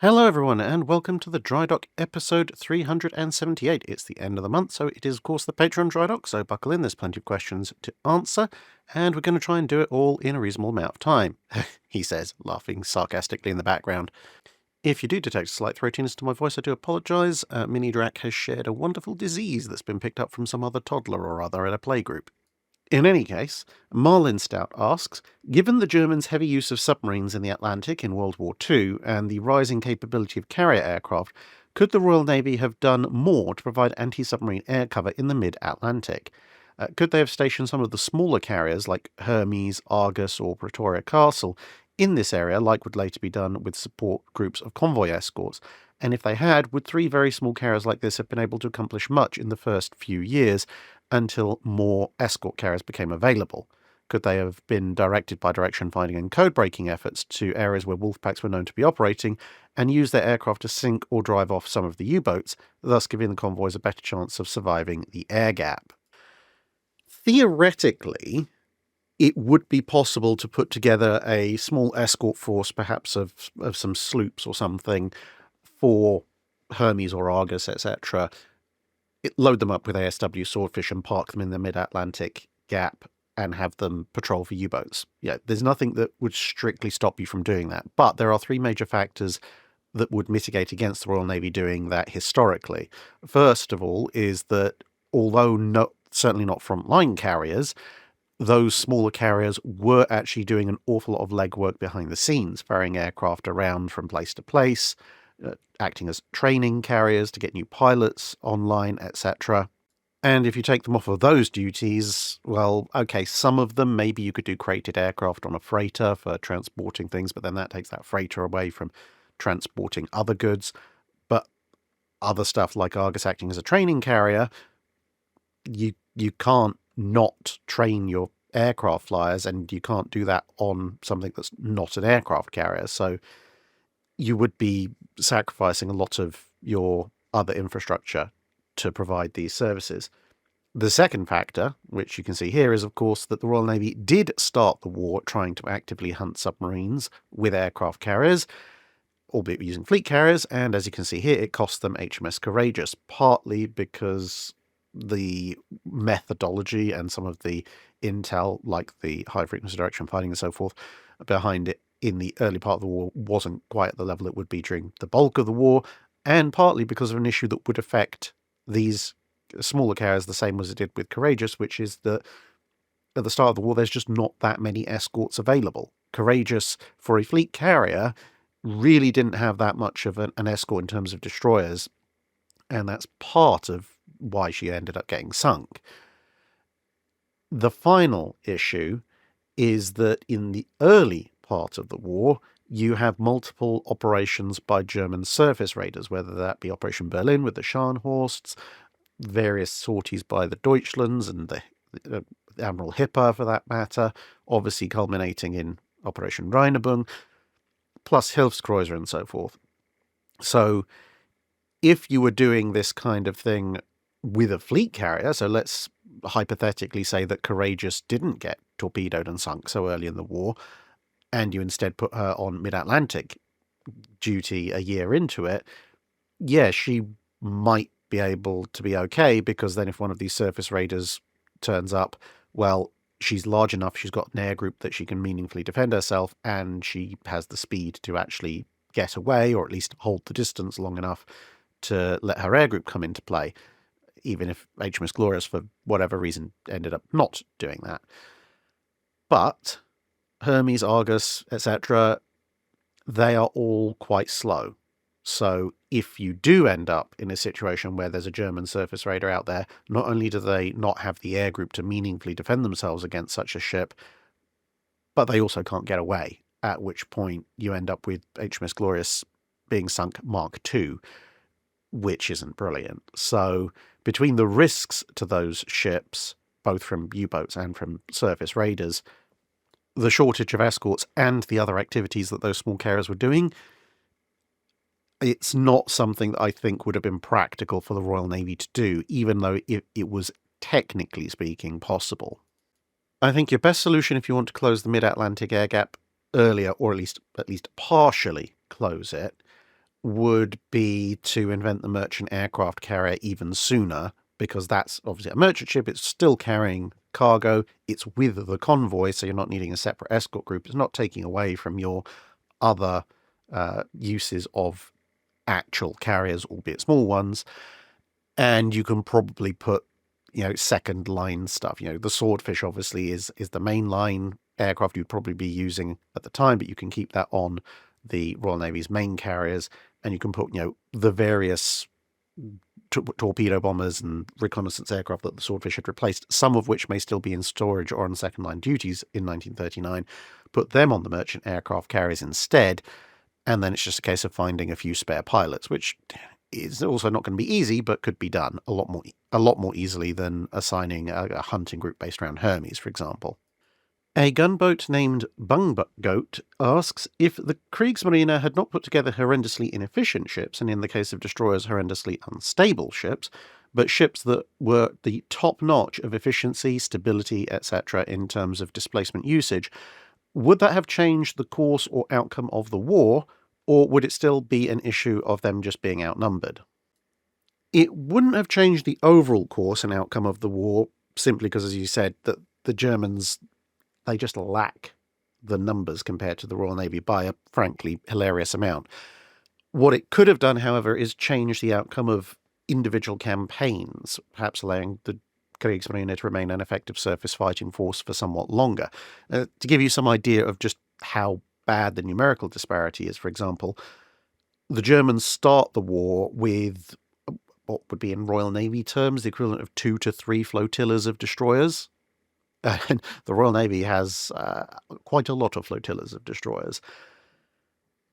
Hello everyone, and welcome to the Drydock episode 378. It's the end of the month, so it is of course the Patreon Drydock, so buckle in, there's plenty of questions to answer, and we're going to try and do it all in a reasonable amount of time, he says, laughing sarcastically in the background. If you do detect a slight throatiness to my voice, I do apologise. Mini Drac has shared a wonderful disease that's been picked up from some other toddler or other at a playgroup. In any case, Marlin Stout asks, given the Germans' heavy use of submarines in the Atlantic in World War II and the rising capability of carrier aircraft, could the Royal Navy have done more to provide anti-submarine air cover in the mid-Atlantic? Could they have stationed some of the smaller carriers like Hermes, Argus or Pretoria Castle in this area, like would later be done with support groups of convoy escorts? And if they had, would 3 very small carriers like this have been able to accomplish much in the first few years, until more escort carriers became available? Could they have been directed by direction finding and code-breaking efforts to areas where wolfpacks were known to be operating and use their aircraft to sink or drive off some of the U-boats, thus giving the convoys a better chance of surviving the air gap? Theoretically, it would be possible to put together a small escort force, perhaps of some sloops or something, for Hermes or Argus, etc., load them up with ASW Swordfish and park them in the mid-Atlantic gap and have them patrol for U-boats. Yeah, there's nothing that would strictly stop you from doing that. But there are 3 major factors that would mitigate against the Royal Navy doing that historically. First of all is that although certainly not frontline carriers, those smaller carriers were actually doing an awful lot of legwork behind the scenes, ferrying aircraft around from place to place, acting as training carriers to get new pilots online, etc. And if you take them off of those duties, well, okay, some of them, maybe you could do crated aircraft on a freighter for transporting things, but then that takes that freighter away from transporting other goods. But other stuff like Argus acting as a training carrier, you can't not train your aircraft flyers, and you can't do that on something that's not an aircraft carrier. So you would be sacrificing a lot of your other infrastructure to provide these services. The second factor, which you can see here, is of course that the Royal Navy did start the war trying to actively hunt submarines with aircraft carriers, albeit using fleet carriers, and as you can see here, it cost them HMS Courageous, partly because the methodology and some of the intel, like the high-frequency direction finding and so forth, behind it in the early part of the war wasn't quite at the level it would be during the bulk of the war, and partly because of an issue that would affect these smaller carriers the same as it did with Courageous, which is that at the start of the war there's just not that many escorts available. Courageous, for a fleet carrier, really didn't have that much of an escort in terms of destroyers, and that's part of why she ended up getting sunk. The final issue is that in the early part of the war, you have multiple operations by German surface raiders, whether that be Operation Berlin with the Scharnhorsts, various sorties by the Deutschlands and the Admiral Hipper for that matter, obviously culminating in Operation Rheinebung, plus Hilfskreuzer and so forth. So if you were doing this kind of thing with a fleet carrier, so let's hypothetically say that Courageous didn't get torpedoed and sunk so early in the war, and you instead put her on mid-Atlantic duty a year into it, yeah, she might be able to be okay, because then if one of these surface raiders turns up, well, she's large enough, she's got an air group that she can meaningfully defend herself, and she has the speed to actually get away, or at least hold the distance long enough to let her air group come into play, even if HMS Glorious, for whatever reason, ended up not doing that. But Hermes, Argus, etc., they are all quite slow. So if you do end up in a situation where there's a German surface raider out there, not only do they not have the air group to meaningfully defend themselves against such a ship, but they also can't get away, at which point you end up with HMS Glorious being sunk Mark II, which isn't brilliant. So between the risks to those ships, both from U-boats and from surface raiders, the shortage of escorts and the other activities that those small carriers were doing, it's not something that I think would have been practical for the Royal Navy to do, even though it was, technically speaking, possible. I think your best solution if you want to close the mid-Atlantic air gap earlier, or at least partially close it, would be to invent the merchant aircraft carrier even sooner, because that's obviously a merchant ship. It's still carrying cargo. It's with the convoy, so you're not needing a separate escort group. It's not taking away from your other uses of actual carriers, albeit small ones. And you can probably put, second line stuff. The Swordfish obviously is the main line aircraft you'd probably be using at the time, but you can keep that on the Royal Navy's main carriers, and you can put, the various torpedo bombers and reconnaissance aircraft that the Swordfish had replaced, some of which may still be in storage or on second line duties in 1939, put them on the merchant aircraft carriers instead, and then it's just a case of finding a few spare pilots, which is also not going to be easy, but could be done a lot more easily than assigning a hunting group based around Hermes, for example. A gunboat named Bunggoat asks, if the Kriegsmarine had not put together horrendously inefficient ships, and in the case of destroyers, horrendously unstable ships, but ships that were the top notch of efficiency, stability, etc. in terms of displacement usage, would that have changed the course or outcome of the war, or would it still be an issue of them just being outnumbered? It wouldn't have changed the overall course and outcome of the war, simply because, as you said, that the Germans, they just lack the numbers compared to the Royal Navy by a frankly hilarious amount. What it could have done, however, is change the outcome of individual campaigns, perhaps allowing the Kriegsmarine to remain an effective surface fighting force for somewhat longer. To give you some idea of just how bad the numerical disparity is, for example, the Germans start the war with what would be in Royal Navy terms the equivalent of 2 to 3 flotillas of destroyers. And the Royal Navy has quite a lot of flotillas of destroyers.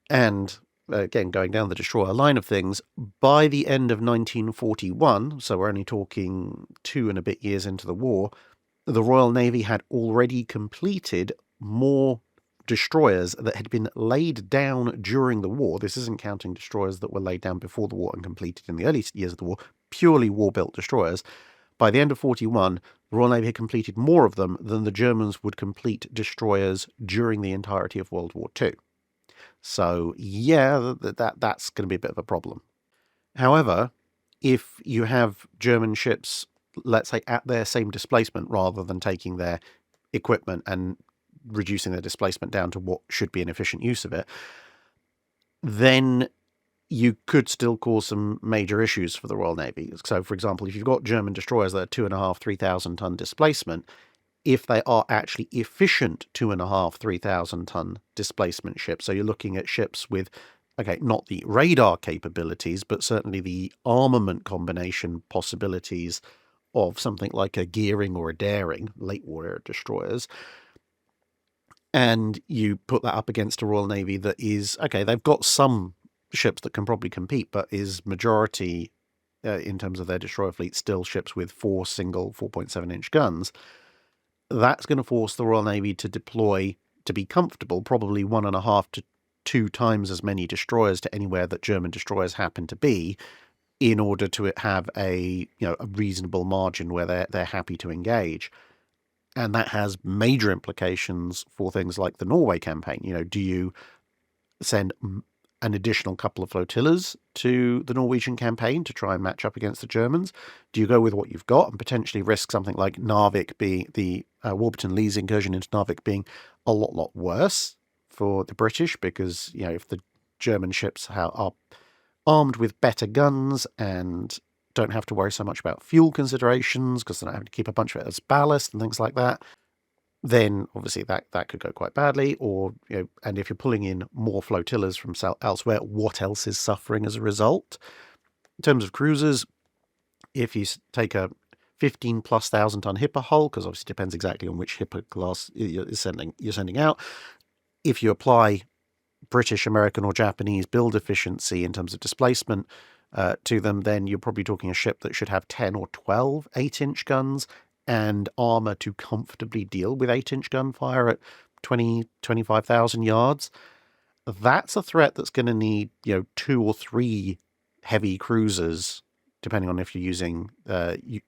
And again, going down the destroyer line of things, by the end of 1941, so we're only talking 2 and a bit years into the war, the Royal Navy had already completed more destroyers that had been laid down during the war. This isn't counting destroyers that were laid down before the war and completed in the early years of the war, purely war-built destroyers. By the end of 41, the Royal Navy had completed more of them than the Germans would complete destroyers during the entirety of World War II. So, yeah, that's going to be a bit of a problem. However, if you have German ships, let's say, at their same displacement, rather than taking their equipment and reducing their displacement down to what should be an efficient use of it, then you could still cause some major issues for the Royal Navy. So, for example, if you've got German destroyers that are 2.5, 3,000 ton displacement, if they are actually efficient 2.5, 3,000 ton displacement ships, so you're looking at ships with, okay, not the radar capabilities, but certainly the armament combination possibilities of something like a Gearing or a Daring, late war era destroyers, and you put that up against a Royal Navy that is, okay, they've got some ships that can probably compete, but is majority, in terms of their destroyer fleet, still ships with 4 single 4.7-inch guns, that's going to force the Royal Navy to deploy, to be comfortable, probably 1.5 to 2 times as many destroyers to anywhere that German destroyers happen to be, in order to have a reasonable margin where they're happy to engage. And that has major implications for things like the Norway campaign. Do you send an additional couple of flotillas to the Norwegian campaign to try and match up against the Germans? Do you go with what you've got and potentially risk something like Narvik being the Warburton Lee's incursion into Narvik being a lot worse for the British? Because, if the German ships are armed with better guns and don't have to worry so much about fuel considerations because they're not having to keep a bunch of it as ballast and things like that, then obviously that could go quite badly. Or, and if you're pulling in more flotillas from elsewhere, what else is suffering as a result? In terms of cruisers, if you take a 15+ thousand ton Hipper hull, because obviously it depends exactly on which Hipper class you're sending out, if you apply British, American, or Japanese build efficiency in terms of displacement to them, then you're probably talking a ship that should have 10 or 12 8-inch guns and armor to comfortably deal with 8-inch gunfire at 25,000 yards. That's a threat that's going to need, 2 or 3 heavy cruisers, depending on if you're using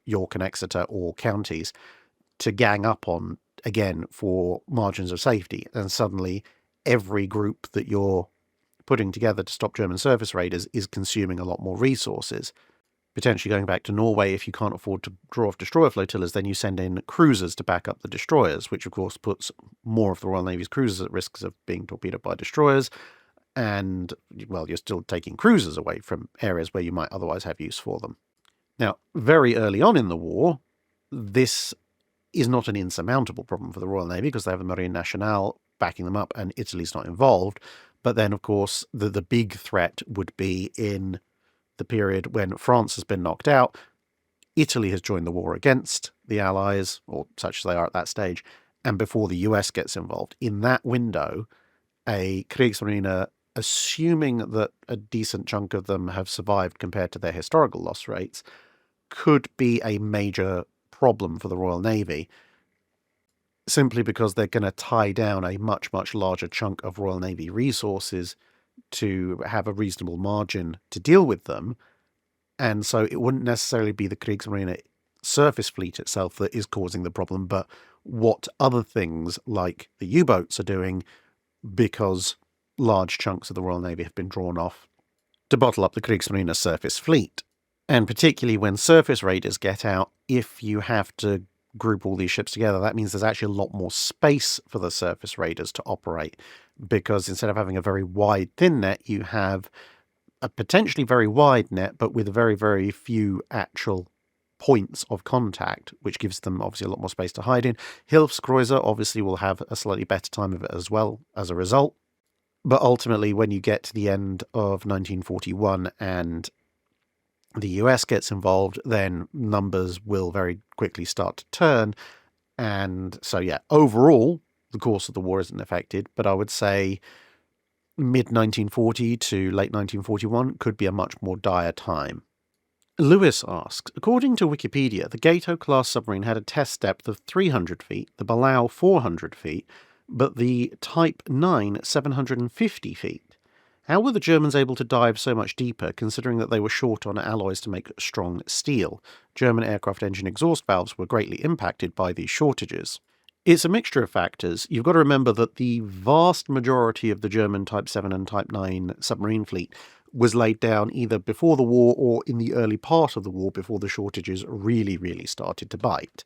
York and Exeter or counties, to gang up on, again, for margins of safety. And suddenly every group that you're putting together to stop German surface raiders is consuming a lot more resources. Potentially going back to Norway, if you can't afford to draw off destroyer flotillas, then you send in cruisers to back up the destroyers, which of course puts more of the Royal Navy's cruisers at risk of being torpedoed by destroyers. And, well, you're still taking cruisers away from areas where you might otherwise have use for them. Now, very early on in the war, this is not an insurmountable problem for the Royal Navy because they have the Marine Nationale backing them up and Italy's not involved. But then, of course, the big threat would be in the period when France has been knocked out, Italy has joined the war against the Allies, or such as they are at that stage, and before the US gets involved. In that window, a Kriegsmarine, assuming that a decent chunk of them have survived compared to their historical loss rates, could be a major problem for the Royal Navy, simply because they're going to tie down a much, much larger chunk of Royal Navy resources to have a reasonable margin to deal with them. And so it wouldn't necessarily be the Kriegsmarine surface fleet itself that is causing the problem, but what other things like the U-boats are doing, because large chunks of the Royal Navy have been drawn off to bottle up the Kriegsmarine surface fleet. And particularly when surface raiders get out, if you have to group all these ships together, that means there's actually a lot more space for the surface raiders to operate, because instead of having a very wide thin net, you have a potentially very wide net, but with very, very few actual points of contact, which gives them obviously a lot more space to hide in. Hilfskreuzer obviously will have a slightly better time of it as well as a result. But ultimately, when you get to the end of 1941 and the US gets involved, then numbers will very quickly start to turn. And so, yeah, overall, the course of the war isn't affected, but I would say mid-1940 to late 1941 could be a much more dire time. Lewis asks, according to Wikipedia, the Gato-class submarine had a test depth of 300 feet, the Balao 400 feet, but the Type 9 750 feet. How were the Germans able to dive so much deeper, considering that they were short on alloys to make strong steel? German aircraft engine exhaust valves were greatly impacted by these shortages. It's a mixture of factors. You've got to remember that the vast majority of the German Type 7 and Type 9 submarine fleet was laid down either before the war or in the early part of the war, before the shortages really, really started to bite.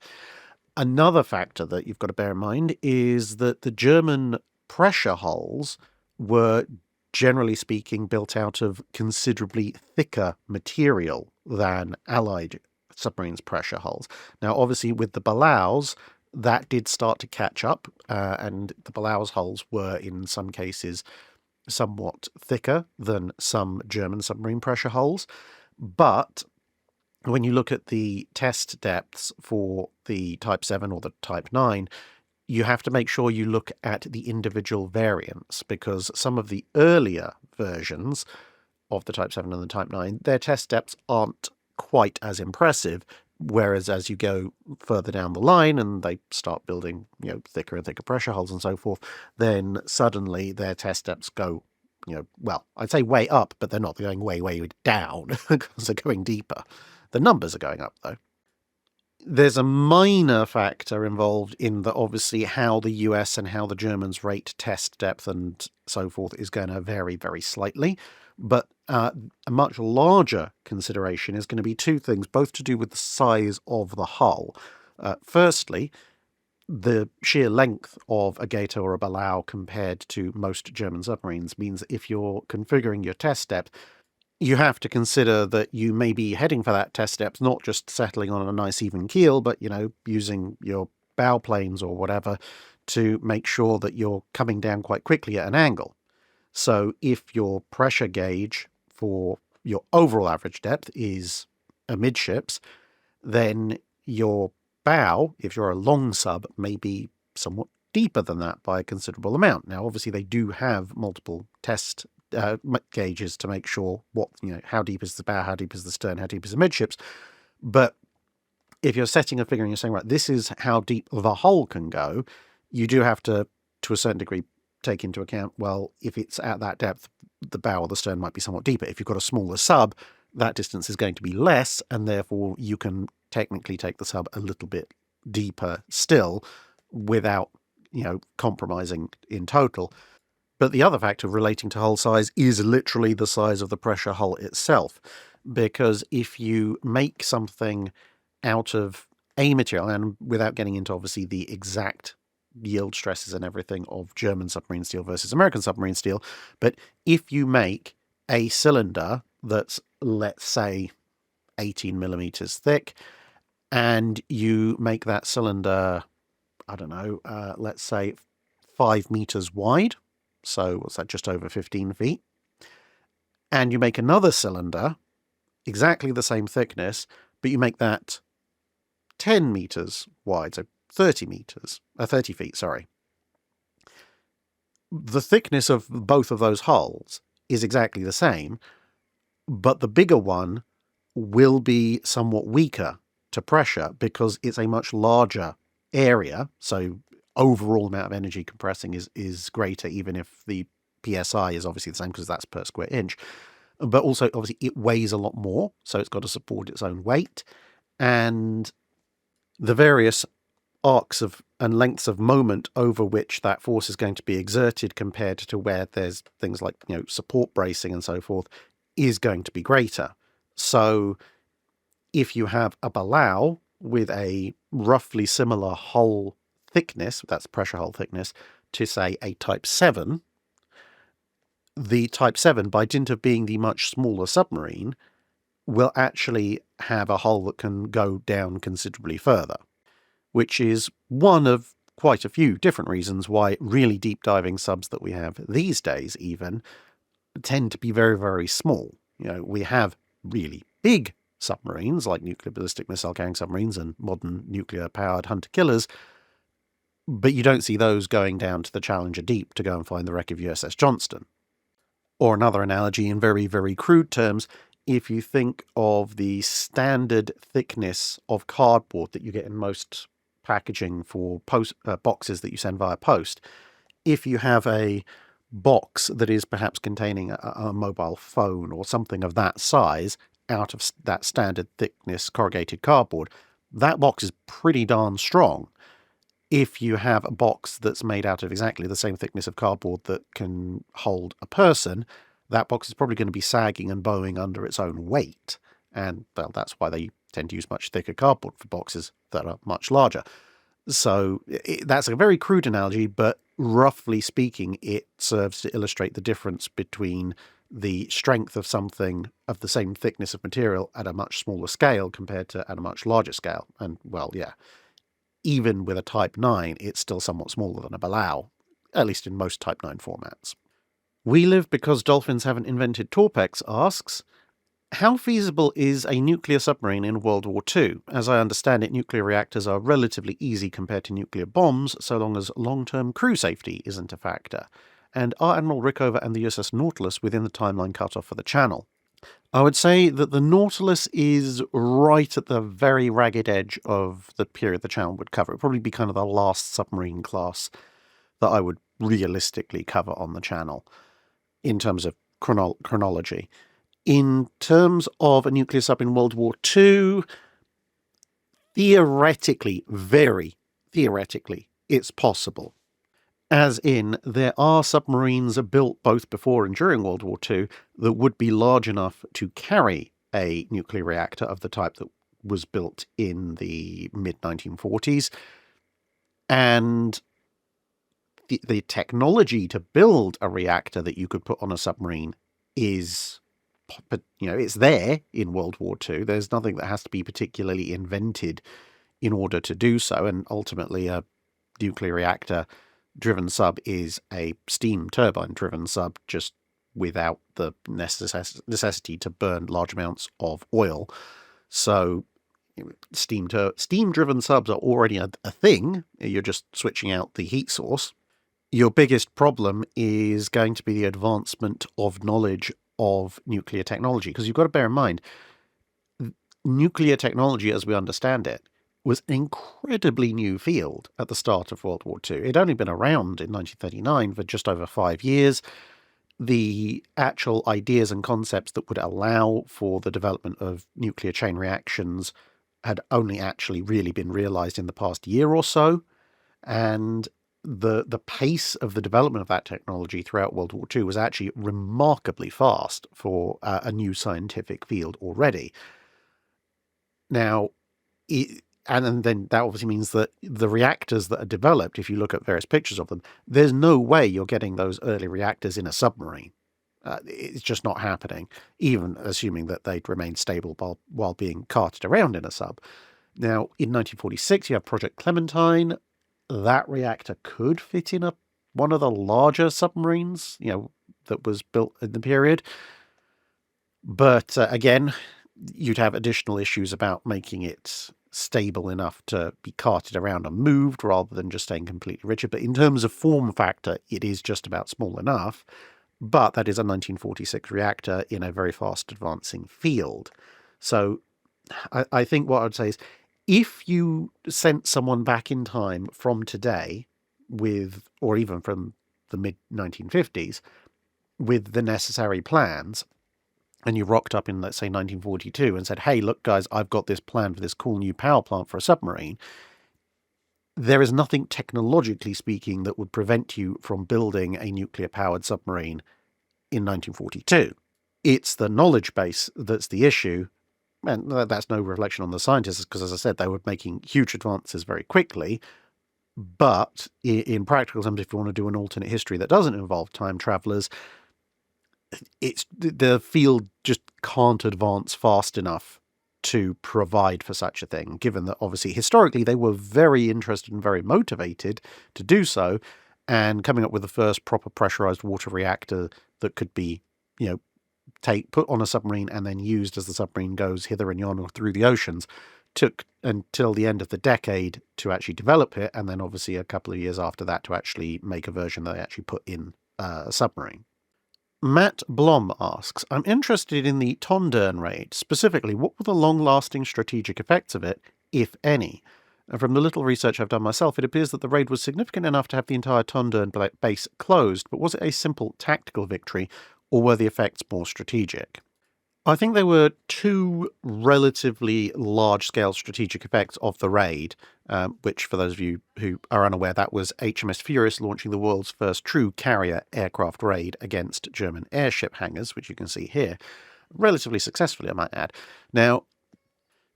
Another factor that you've got to bear in mind is that the German pressure hulls were, generally speaking, built out of considerably thicker material than Allied submarines' pressure hulls. Now, obviously, with the Balaus, that did start to catch up, and the Balaus hulls were, in some cases, somewhat thicker than some German submarine pressure hulls. But when you look at the test depths for the Type 7 or the Type 9, you have to make sure you look at the individual variants, because some of the earlier versions of the Type 7 and the Type 9, their test depths aren't quite as impressive, whereas as you go further down the line and they start building, thicker and thicker pressure hulls and so forth, then suddenly their test depths go, well, I'd say way up, but they're not. They're going way, way down because they're going deeper. The numbers are going up, though. There's a minor factor involved in that, obviously, how the US and how the Germans rate test depth and so forth is going to vary very slightly. But a much larger consideration is going to be two things, both to do with the size of the hull. Firstly, the sheer length of a Gato or a Balau compared to most German submarines means that if you're configuring your test depth, you have to consider that you may be heading for that test depth, not just settling on a nice even keel, but, using your bow planes or whatever to make sure that you're coming down quite quickly at an angle. So if your pressure gauge for your overall average depth is amidships, then your bow, if you're a long sub, may be somewhat deeper than that by a considerable amount. Now, obviously, they do have multiple test gauges to make sure how deep is the bow, how deep is the stern, how deep is the midships. But if you're setting a figure and you're saying, right, this is how deep the hull can go, you do have to to a certain degree, take into account, well, if it's at that depth, the bow or the stern might be somewhat deeper. If you've got a smaller sub, that distance is going to be less, and therefore you can technically take the sub a little bit deeper still without, compromising in total. But the other factor relating to hull size is literally the size of the pressure hull itself. Because if you make something out of a material, and without getting into obviously the exact yield stresses and everything of German submarine steel versus American submarine steel, but if you make a cylinder that's, let's say, 18 millimeters thick, and you make that cylinder, I don't know, let's say 5 meters wide, so what's that, just over 15 feet, and you make another cylinder, exactly the same thickness, but you make that 10 meters wide, so 30 feet, sorry. The thickness of both of those hulls is exactly the same, but the bigger one will be somewhat weaker to pressure because it's a much larger area, so overall amount of energy compressing is greater, even if the PSI is obviously the same because that's per square inch. But also, obviously, it weighs a lot more, so it's got to support its own weight. And the various arcs of and lengths of moment over which that force is going to be exerted compared to where there's things like, support bracing and so forth is going to be greater. So if you have a Balau with a roughly similar hull thickness, that's pressure hull thickness, to say a Type 7, the Type 7, by dint of being the much smaller submarine, will actually have a hull that can go down considerably further, which is one of quite a few different reasons why really deep diving subs that we have these days even tend to be very, very small. We have really big submarines like nuclear ballistic missile carrying submarines and modern nuclear powered hunter killers, but you don't see those going down to the Challenger Deep to go and find the wreck of USS Johnston. Or another analogy in very, very crude terms, if you think of the standard thickness of cardboard that you get in most packaging for boxes that you send via post, if you have a box that is perhaps containing a mobile phone or something of that size out of that standard thickness corrugated cardboard, that box is pretty darn strong. If you have a box that's made out of exactly the same thickness of cardboard that can hold a person, that box is probably going to be sagging and bowing under its own weight. And, well, that's why they tend to use much thicker cardboard for boxes that are much larger. So that's a very crude analogy, but roughly speaking, it serves to illustrate the difference between the strength of something of the same thickness of material at a much smaller scale compared to at a much larger scale. And, well, yeah, even with a Type 9, it's still somewhat smaller than a Balau, at least in most Type 9 formats. We Live Because Dolphins Haven't Invented Torpex asks, how feasible is a nuclear submarine in World War II? As I understand it, nuclear reactors are relatively easy compared to nuclear bombs, so long as long-term crew safety isn't a factor. And are Admiral Rickover and the USS Nautilus within the timeline cut-off for the Channel? I would say that the Nautilus is right at the very ragged edge of the period the Channel would cover. It would probably be kind of the last submarine class that I would realistically cover on the Channel in terms of chronology. In terms of a nuclear sub in World War II, theoretically, very theoretically, it's possible. As in, there are submarines built both before and during World War II that would be large enough to carry a nuclear reactor of the type that was built in the mid-1940s. And the technology to build a reactor that you could put on a submarine is, it's there in World War II. There's nothing that has to be particularly invented in order to do so. And ultimately, a nuclear reactor driven sub is a steam turbine driven sub, just without the necessity to burn large amounts of oil. So steam driven subs are already a thing. You're just switching out the heat source. Your biggest problem is going to be the advancement of knowledge of nuclear technology, because you've got to bear in mind, nuclear technology as we understand it was an incredibly new field at the start of World War II. It had only been around in 1939 for just over 5 years. The actual ideas and concepts that would allow for the development of nuclear chain reactions had only actually really been realized in the past year or so. And the pace of the development of that technology throughout World War II was actually remarkably fast for a new scientific field already. Now, and then that obviously means that the reactors that are developed, if you look at various pictures of them, there's no way you're getting those early reactors in a submarine. It's just not happening, even assuming that they'd remain stable while being carted around in a sub. Now, in 1946, you have Project Clementine. That reactor could fit in one of the larger submarines, that was built in the period. But again, you'd have additional issues about making it stable enough to be carted around and moved rather than just staying completely rigid. But in terms of form factor, it is just about small enough. But that is a 1946 reactor in a very fast advancing field. So I think what I'd say is, if you sent someone back in time from today or even from the mid-1950s, with the necessary plans, and you rocked up in, let's say, 1942 and said, hey, look, guys, I've got this plan for this cool new power plant for a submarine, there is nothing technologically speaking that would prevent you from building a nuclear-powered submarine in 1942. It's the knowledge base that's the issue, and that's no reflection on the scientists, because, as I said, they were making huge advances very quickly. But in practical terms, if you want to do an alternate history that doesn't involve time travelers, the field just can't advance fast enough to provide for such a thing, given that obviously historically they were very interested and very motivated to do so, and coming up with the first proper pressurized water reactor that could be, put on a submarine and then used as the submarine goes hither and yon or through the oceans, took until the end of the decade to actually develop it, and then obviously a couple of years after that to actually make a version that they actually put in a submarine. Matt Blom asks, I'm interested in the Tondern Raid. Specifically, what were the long-lasting strategic effects of it, if any? And from the little research I've done myself, it appears that the raid was significant enough to have the entire Tondern base closed, but was it a simple tactical victory, or were the effects more strategic? I think there were two relatively large-scale strategic effects of the raid, which, for those of you who are unaware, that was HMS Furious launching the world's first true carrier aircraft raid against German airship hangars, which you can see here, relatively successfully, I might add. Now,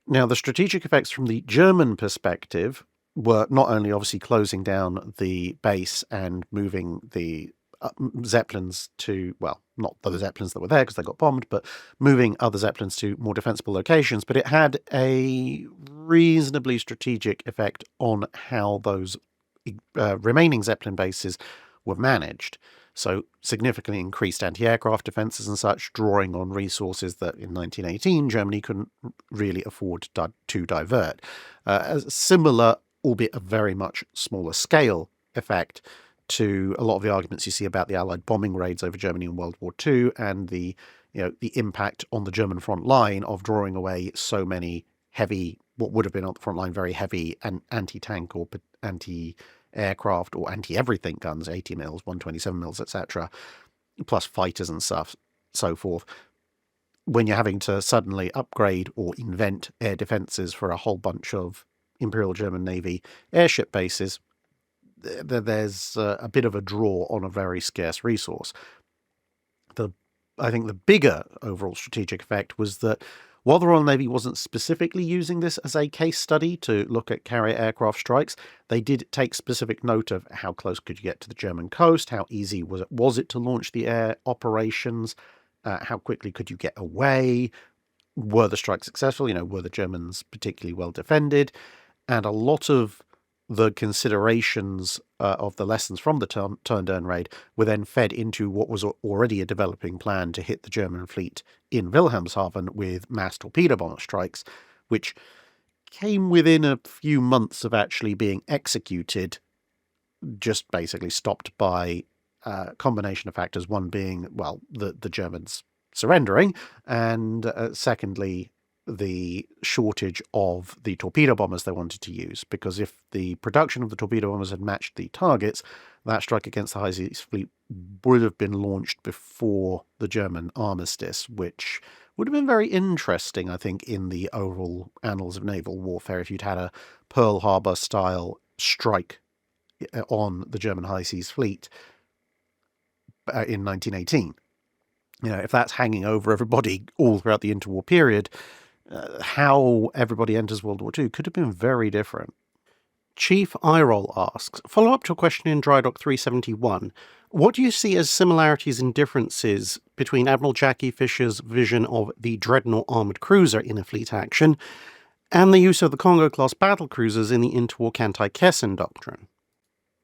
the strategic effects from the German perspective were not only obviously closing down the base and moving the Zeppelins to, well, not the Zeppelins that were there because they got bombed, but moving other Zeppelins to more defensible locations. But it had a reasonably strategic effect on how those remaining Zeppelin bases were managed. So significantly increased anti-aircraft defenses and such, drawing on resources that in 1918 Germany couldn't really afford to divert. A similar, albeit a very much smaller scale effect to a lot of the arguments you see about the Allied bombing raids over Germany in World War II, and the impact on the German front line of drawing away so many heavy, what would have been on the front line, very heavy and anti-tank or anti-aircraft or anti-everything guns, 80 mils, 127 mils, etc., plus fighters and stuff, so forth. When you're having to suddenly upgrade or invent air defenses for a whole bunch of Imperial German Navy airship bases, there's a bit of a draw on a very scarce resource. I think the bigger overall strategic effect was that while the Royal Navy wasn't specifically using this as a case study to look at carrier aircraft strikes, they did take specific note of how close could you get to the German coast, how easy was it to launch the air operations, how quickly could you get away, were the strikes successful, were the Germans particularly well defended, and a lot of the considerations of the lessons from the Tondern Raid were then fed into what was already a developing plan to hit the German fleet in Wilhelmshaven with mass torpedo bomber strikes, which came within a few months of actually being executed, just basically stopped by a combination of factors, one being, well, the Germans surrendering, and secondly, the shortage of the torpedo bombers they wanted to use, because if the production of the torpedo bombers had matched the targets, that strike against the High Seas Fleet would have been launched before the German armistice, which would have been very interesting, I think, in the overall annals of naval warfare if you'd had a Pearl Harbor-style strike on the German High Seas Fleet in 1918. If that's hanging over everybody all throughout the interwar period, how everybody enters World War II could have been very different. Chief Eyeroll asks, follow up to a question in Drydock 371, what do you see as similarities and differences between Admiral Jackie Fischer's vision of the Dreadnaught Armored Cruiser in a fleet action and the use of the Kongo-class Battlecruisers in the interwar Kantai Kessen doctrine?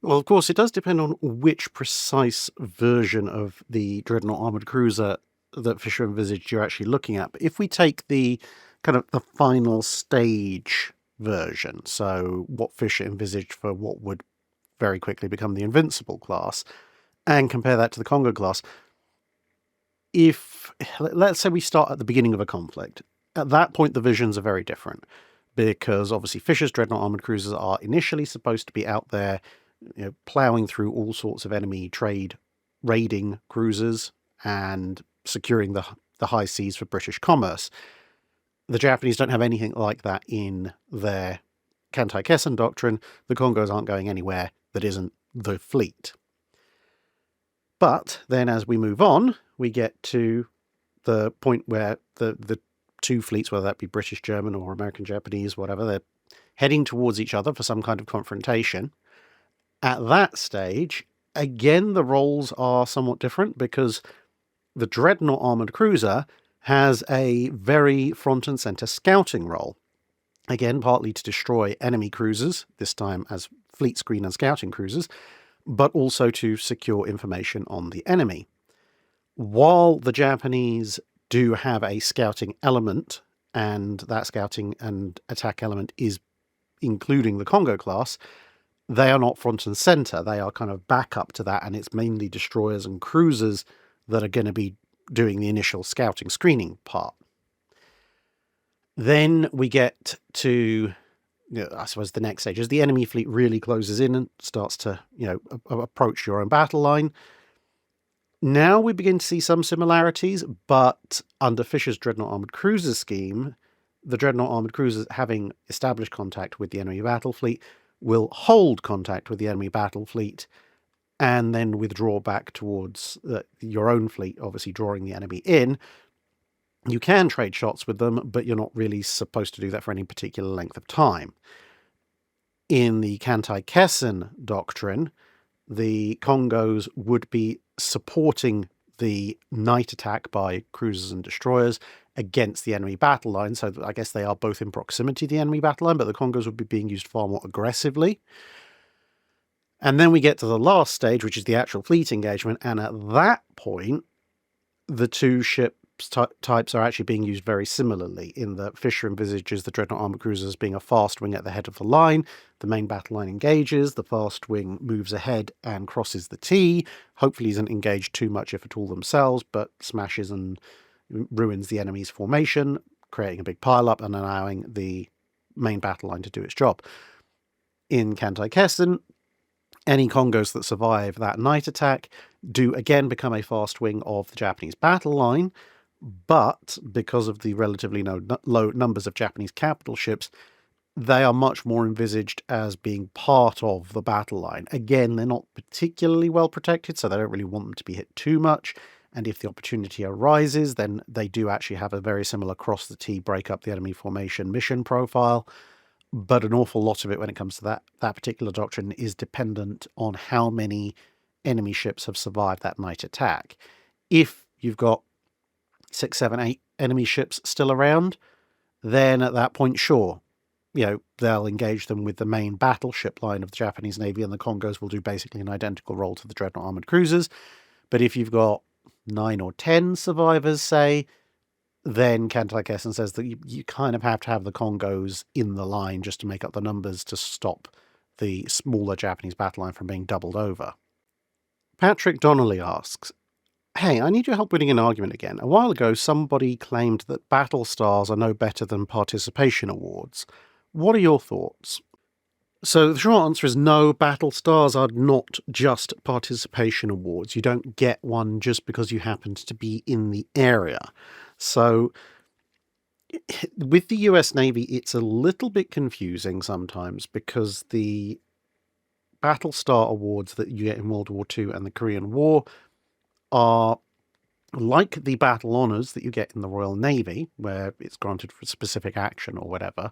Well, of course, it does depend on which precise version of the Dreadnought Armored Cruiser that Fischer envisaged you're actually looking at. But if we take the kind of the final stage version, so what Fischer envisaged for what would very quickly become the Invincible class, and compare that to the Kongo class, let's say we start at the beginning of a conflict, at that point the visions are very different, because obviously Fischer's Dreadnought Armored Cruisers are initially supposed to be out there ploughing through all sorts of enemy trade, raiding cruisers, and securing the high seas for British commerce. The Japanese don't have anything like that in their Kantai Kessen doctrine. The Congos aren't going anywhere that isn't the fleet. But then as we move on, we get to the point where the two fleets, whether that be British, German, or American, Japanese, whatever, they're heading towards each other for some kind of confrontation. At that stage, again, the roles are somewhat different, because the Dreadnought Armored Cruiser has a very front and center scouting role. Again, partly to destroy enemy cruisers, this time as fleet screen and scouting cruisers, but also to secure information on the enemy. While the Japanese do have a scouting element, and that scouting and attack element is including the Kongo class, they are not front and center. They are kind of backup to that, and it's mainly destroyers and cruisers that are going to be doing the initial scouting screening part. Then we get to, I suppose, the next stage. As the enemy fleet really closes in and starts to, approach your own battle line, now we begin to see some similarities, but under Fischer's Dreadnought Armored Cruisers scheme, the Dreadnought Armored Cruisers, having established contact with the enemy battle fleet, will hold contact with the enemy battle fleet and then withdraw back towards your own fleet, obviously drawing the enemy in. You can trade shots with them, but you're not really supposed to do that for any particular length of time. In the Kantai Kessen doctrine, the Congos would be supporting the night attack by cruisers and destroyers against the enemy battle line. So I guess they are both in proximity to the enemy battle line, but the Congos would be being used far more aggressively. And then we get to the last stage, which is the actual fleet engagement. And at that point, the two ships types are actually being used very similarly, in that Fischer envisages the Dreadnought Armored Cruisers as being a fast wing at the head of the line. The main battle line engages, the fast wing moves ahead and crosses the T, hopefully isn't engaged too much if at all themselves, but smashes and ruins the enemy's formation, creating a big pile-up and allowing the main battle line to do its job. In Kantai Kessen, any Congos that survive that night attack do again become a fast wing of the Japanese battle line, but because of the relatively low numbers of Japanese capital ships, they are much more envisaged as being part of the battle line. Again, they're not particularly well protected, so they don't really want them to be hit too much. And if the opportunity arises, then they do actually have a very similar cross the T, break up the enemy formation mission profile. But an awful lot of it, when it comes to that particular doctrine, is dependent on how many enemy ships have survived that night attack. If you've got 6, 7, 8 enemy ships still around, then at that point, sure, they'll engage them with the main battleship line of the Japanese Navy, and the Congos will do basically an identical role to the Dreadnought Armored Cruisers. But if you've got 9 or 10 survivors, say, then Kantai Kessen says that you kind of have to have the Congos in the line just to make up the numbers to stop the smaller Japanese battle line from being doubled over. Patrick Donnelly asks, Hey, I need your help winning an argument again. A while ago, somebody claimed that battle stars are no better than participation awards. What are your thoughts? So the short answer is no, battle stars are not just participation awards. You don't get one just because you happened to be in the area. So with the US Navy, it's a little bit confusing sometimes because the battle star awards that you get in World War II and the Korean War are like the battle honours that you get in the Royal Navy, where it's granted for specific action or whatever.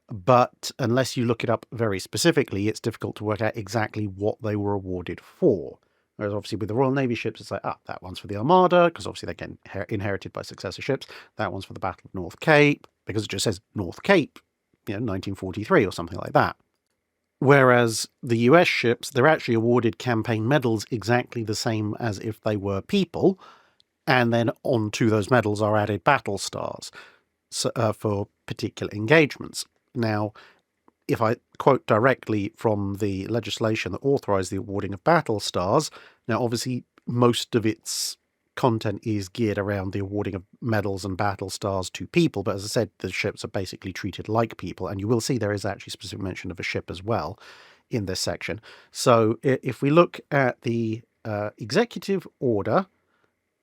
But unless you look it up very specifically, it's difficult to work out exactly what they were awarded for. Whereas obviously with the Royal Navy ships, it's like, that one's for the Armada, because obviously they get inherited by successor ships. That one's for the Battle of North Cape, because it just says North Cape, 1943 or something like that. Whereas the US ships, they're actually awarded campaign medals exactly the same as if they were people, and then onto those medals are added battle stars for particular engagements. Now, if I quote directly from the legislation that authorised the awarding of battle stars, now obviously most of its content is geared around the awarding of medals and battle stars to people, but as I said, the ships are basically treated like people, and you will see there is actually specific mention of a ship as well in this section. So if we look at the executive order,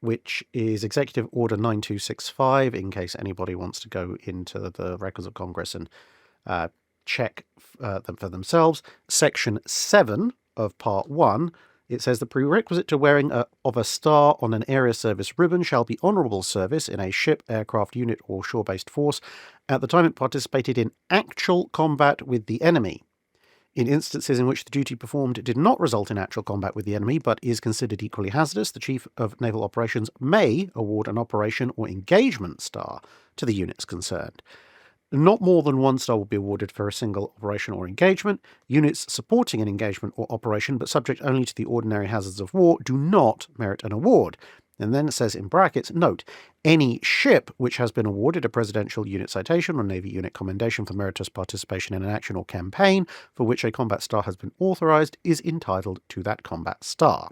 which is Executive Order 9265, in case anybody wants to go into the records of Congress and check them for themselves. Section 7 of Part 1, it says the prerequisite to wearing of a star on an area service ribbon shall be honourable service in a ship, aircraft unit or shore-based force at the time it participated in actual combat with the enemy. In instances in which the duty performed did not result in actual combat with the enemy, but is considered equally hazardous, the Chief of Naval Operations may award an operation or engagement star to the units concerned. Not more than one star will be awarded for a single operation or engagement. Units supporting an engagement or operation, but subject only to the ordinary hazards of war, do not merit an award. And then it says in brackets, note, any ship which has been awarded a Presidential Unit Citation or Navy Unit Commendation for meritorious participation in an action or campaign for which a combat star has been authorized is entitled to that combat star.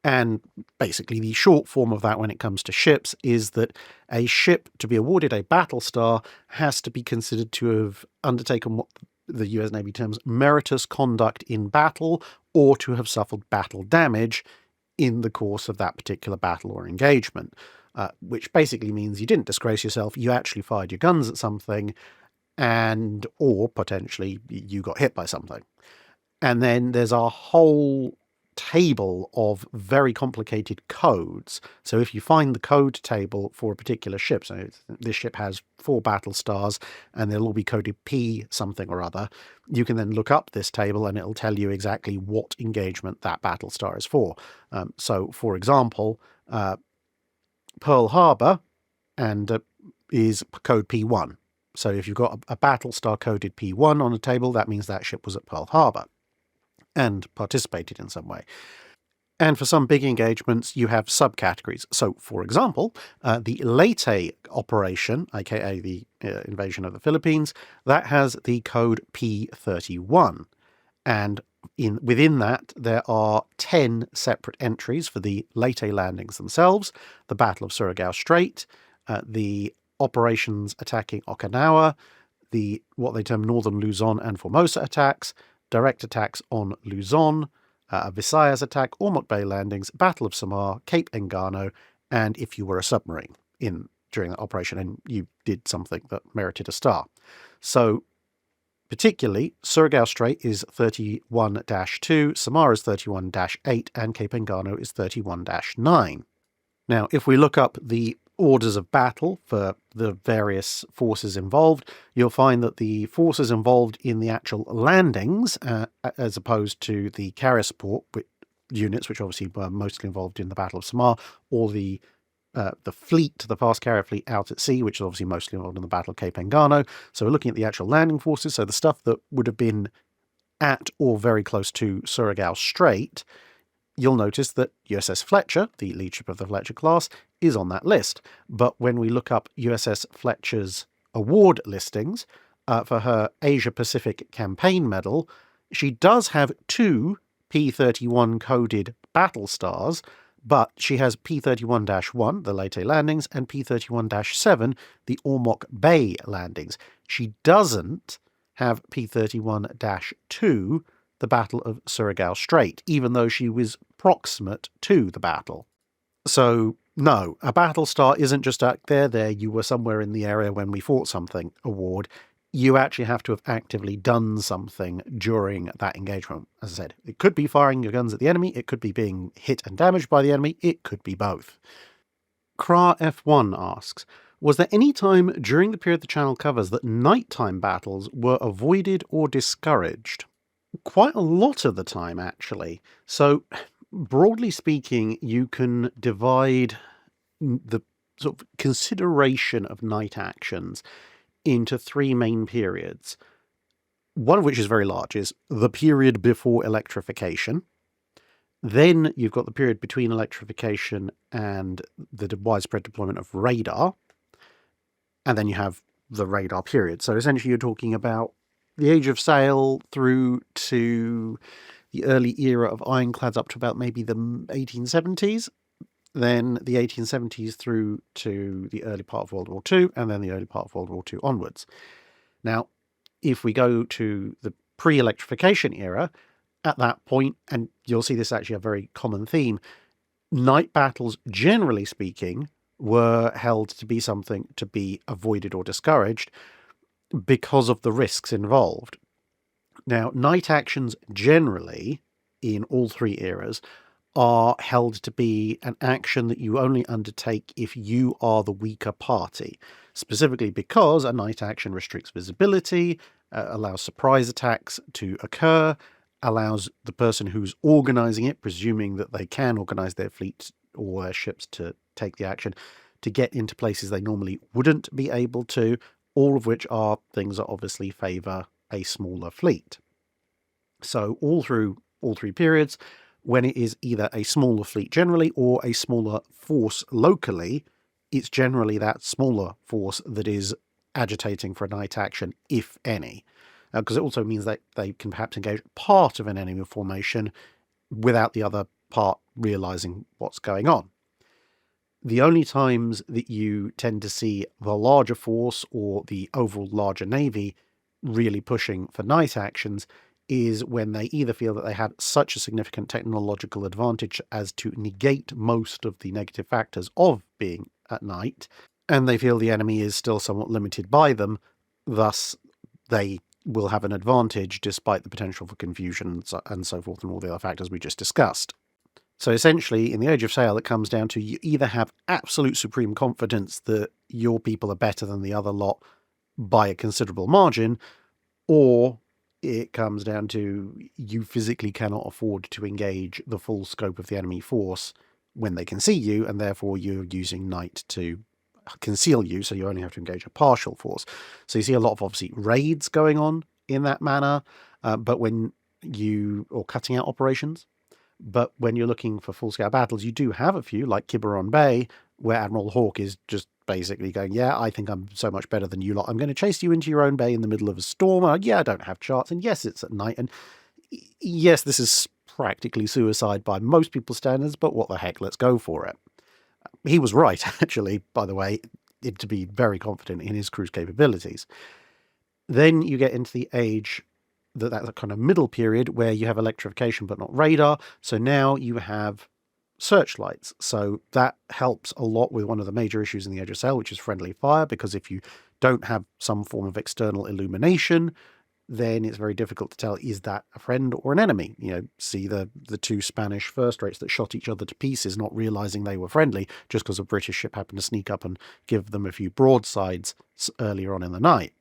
And basically the short form of that when it comes to ships is that a ship to be awarded a battle star has to be considered to have undertaken what the US Navy terms meritorious conduct in battle or to have suffered battle damage in the course of that particular battle or engagement, which basically means you didn't disgrace yourself, you actually fired your guns at something, or potentially you got hit by something. And then there's a whole table of very complicated codes. So if you find the code table for a particular ship, so this ship has 4 battle stars and they'll all be coded P something or other, you can then look up this table and it'll tell you exactly what engagement that battle star is for. So for example, Pearl Harbor is code P1. So if you've got a battle star coded P1 on a table, that means that ship was at Pearl Harbor and participated in some way. And for some big engagements, you have subcategories. So, for example, the Leyte operation, aka the invasion of the Philippines, that has the code P31. And within that, there are 10 separate entries for the Leyte landings themselves, the Battle of Surigao Strait, the operations attacking Okinawa, what they term Northern Luzon and Formosa attacks, direct attacks on Luzon, a Visayas attack, Ormoc Bay landings, Battle of Samar, Cape Engano, and if you were a submarine during that operation and you did something that merited a star. So, particularly, Surigao Strait is 31-2, Samar is 31-8, and Cape Engano is 31-9. Now, if we look up the orders of battle for the various forces involved, you'll find that the forces involved in the actual landings, as opposed to the carrier support units, which obviously were mostly involved in the Battle of Samar, or the fleet, the fast carrier fleet out at sea, which is obviously mostly involved in the Battle of Cape Engano. So we're looking at the actual landing forces, so the stuff that would have been at or very close to Surigao Strait. You'll notice that USS Fletcher, the lead ship of the Fletcher class, is on that list. But when we look up USS Fletcher's award listings for her Asia-Pacific Campaign Medal, she does have 2 P-31 coded battle stars, But she has P-31-1, the Leyte landings, and P-31-7, the Ormoc Bay landings. She doesn't have P-31-2, the Battle of Surigao Strait, even though she was proximate to the battle. So, no, a battle star isn't just out there, you were somewhere in the area when we fought something award. You actually have to have actively done something during that engagement. As I said, it could be firing your guns at the enemy, it could be being hit and damaged by the enemy, it could be both. Kra F1 asks, was there any time during the period the channel covers that nighttime battles were avoided or discouraged? Quite a lot of the time, actually. So, broadly speaking, you can divide the sort of consideration of night actions into three main periods. One of which is very large, is the period before electrification. Then you've got the period between electrification and the widespread deployment of radar. And then you have the radar period. So essentially you're talking about the age of sail through to the early era of ironclads up to about maybe the 1870s. Then the 1870s through to the early part of World War II, and then the early part of World War II onwards. Now, if we go to the pre-electrification era, at that point, and you'll see this actually a very common theme, night battles, generally speaking, were held to be something to be avoided or discouraged because of the risks involved. Now, night actions generally, in all three eras, are held to be an action that you only undertake if you are the weaker party, specifically because a night action restricts visibility, allows surprise attacks to occur, allows the person who's organising it, presuming that they can organise their fleet or their ships to take the action, to get into places they normally wouldn't be able to, all of which are things that obviously favour a smaller fleet. So all through all three periods, when it is either a smaller fleet generally or a smaller force locally, it's generally that smaller force that is agitating for a night action, if any. Because it also means that they can perhaps engage part of an enemy formation without the other part realising what's going on. The only times that you tend to see the larger force or the overall larger navy really pushing for night actions is when they either feel that they have such a significant technological advantage as to negate most of the negative factors of being at night, and they feel the enemy is still somewhat limited by them, thus they will have an advantage despite the potential for confusion and so forth and all the other factors we just discussed. So essentially, in the Age of Sail, it comes down to you either have absolute supreme confidence that your people are better than the other lot by a considerable margin, or it comes down to you physically cannot afford to engage the full scope of the enemy force when they can see you, and therefore you're using night to conceal you, so you only have to engage a partial force. So you see a lot of, obviously, raids going on in that manner, or cutting out operations. But when you're looking for full-scale battles, you do have a few, like Quiberon Bay, where Admiral Hawke is just basically going, yeah, I think I'm so much better than you lot. I'm going to chase you into your own bay in the middle of a storm. Yeah, I don't have charts. And yes, it's at night. And yes, this is practically suicide by most people's standards, but what the heck, let's go for it. He was right, actually, by the way, to be very confident in his cruise capabilities. Then you get into the age, that kind of middle period, where you have electrification but not radar. So now you have searchlights. So that helps a lot with one of the major issues in the Age of Sail, which is friendly fire, because if you don't have some form of external illumination, then it's very difficult to tell, is that a friend or an enemy? See the two Spanish first rates that shot each other to pieces, not realising they were friendly, just because a British ship happened to sneak up and give them a few broadsides earlier on in the night.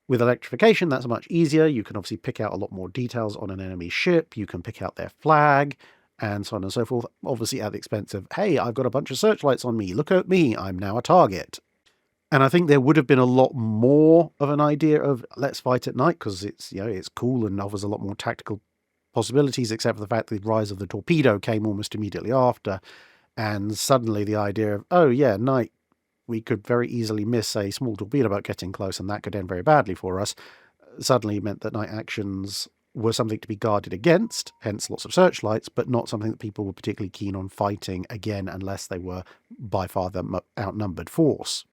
With electrification, that's much easier. You can obviously pick out a lot more details on an enemy ship. You can pick out their flag, and so on and so forth. Obviously at the expense of, hey, I've got a bunch of searchlights on me. Look at me. I'm now a target. And I think there would have been a lot more of an idea of let's fight at night, because it's cool and offers a lot more tactical possibilities, except for the fact that the rise of the torpedo came almost immediately after. And suddenly the idea of, oh yeah, night, we could very easily miss a small torpedo boat getting close, and that could end very badly for us, suddenly meant that night actions were something to be guarded against, hence lots of searchlights, but not something that people were particularly keen on fighting again unless they were by far the outnumbered force.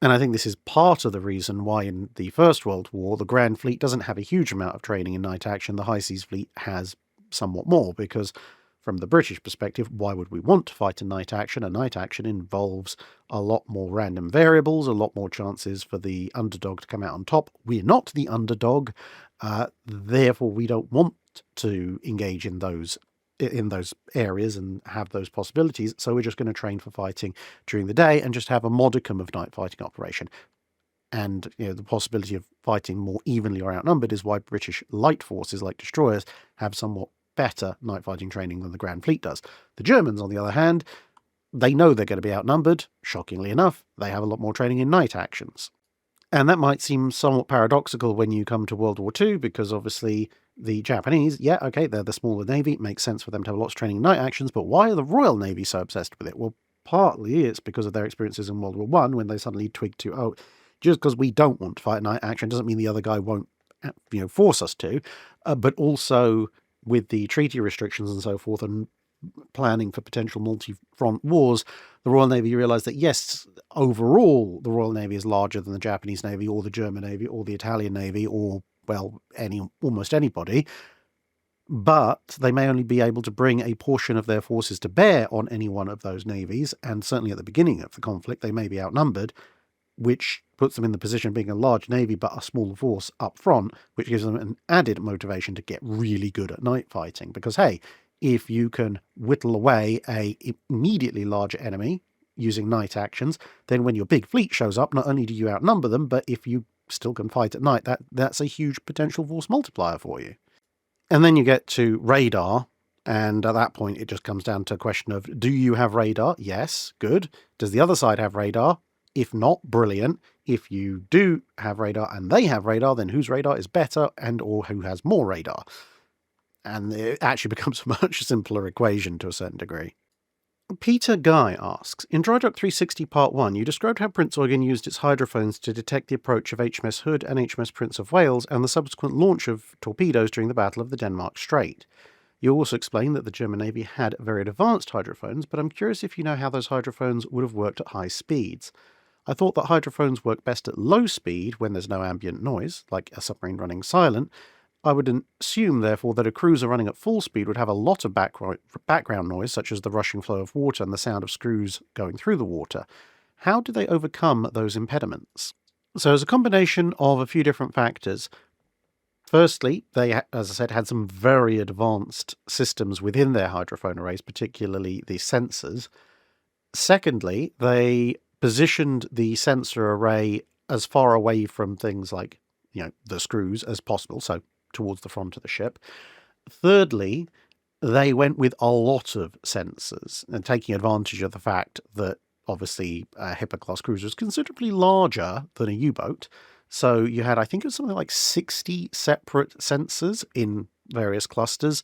And I think this is part of the reason why in the First World War, the Grand Fleet doesn't have a huge amount of training in night action. The High Seas Fleet has somewhat more, because from the British perspective, why would we want to fight a night action? A night action involves a lot more random variables, a lot more chances for the underdog to come out on top. We're not the underdog, therefore we don't want to engage in those areas and have those possibilities, so we're just going to train for fighting during the day and just have a modicum of night fighting operation. And the possibility of fighting more evenly or outnumbered is why British light forces like destroyers have somewhat better night fighting training than the Grand Fleet does. The Germans, on the other hand, they know they're going to be outnumbered. Shockingly enough, they have a lot more training in night actions. And that might seem somewhat paradoxical when you come to World War II, because obviously the Japanese, yeah, okay, they're the smaller navy. It makes sense for them to have lots of training in night actions, but why are the Royal Navy so obsessed with it? Well, partly it's because of their experiences in World War I, when they suddenly twigged to, just because we don't want to fight night action doesn't mean the other guy won't force us to, but also with the treaty restrictions and so forth and planning for potential multi-front wars, the Royal Navy realised that yes, overall the Royal Navy is larger than the Japanese Navy or the German Navy or the Italian Navy or, well, almost anybody, but they may only be able to bring a portion of their forces to bear on any one of those navies, and certainly at the beginning of the conflict they may be outnumbered, which puts them in the position of being a large navy but a smaller force up front, which gives them an added motivation to get really good at night fighting. Because, hey, if you can whittle away a immediately larger enemy using night actions, then when your big fleet shows up, not only do you outnumber them, but if you still can fight at night, that's a huge potential force multiplier for you. And then you get to radar, and at that point it just comes down to a question of, do you have radar? Yes, good. Does the other side have radar? If not, brilliant. If you do have radar and they have radar, then whose radar is better and or who has more radar? And it actually becomes a much simpler equation to a certain degree. Peter Guy asks, in Drydock 360 Part 1, you described how Prince Eugen used its hydrophones to detect the approach of HMS Hood and HMS Prince of Wales and the subsequent launch of torpedoes during the Battle of the Denmark Strait. You also explained that the German Navy had very advanced hydrophones, but I'm curious if you know how those hydrophones would have worked at high speeds. I thought that hydrophones work best at low speed when there's no ambient noise, like a submarine running silent. I would assume, therefore, that a cruiser running at full speed would have a lot of background noise, such as the rushing flow of water and the sound of screws going through the water. How do they overcome those impediments? So there's a combination of a few different factors. Firstly, they, as I said, had some very advanced systems within their hydrophone arrays, particularly the sensors. Secondly, they positioned the sensor array as far away from things like, the screws as possible, so towards the front of the ship. Thirdly, they went with a lot of sensors, and taking advantage of the fact that obviously HIPAA-class cruiser is considerably larger than a U-boat. So you had, I think it was something like 60 separate sensors in various clusters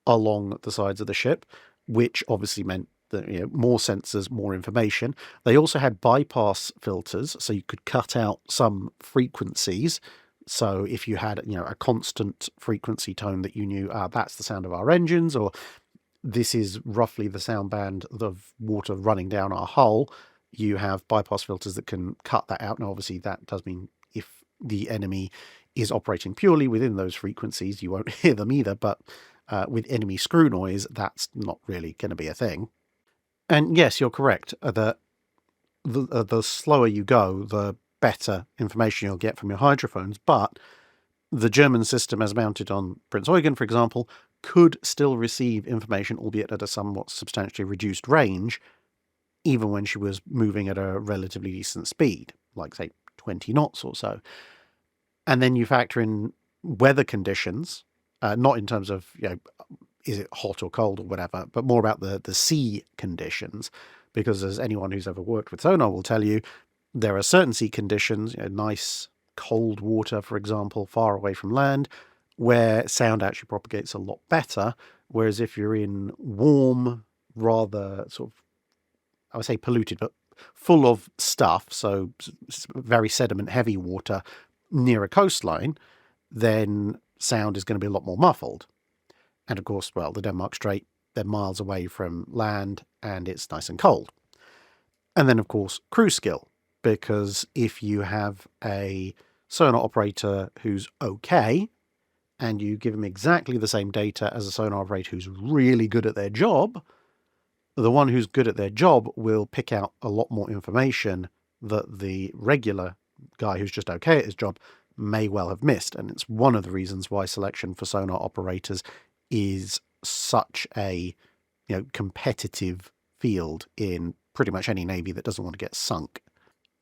along the sides of the ship, which obviously meant that, more sensors, more information. They also had bypass filters, so you could cut out some frequencies. So if you had, a constant frequency tone that you knew, that's the sound of our engines, or this is roughly the sound band of water running down our hull, you have bypass filters that can cut that out. Now, obviously, that does mean if the enemy is operating purely within those frequencies, you won't hear them either, but with enemy screw noise, that's not really going to be a thing. And yes, you're correct. The slower you go, the better information you'll get from your hydrophones. But the German system, as mounted on Prince Eugen, for example, could still receive information, albeit at a somewhat substantially reduced range, even when she was moving at a relatively decent speed, like, say, 20 knots or so. And then you factor in weather conditions, not in terms of, is it hot or cold or whatever, but more about the sea conditions, because as anyone who's ever worked with sonar will tell you, there are certain sea conditions, nice cold water, for example, far away from land, where sound actually propagates a lot better, whereas if you're in warm, rather sort of, I would say polluted, but full of stuff, so very sediment-heavy water near a coastline, then sound is going to be a lot more muffled. And of course, well, the Denmark Strait, they're miles away from land and it's nice and cold. And then, of course, crew skill, because if you have a sonar operator who's okay, and you give him exactly the same data as a sonar operator who's really good at their job, the one who's good at their job will pick out a lot more information that the regular guy who's just okay at his job may well have missed. And it's one of the reasons why selection for sonar operators is such a competitive field in pretty much any navy that doesn't want to get sunk.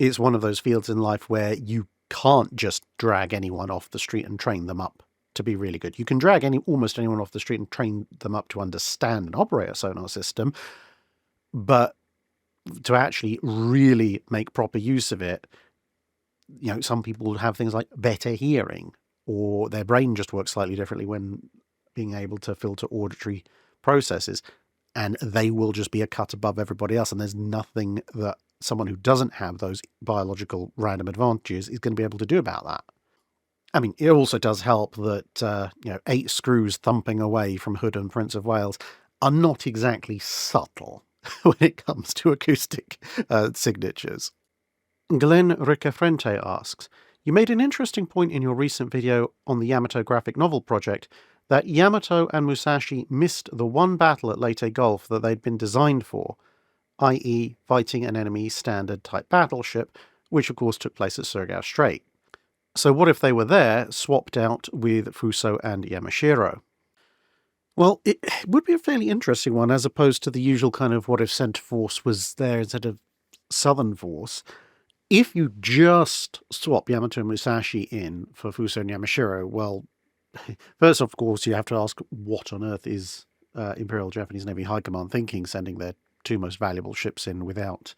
It's one of those fields in life where you can't just drag anyone off the street and train them up to be really good. You can drag almost anyone off the street and train them up to understand and operate a sonar system, but to actually really make proper use of it, some people have things like better hearing, or their brain just works slightly differently when being able to filter auditory processes, and they will just be a cut above everybody else, and there's nothing that someone who doesn't have those biological random advantages is going to be able to do about that. I mean, it also does help that 8 screws thumping away from Hood and Prince of Wales are not exactly subtle when it comes to acoustic signatures. Glenn Ricafrente asks, you made an interesting point in your recent video on the Yamato graphic novel project that Yamato and Musashi missed the one battle at Leyte Gulf that they'd been designed for, i.e. fighting an enemy standard type battleship, which of course took place at Surigao Strait. So what if they were there, swapped out with Fuso and Yamashiro? Well, it would be a fairly interesting one, as opposed to the usual kind of what if Center Force was there instead of Southern Force. If you just swap Yamato and Musashi in for Fuso and Yamashiro, well, first, of course, you have to ask what on earth is Imperial Japanese Navy High Command thinking, sending their 2 most valuable ships in without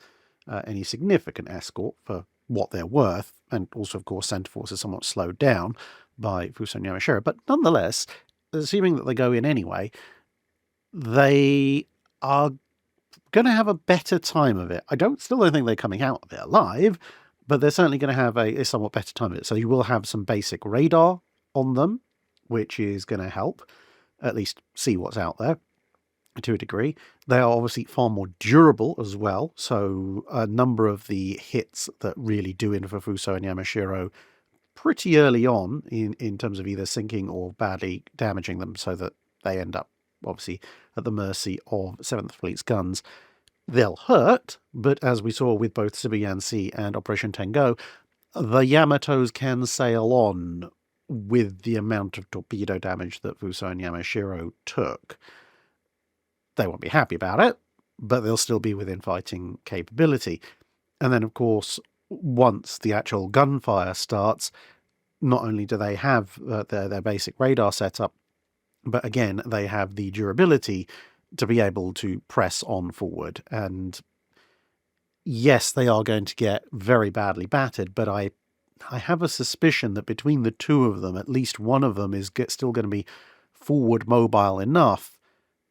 any significant escort for what they're worth, and also, of course, Center Force is somewhat slowed down by Fuso and Yamashiro. But nonetheless, assuming that they go in anyway, they are going to have a better time of it. Still don't think they're coming out of it alive, but they're certainly going to have a somewhat better time of it. So you will have some basic radar on them, which is going to help at least see what's out there to a degree. They are obviously far more durable as well, so a number of the hits that really do in for Fuso and Yamashiro pretty early on in terms of either sinking or badly damaging them, so that they end up obviously at the mercy of 7th Fleet's guns. They'll hurt, but as we saw with both Sibuyan Sea and Operation Tengo, the Yamatos can sail on with the amount of torpedo damage that Fuso and Yamashiro took. They won't be happy about it, but they'll still be within fighting capability. And then, of course, once the actual gunfire starts, not only do they have their basic radar setup, but again, they have the durability to be able to press on forward. And yes, they are going to get very badly battered, but I have a suspicion that between the 2 of them, at least one of them is still going to be forward mobile enough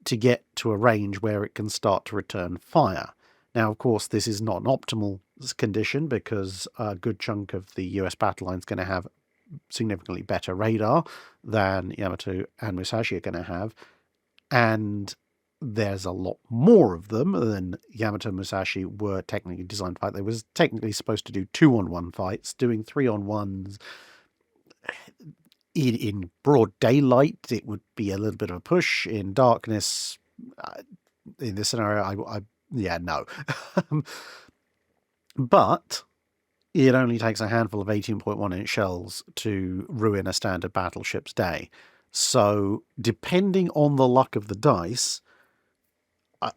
to get to a range where it can start to return fire. Now, of course, this is not an optimal condition because a good chunk of the US battle line is going to have significantly better radar than Yamato and Musashi are going to have. And there's a lot more of them than Yamato and Musashi were technically designed to fight. They was technically supposed to do 2-on-1 fights. Doing 3-on-1s in broad daylight, it would be a little bit of a push. In darkness, in this scenario, no. But it only takes a handful of 18.1-inch shells to ruin a standard battleship's day. So, depending on the luck of the dice,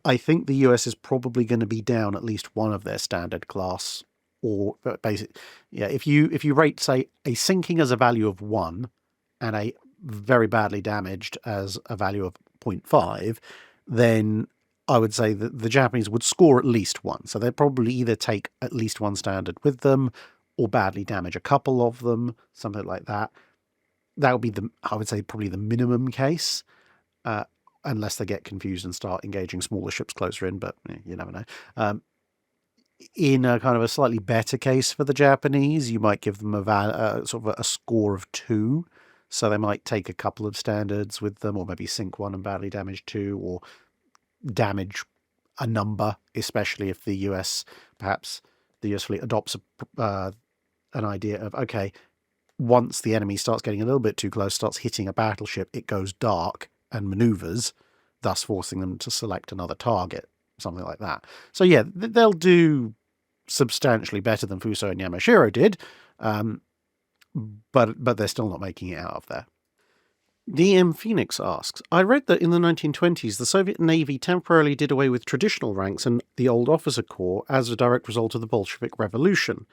I think the US is probably going to be down at least one of their standard class, or basic. Yeah, if you rate, say, a sinking as a value of 1 and a very badly damaged as a value of 0.5, then I would say that the Japanese would score at least 1. So they'd probably either take at least 1 standard with them, or badly damage a couple of them, something like that. That would be I would say, probably the minimum case. Unless they get confused and start engaging smaller ships closer in, but you never know. In a kind of a slightly better case for the Japanese, you might give them a sort of a score of 2. So they might take a couple of standards with them, or maybe sink one and badly damage two, or damage a number, especially if the US, perhaps the US fleet adopts an idea of, okay, once the enemy starts getting a little bit too close, starts hitting a battleship, it goes dark and maneuvers, thus forcing them to select another target, something like that. So yeah, they'll do substantially better than Fuso and Yamashiro did, but they're still not making it out of there. DM Phoenix asks, I read that in the 1920s the Soviet Navy temporarily did away with traditional ranks and the old officer corps as a direct result of the Bolshevik Revolution.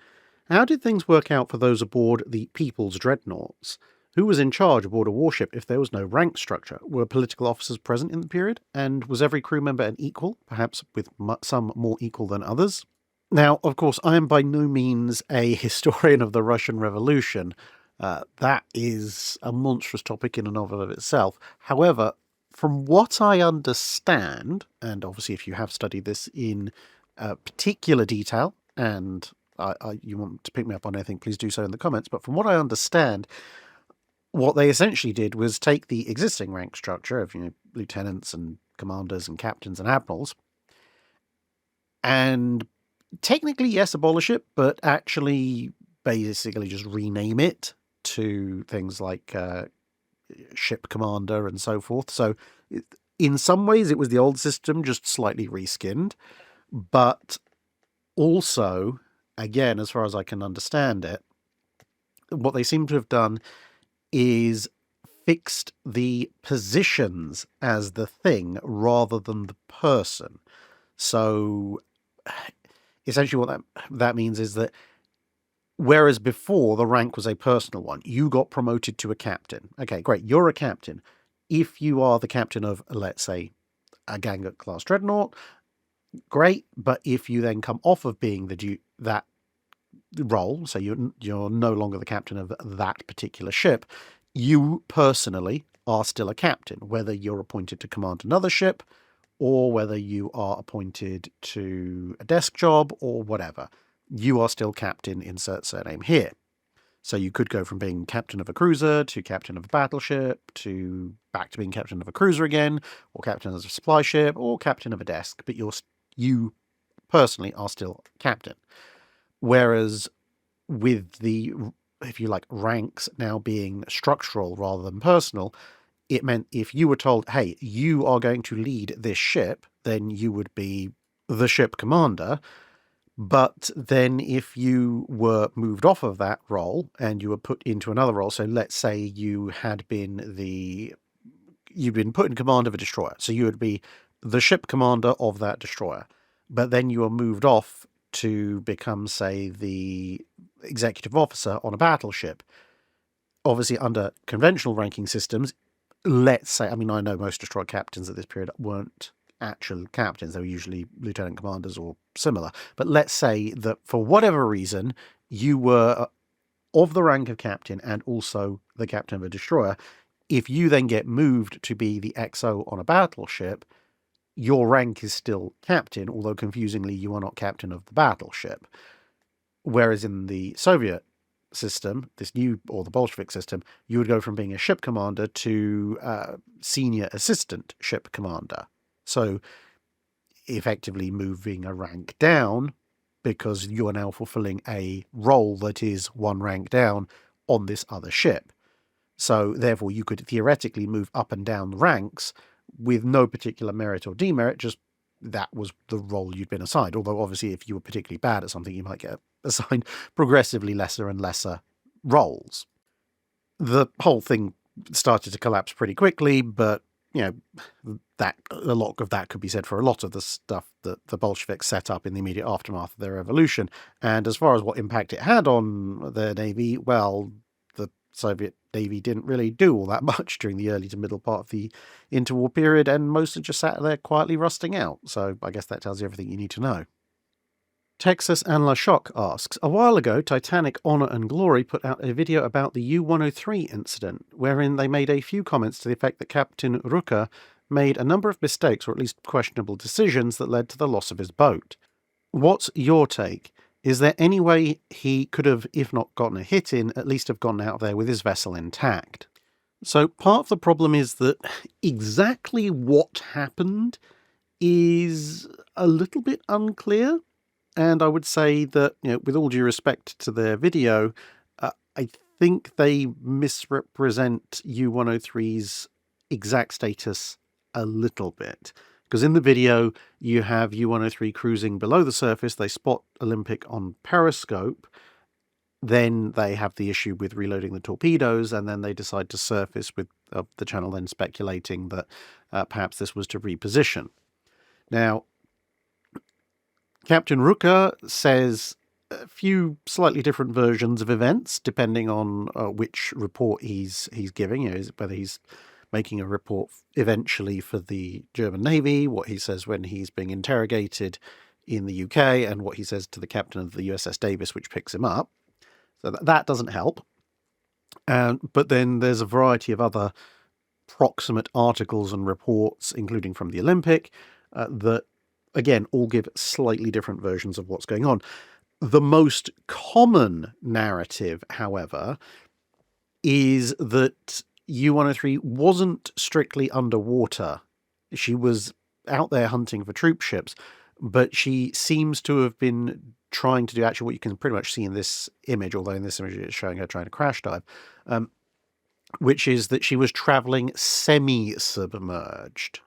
How did things work out for those aboard the People's Dreadnoughts? Who was in charge aboard a warship if there was no rank structure? Were political officers present in the period? And was every crew member an equal, perhaps with some more equal than others? Now, of course, I am by no means a historian of the Russian Revolution. That is a monstrous topic in and of itself. However, from what I understand, and obviously if you have studied this in particular detail, and you want to pick me up on anything, please do so in the comments. But from what I understand, what they essentially did was take the existing rank structure of lieutenants and commanders and captains and admirals, and technically, yes, abolish it, but actually basically just rename it to things like ship commander and so forth. So in some ways, it was the old system, just slightly reskinned, but also, again, as far as I can understand it, what they seem to have done is fixed the positions as the thing rather than the person. So essentially what that means is that whereas before the rank was a personal one, you got promoted to a captain. Okay, great, you're a captain. If you are the captain of, let's say, a Kongo-class Dreadnought, great, but if you then come off of being that role, so you're no longer the captain of that particular ship, you personally are still a captain, whether you're appointed to command another ship or whether you are appointed to a desk job or whatever. You are still captain, insert surname here. So you could go from being captain of a cruiser to captain of a battleship to back to being captain of a cruiser again, or captain of a supply ship, or captain of a desk, but you personally are still captain. Whereas with the, if you like, ranks now being structural rather than personal, it meant if you were told, hey, you are going to lead this ship, then you would be the ship commander. But then if you were moved off of that role and you were put into another role, so let's say you'd been put in command of a destroyer, so you would be the ship commander of that destroyer, but then you were moved off to become, say, the executive officer on a battleship. Obviously, under conventional ranking systems, let's say, I mean, I know most destroyer captains at this period weren't actual captains, they were usually lieutenant commanders or similar, but let's say that for whatever reason you were of the rank of captain and also the captain of a destroyer. If you then get moved to be the XO on a battleship, your rank is still captain, although confusingly you are not captain of the battleship. Whereas in the Soviet system, this new, or the Bolshevik system, you would go from being a ship commander to senior assistant ship commander. So effectively moving a rank down because you are now fulfilling a role that is one rank down on this other ship. So therefore you could theoretically move up and down the ranks with no particular merit or demerit, just that was the role you'd been assigned. Although obviously if you were particularly bad at something, you might get assigned progressively lesser and lesser roles. The whole thing started to collapse pretty quickly, but that a lot of that could be said for a lot of the stuff that the Bolsheviks set up in the immediate aftermath of their revolution. And as far as what impact it had on the Navy, well, the Soviet Navy didn't really do all that much during the early to middle part of the interwar period, and mostly just sat there quietly rusting out. So I guess that tells you everything you need to know. Texas and La Choc asks, a while ago, Titanic Honor and Glory put out a video about the U-103 incident, wherein they made a few comments to the effect that Captain Rucker made a number of mistakes, or at least questionable decisions, that led to the loss of his boat. What's your take? Is there any way he could have, if not gotten a hit in, at least have gotten out of there with his vessel intact? So part of the problem is that exactly what happened is a little bit unclear. And I would say that, with all due respect to their video, I think they misrepresent U-103's exact status a little bit. Because in the video, you have U-103 cruising below the surface. They spot Olympic on periscope. Then they have the issue with reloading the torpedoes, and then they decide to surface, with the channel then speculating that perhaps this was to reposition. Now, Captain Rucker says a few slightly different versions of events, depending on which report he's giving. Whether he's making a report eventually for the German Navy, what he says when he's being interrogated in the UK, and what he says to the captain of the USS Davis, which picks him up. So that doesn't help. But then there's a variety of other proximate articles and reports, including from the Olympic, that, again, all give slightly different versions of what's going on. The most common narrative, however, is that U-103 wasn't strictly underwater. She was out there hunting for troop ships, but she seems to have been trying to do actually what you can pretty much see in this image, although in this image it's showing her trying to crash dive, which is that she was traveling semi-submerged.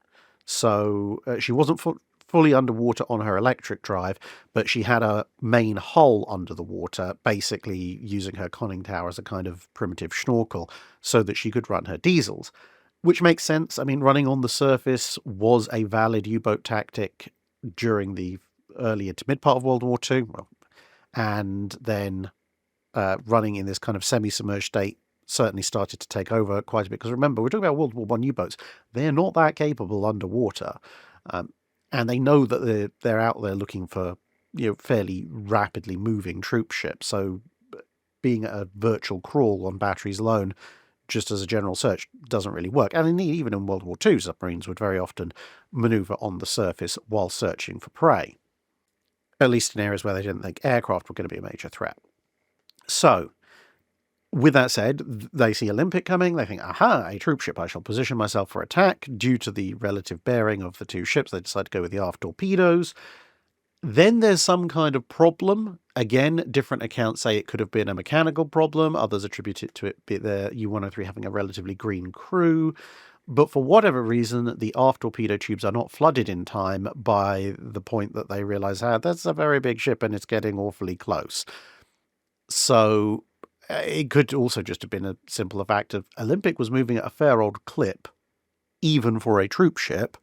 So she wasn't fully underwater on her electric drive, but she had a main hull under the water, basically using her conning tower as a kind of primitive schnorkel so that she could run her diesels, which makes sense. I mean, running on the surface was a valid U-boat tactic during the earlier to mid part of World War II, and then running in this kind of semi-submerged state certainly started to take over quite a bit. Because remember, we're talking about World War I U-boats. They're not that capable underwater. And they know that they're out there looking for, fairly rapidly moving troop ships. So being a virtual crawl on batteries alone, just as a general search, doesn't really work. And indeed, even in World War II, submarines would very often maneuver on the surface while searching for prey, at least in areas where they didn't think aircraft were going to be a major threat. So, with that said, they see Olympic coming, they think, aha, a troop ship, I shall position myself for attack. Due to the relative bearing of the two ships, they decide to go with the aft torpedoes. Then there's some kind of problem. Again, different accounts say it could have been a mechanical problem. Others attribute it to it be the U-103 having a relatively green crew. But for whatever reason, the aft torpedo tubes are not flooded in time by the point that they realize, that's a very big ship and it's getting awfully close. So it could also just have been a simple fact of Olympic was moving at a fair old clip, even for a troop ship.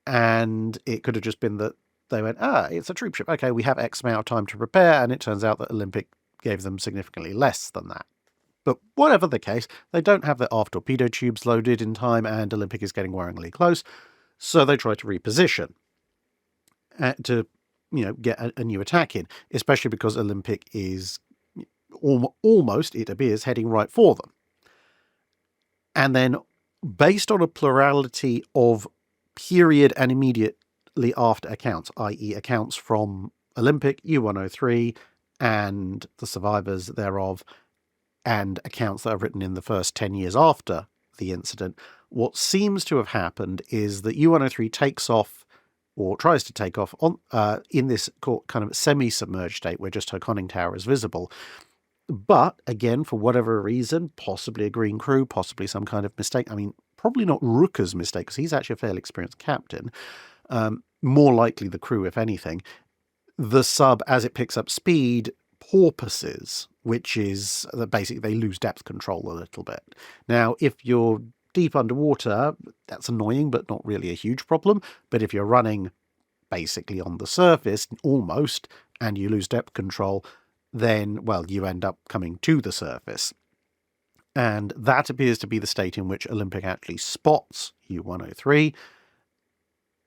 And it could have just been that they went, it's a troop ship. Okay, we have X amount of time to prepare. And it turns out that Olympic gave them significantly less than that. But whatever the case, they don't have their aft torpedo tubes loaded in time, and Olympic is getting worryingly close. So they try to reposition to, get a new attack in, especially because Olympic is almost, it appears, heading right for them. And then, based on a plurality of period and immediately after accounts, i.e. accounts from Olympic, U-103, and the survivors thereof, and accounts that are written in the first 10 years after the incident, what seems to have happened is that U-103 takes off, or tries to take off, on in this kind of semi-submerged state where just her conning tower is visible. But, again, for whatever reason, possibly a green crew, possibly some kind of mistake. I mean, probably not Rooker's mistake, because he's actually a fairly experienced captain. More likely the crew, if anything. The sub, as it picks up speed, porpoises, which is that basically they lose depth control a little bit. Now, if you're deep underwater, that's annoying, but not really a huge problem. But if you're running basically on the surface, almost, and you lose depth control, then, well, you end up coming to the surface. And that appears to be the state in which Olympic actually spots U-103.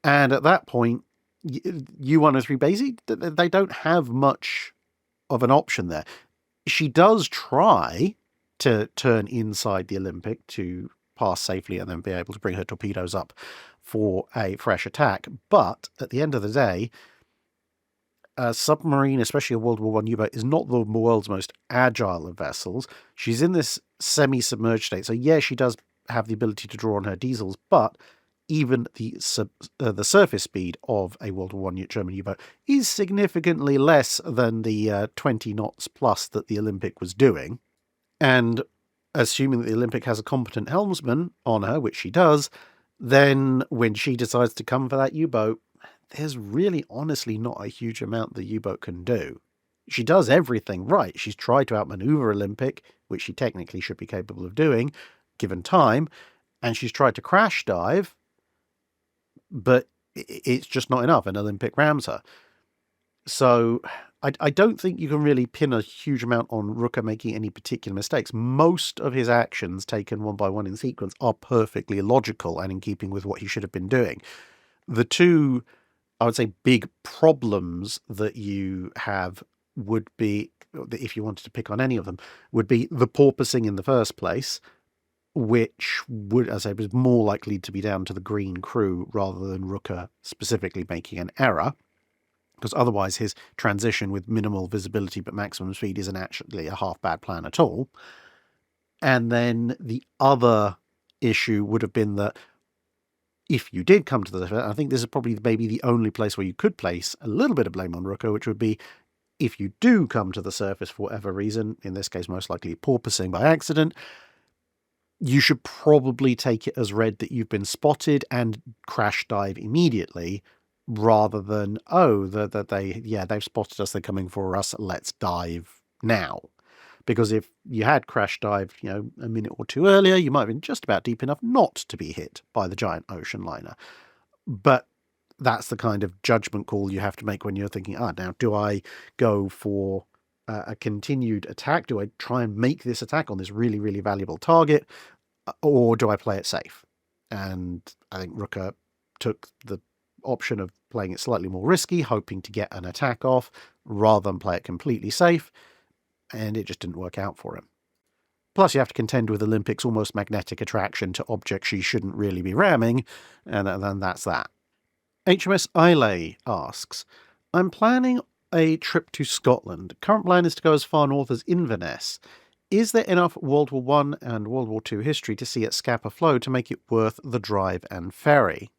And at that point, U-103 basically, they don't have much of an option there. She does try to turn inside the Olympic to pass safely and then be able to bring her torpedoes up for a fresh attack. But at the end of the day, A submarine, especially a World War One U-boat, is not the world's most agile of vessels. She's in this semi-submerged state, so yeah, she does have the ability to draw on her diesels, but even the surface speed of a World War One German U-boat is significantly less than the 20 knots plus that the Olympic was doing. And assuming that the Olympic has a competent helmsman on her, which she does, then when she decides to come for that U-boat, there's really honestly not a huge amount the U-boat can do. She does everything right. She's tried to outmaneuver Olympic, which she technically should be capable of doing, given time, and she's tried to crash dive, but it's just not enough, and Olympic rams her. So I don't think you can really pin a huge amount on Rooker making any particular mistakes. Most of his actions, taken one by one in sequence, are perfectly logical and in keeping with what he should have been doing. The two, I would say, big problems that you have would be, if you wanted to pick on any of them, would be the porpoising in the first place, which would, as I say, was more likely to be down to the green crew rather than Rooker specifically making an error, because otherwise his transition with minimal visibility but maximum speed isn't actually a half bad plan at all. And then the other issue would have been that if you did come to the surface, I think this is probably maybe the only place where you could place a little bit of blame on Rooker, which would be if you do come to the surface for whatever reason, in this case most likely porpoising by accident, you should probably take it as read that you've been spotted and crash dive immediately, rather than, they've spotted us, they're coming for us, let's dive now. Because if you had crash dived, a minute or two earlier, you might have been just about deep enough not to be hit by the giant ocean liner. But that's the kind of judgment call you have to make when you're thinking, now do I go for a continued attack? Do I try and make this attack on this really, really valuable target? Or do I play it safe? And I think Rooker took the option of playing it slightly more risky, hoping to get an attack off, rather than play it completely safe. And it just didn't work out for him. Plus, you have to contend with Olympic's almost magnetic attraction to objects she shouldn't really be ramming, and then that's that. HMS Islay asks, I'm planning a trip to Scotland. Current plan is to go as far north as Inverness. Is there enough World War I and World War II history to see at Scapa Flow to make it worth the drive and ferry?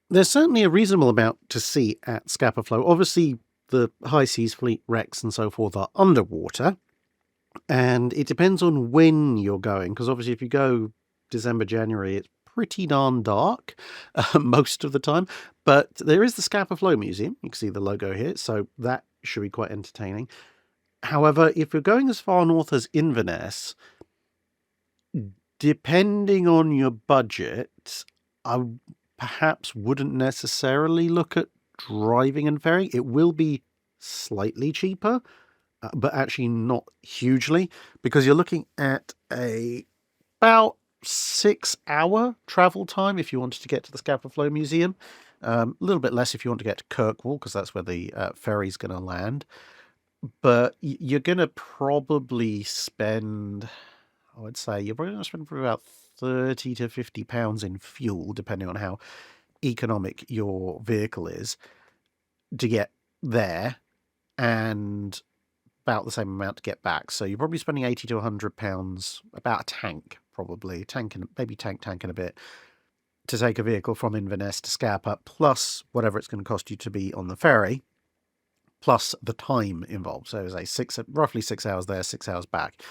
There's certainly a reasonable amount to see at Scapa Flow. Obviously, the high seas fleet wrecks and so forth are underwater, and it depends on when you're going, because obviously if you go December, January, it's pretty darn dark most of the time. But there is the Scapa Flow Museum. You can see the logo here, so that should be quite entertaining. However, if you're going as far north as Inverness, depending on your budget, I perhaps wouldn't necessarily look at driving and ferrying. It will be slightly cheaper, but actually not hugely, because you're looking at about 6-hour travel time if you wanted to get to the Scapa Flow Museum. A little bit less if you want to get to Kirkwall, because that's where the ferry's going to land. But you're going to probably spend, I would say, you're probably going to spend probably about £30 to £50 in fuel, depending on how economic your vehicle is, to get there, and about the same amount to get back. So you're probably spending £80 to £100, about a tank, probably, tank and a bit, to take a vehicle from Inverness to Scapa, plus whatever it's going to cost you to be on the ferry, plus the time involved. So as I say, roughly 6 hours there, 6 hours back.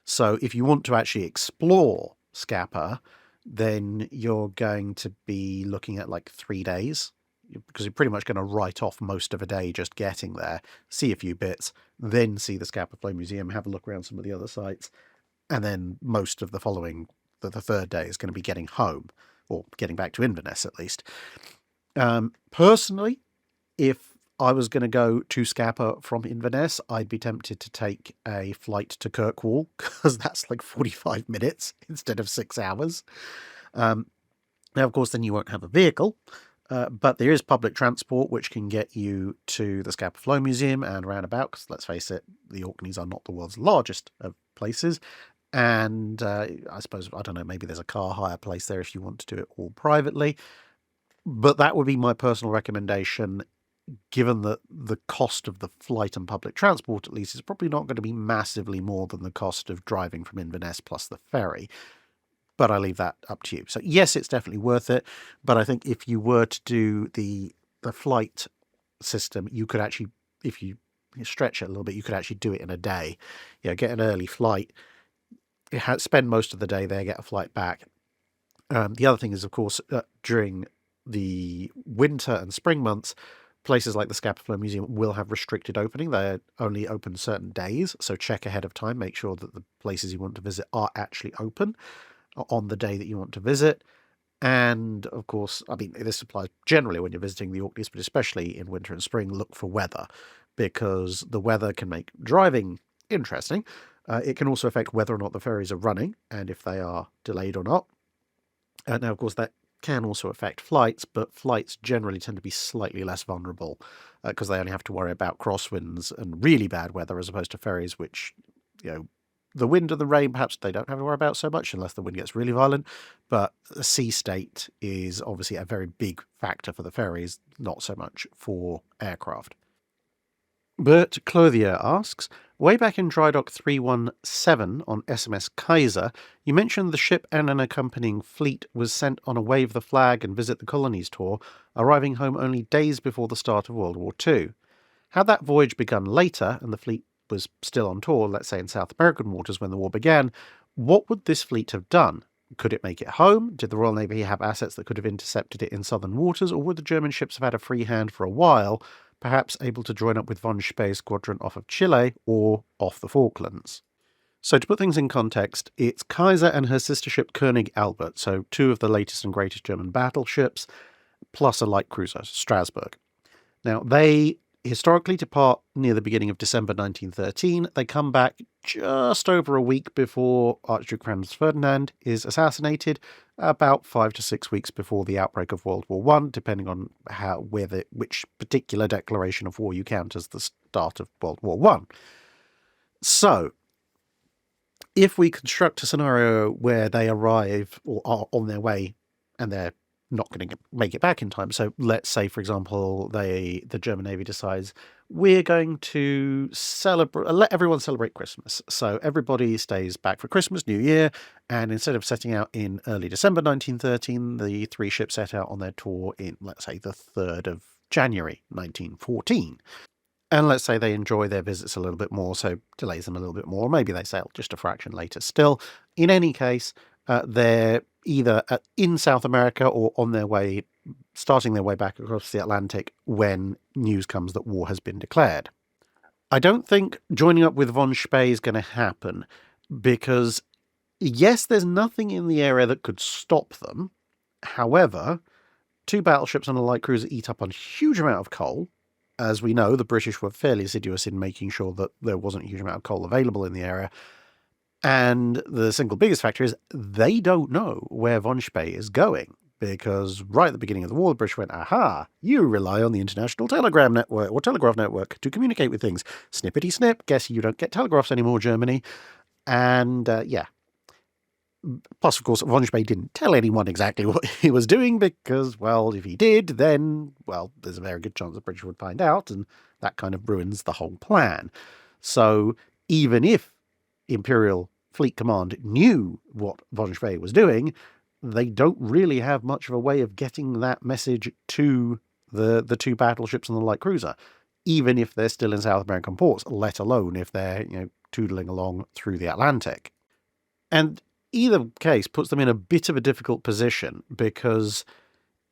So if you want to actually explore Scapa, then you're going to be looking at like 3 days, because you're pretty much going to write off most of a day just getting there, see a few bits, then see the Scapa Flow Museum, have a look around some of the other sites, and then most of the following, the third day is going to be getting home, or getting back to Inverness at least. Personally, if I was going to go to Scapa from Inverness, I'd be tempted to take a flight to Kirkwall, because that's like 45 minutes instead of 6 hours. Now, of course, then you won't have a vehicle, but there is public transport which can get you to the Scapa Flow Museum and roundabout, because let's face it, the Orkneys are not the world's largest of places. And I suppose, I don't know, maybe there's a car hire place there if you want to do it all privately. But that would be my personal recommendation given that the cost of the flight and public transport, at least, is probably not going to be massively more than the cost of driving from Inverness plus the ferry. But I leave that up to you. So yes, it's definitely worth it. But I think if you were to do the flight system, you could actually, if you stretch it a little bit, you could actually do it in a day. Get an early flight, spend most of the day there, get a flight back. The other thing is, of course, during the winter and spring months, places like the Scapa Flow Museum will have restricted opening. They're only open certain days, so check ahead of time. Make sure that the places you want to visit are actually open on the day that you want to visit. And, of course, I mean, this applies generally when you're visiting the Orkneys, but especially in winter and spring, look for weather, because the weather can make driving interesting. It can also affect whether or not the ferries are running, and if they are delayed or not. Now, of course, that can also affect flights, but flights generally tend to be slightly less vulnerable because they only have to worry about crosswinds and really bad weather, as opposed to ferries, which, the wind and the rain, perhaps they don't have to worry about so much unless the wind gets really violent. But the sea state is obviously a very big factor for the ferries, not so much for aircraft. Bert Clothier asks, way back in Drydock 317 on SMS Kaiser, you mentioned the ship and an accompanying fleet was sent on a Wave the Flag and Visit the Colonies tour, arriving home only days before the start of World War II. Had that voyage begun later, and the fleet was still on tour, let's say in South American waters when the war began, what would this fleet have done? Could it make it home? Did the Royal Navy have assets that could have intercepted it in southern waters, or would the German ships have had a free hand for a while, perhaps able to join up with von Spee's squadron off of Chile or off the Falklands? So to put things in context, it's Kaiser and her sister ship König Albert, so two of the latest and greatest German battleships, plus a light cruiser, Strasbourg. Now, they historically depart near the beginning of December 1913. They come back just over a week before Archduke Franz Ferdinand is assassinated, about 5 to 6 weeks before the outbreak of World War I, depending on which particular declaration of war you count as the start of World War I. So, if we construct a scenario where they arrive or are on their way and they're not going to make it back in time. So let's say, for example, the German Navy decides we're going to let everyone celebrate Christmas. So everybody stays back for Christmas, New Year, and instead of setting out in early December 1913, the three ships set out on their tour in, let's say, the 3rd of January 1914. And let's say they enjoy their visits a little bit more, so delays them a little bit more. Maybe they sail just a fraction later. Still, in any case, they're either in South America or on their way, starting their way back across the Atlantic when news comes that war has been declared. I don't think joining up with von Spee is going to happen because, yes, there's nothing in the area that could stop them. However, two battleships and a light cruiser eat up a huge amount of coal. As we know, the British were fairly assiduous in making sure that there wasn't a huge amount of coal available in the area. And the single biggest factor is they don't know where von Spee is going, because right at the beginning of the war, the British went, aha, you rely on the International Telegram Network or Telegraph Network to communicate with things. Snippety snip, guess you don't get telegraphs anymore, Germany. And plus, of course, von Spee didn't tell anyone exactly what he was doing because, well, if he did, then, well, there's a very good chance the British would find out, and that kind of ruins the whole plan. So even if Imperial Fleet Command knew what von Spee was doing, they don't really have much of a way of getting that message to the two battleships and the light cruiser, even if they're still in South American ports, let alone if they're, toodling along through the Atlantic. And either case puts them in a bit of a difficult position because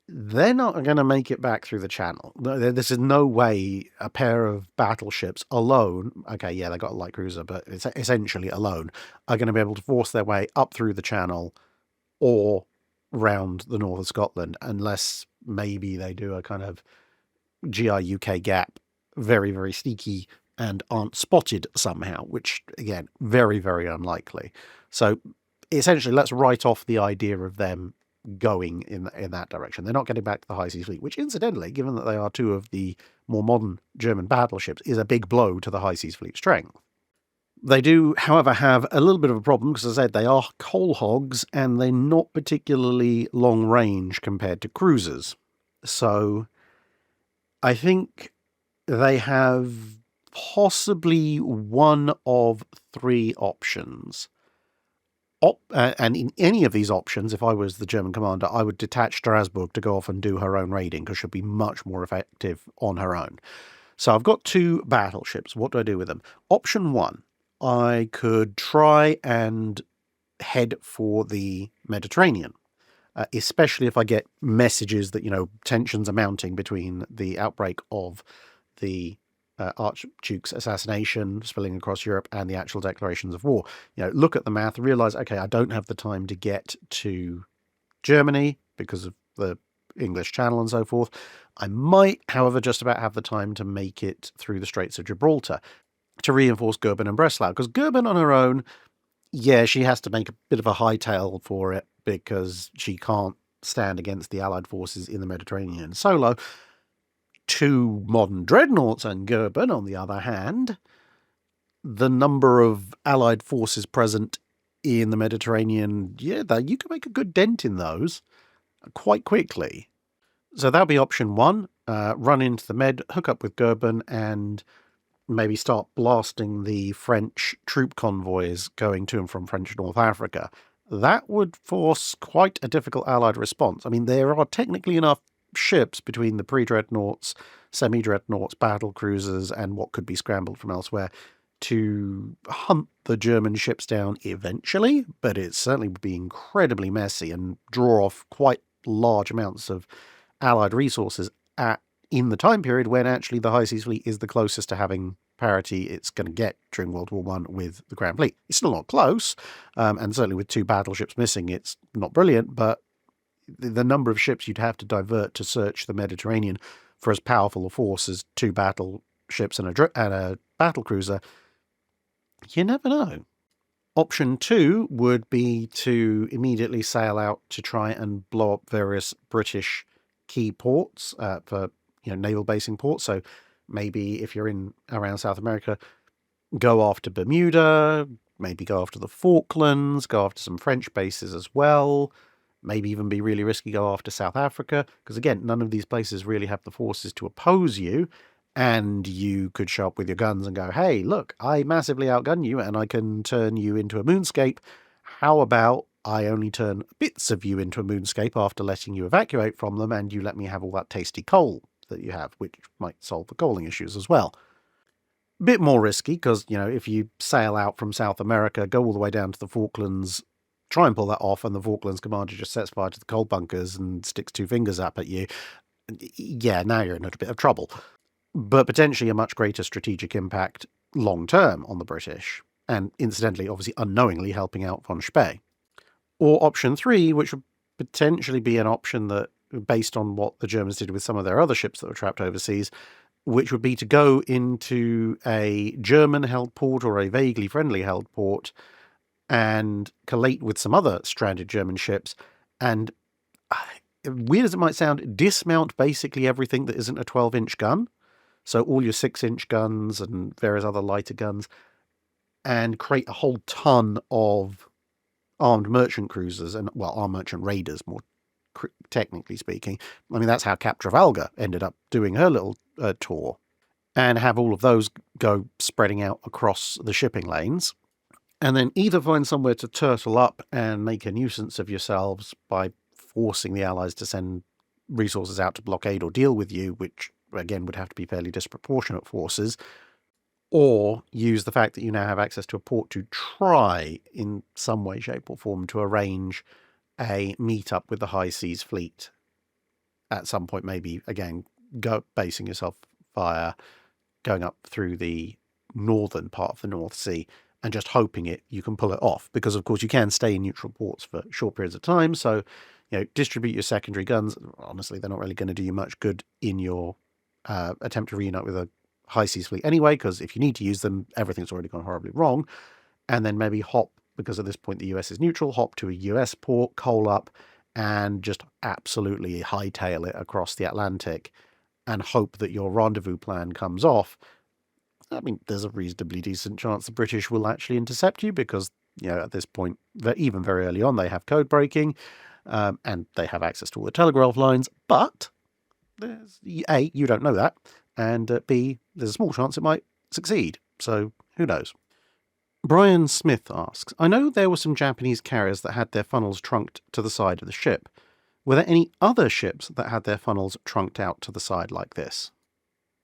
they're not going to make it back through the channel. This is no way a pair of battleships alone, okay, yeah, they got a light cruiser, but it's essentially alone, are going to be able to force their way up through the channel or round the north of Scotland, unless maybe they do a kind of GI UK gap, very, very sneaky, and aren't spotted somehow, which, again, very, very unlikely. So essentially, let's write off the idea of them going in that direction. They're not getting back to the High Seas Fleet, which incidentally, given that they are two of the more modern German battleships, is a big blow to the High Seas Fleet strength. They do, however, have a little bit of a problem because, as I said, they are coal hogs and they're not particularly long range compared to cruisers. So I think they have possibly one of three options. And in any of these options, if I was the German commander, I would detach Strasbourg to go off and do her own raiding, because she'll be much more effective on her own. So I've got two battleships. What do I do with them? Option one, I could try and head for the Mediterranean, especially if I get messages that, tensions are mounting between the outbreak of the Archduke's assassination spilling across Europe and the actual declarations of war. Look at the math, realize, okay, I don't have the time to get to Germany because of the English Channel and so forth. I might, however, just about have the time to make it through the Straits of Gibraltar to reinforce Goeben and Breslau, because Goeben on her own, yeah, she has to make a bit of a hightail for it because she can't stand against the Allied forces in the Mediterranean solo. Two modern dreadnoughts and Goeben, on the other hand, the number of Allied forces present in the Mediterranean, you can make a good dent in those quite quickly. So that'll be option one. Run into the Med, hook up with Goeben, and maybe start blasting the French troop convoys going to and from French North Africa. That would force quite a difficult Allied response. I mean, there are technically enough ships between the pre-dreadnoughts, semi-dreadnoughts, battlecruisers, and what could be scrambled from elsewhere to hunt the German ships down eventually, but it certainly would be incredibly messy and draw off quite large amounts of Allied resources in the time period when actually the High Seas Fleet is the closest to having parity it's going to get during World War I with the Grand Fleet. It's still not close, and certainly with two battleships missing, it's not brilliant, but the number of ships you'd have to divert to search the Mediterranean for as powerful a force as two battleships and a battlecruiser, you never know. Option two would be to immediately sail out to try and blow up various British key ports for naval basing ports. So maybe if you're in around South America, go after Bermuda, maybe go after the Falklands, go after some French bases as well. Maybe even be really risky, go after South Africa, because again, none of these places really have the forces to oppose you, and you could show up with your guns and go, hey, look, I massively outgun you and I can turn you into a moonscape. How about I only turn bits of you into a moonscape after letting you evacuate from them, and you let me have all that tasty coal that you have, which might solve the coaling issues as well. Bit more risky, because, if you sail out from South America, go all the way down to the Falklands, try and pull that off, and the Falklands commander just sets fire to the coal bunkers and sticks two fingers up at you, yeah, now you're in a little bit of trouble. But potentially a much greater strategic impact long-term on the British, and incidentally, obviously unknowingly helping out von Spee. Or option three, which would potentially be an option that, based on what the Germans did with some of their other ships that were trapped overseas, which would be to go into a German-held port or a vaguely friendly-held port and collate with some other stranded German ships and, weird as it might sound, dismount basically everything that isn't a 12-inch gun. So all your 6-inch guns and various other lighter guns, and create a whole ton of armed merchant cruisers and, armed merchant raiders, more technically speaking. I mean, that's how Cap Trafalgar ended up doing her little tour, and have all of those go spreading out across the shipping lanes. And then either find somewhere to turtle up and make a nuisance of yourselves by forcing the Allies to send resources out to blockade or deal with you, which again would have to be fairly disproportionate forces, or use the fact that you now have access to a port to try in some way, shape or form to arrange a meet-up with the High Seas Fleet at some point, maybe again go basing yourself via going up through the northern part of the North Sea and just hoping you can pull it off, because of course you can stay in neutral ports for short periods of time. So, distribute your secondary guns. Honestly, they're not really going to do you much good in your attempt to reunite with a High Seas Fleet anyway, because if you need to use them, everything's already gone horribly wrong. And then maybe hop, because at this point the US is neutral, hop to a US port, coal up, and just absolutely hightail it across the Atlantic and hope that your rendezvous plan comes off. I mean, there's a reasonably decent chance the British will actually intercept you, because, at this point, even very early on, they have code breaking, and they have access to all the telegraph lines. But, you don't know that. and B, there's a small chance it might succeed, so who knows. Brian Smith asks, I know there were some Japanese carriers that had their funnels trunked to the side of the ship. Were there any other ships that had their funnels trunked out to the side like this?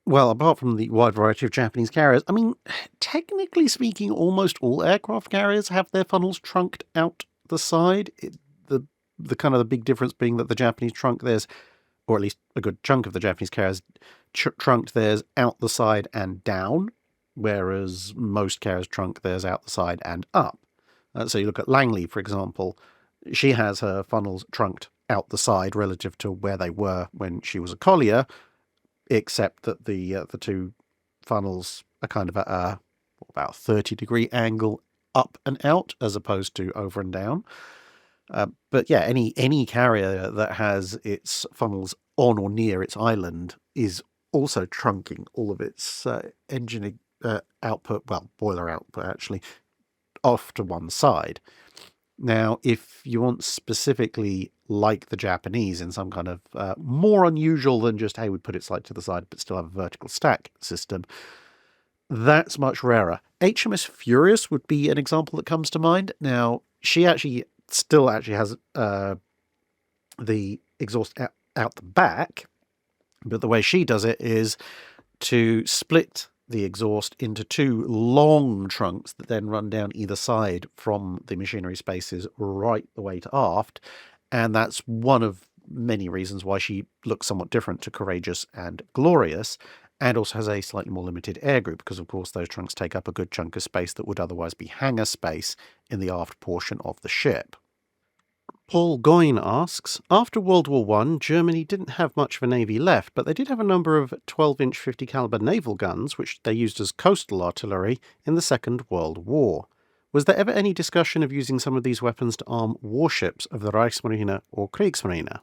Well, apart from the wide variety of Japanese carriers, I mean, technically speaking, almost all aircraft carriers have their funnels trunked out the side. The kind of the big difference being that the Japanese trunk theirs, or at least a good chunk of the Japanese carriers, trunked theirs out the side and down, whereas most carriers trunk theirs out the side and up. So you look at Langley, for example, she has her funnels trunked out the side relative to where they were when she was a collier, except that the two funnels are kind of at about 30-degree angle up and out as opposed to over and down. But yeah, any carrier that has its funnels on or near its island is also trunking all of its engine output, well, boiler output actually, off to one side. Now, if you want specifically like the Japanese in some kind of more unusual than just, hey, we put it slightly to the side but still have a vertical stack system, that's much rarer. HMS Furious would be an example that comes to mind. Now, she still has the exhaust out the back, but the way she does it is to split the exhaust into two long trunks that then run down either side from the machinery spaces right the way to aft, and that's one of many reasons why she looks somewhat different to Courageous and Glorious, and also has a slightly more limited air group, because of course those trunks take up a good chunk of space that would otherwise be hangar space in the aft portion of the ship. Paul Goyne asks, after World War I, Germany didn't have much of a navy left, but they did have a number of 12-inch 50 caliber naval guns, which they used as coastal artillery in the Second World War. Was there ever any discussion of using some of these weapons to arm warships of the Reichsmarine or Kriegsmarine?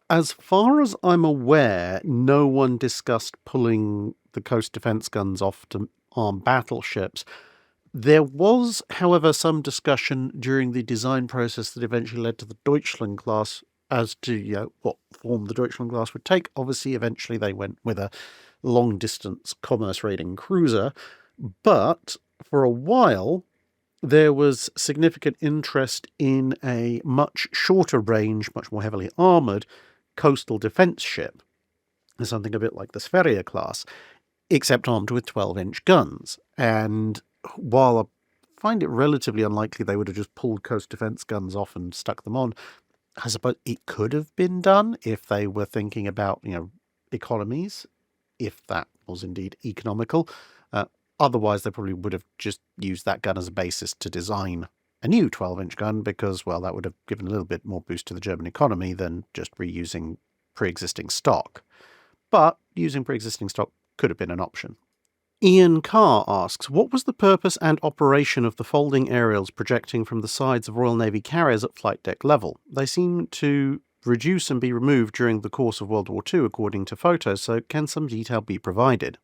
As far as I'm aware, no one discussed pulling the coast defence guns off to arm battleships. There was, however, some discussion during the design process that eventually led to the Deutschland class as to what form the Deutschland class would take. Obviously, eventually they went with a long-distance commerce raiding cruiser, but for a while there was significant interest in a much shorter range, much more heavily armoured coastal defence ship, something a bit like the Sverige class, except armed with 12-inch guns. And while I find it relatively unlikely they would have just pulled coast defence guns off and stuck them on, I suppose it could have been done if they were thinking about, economies, if that was indeed economical. Otherwise, they probably would have just used that gun as a basis to design a new 12-inch gun, because, well, that would have given a little bit more boost to the German economy than just reusing pre-existing stock. But using pre-existing stock could have been an option. Ian Carr asks, what was the purpose and operation of the folding aerials projecting from the sides of Royal Navy carriers at flight deck level? They seem to reduce and be removed during the course of World War II, according to photos, so can some detail be provided?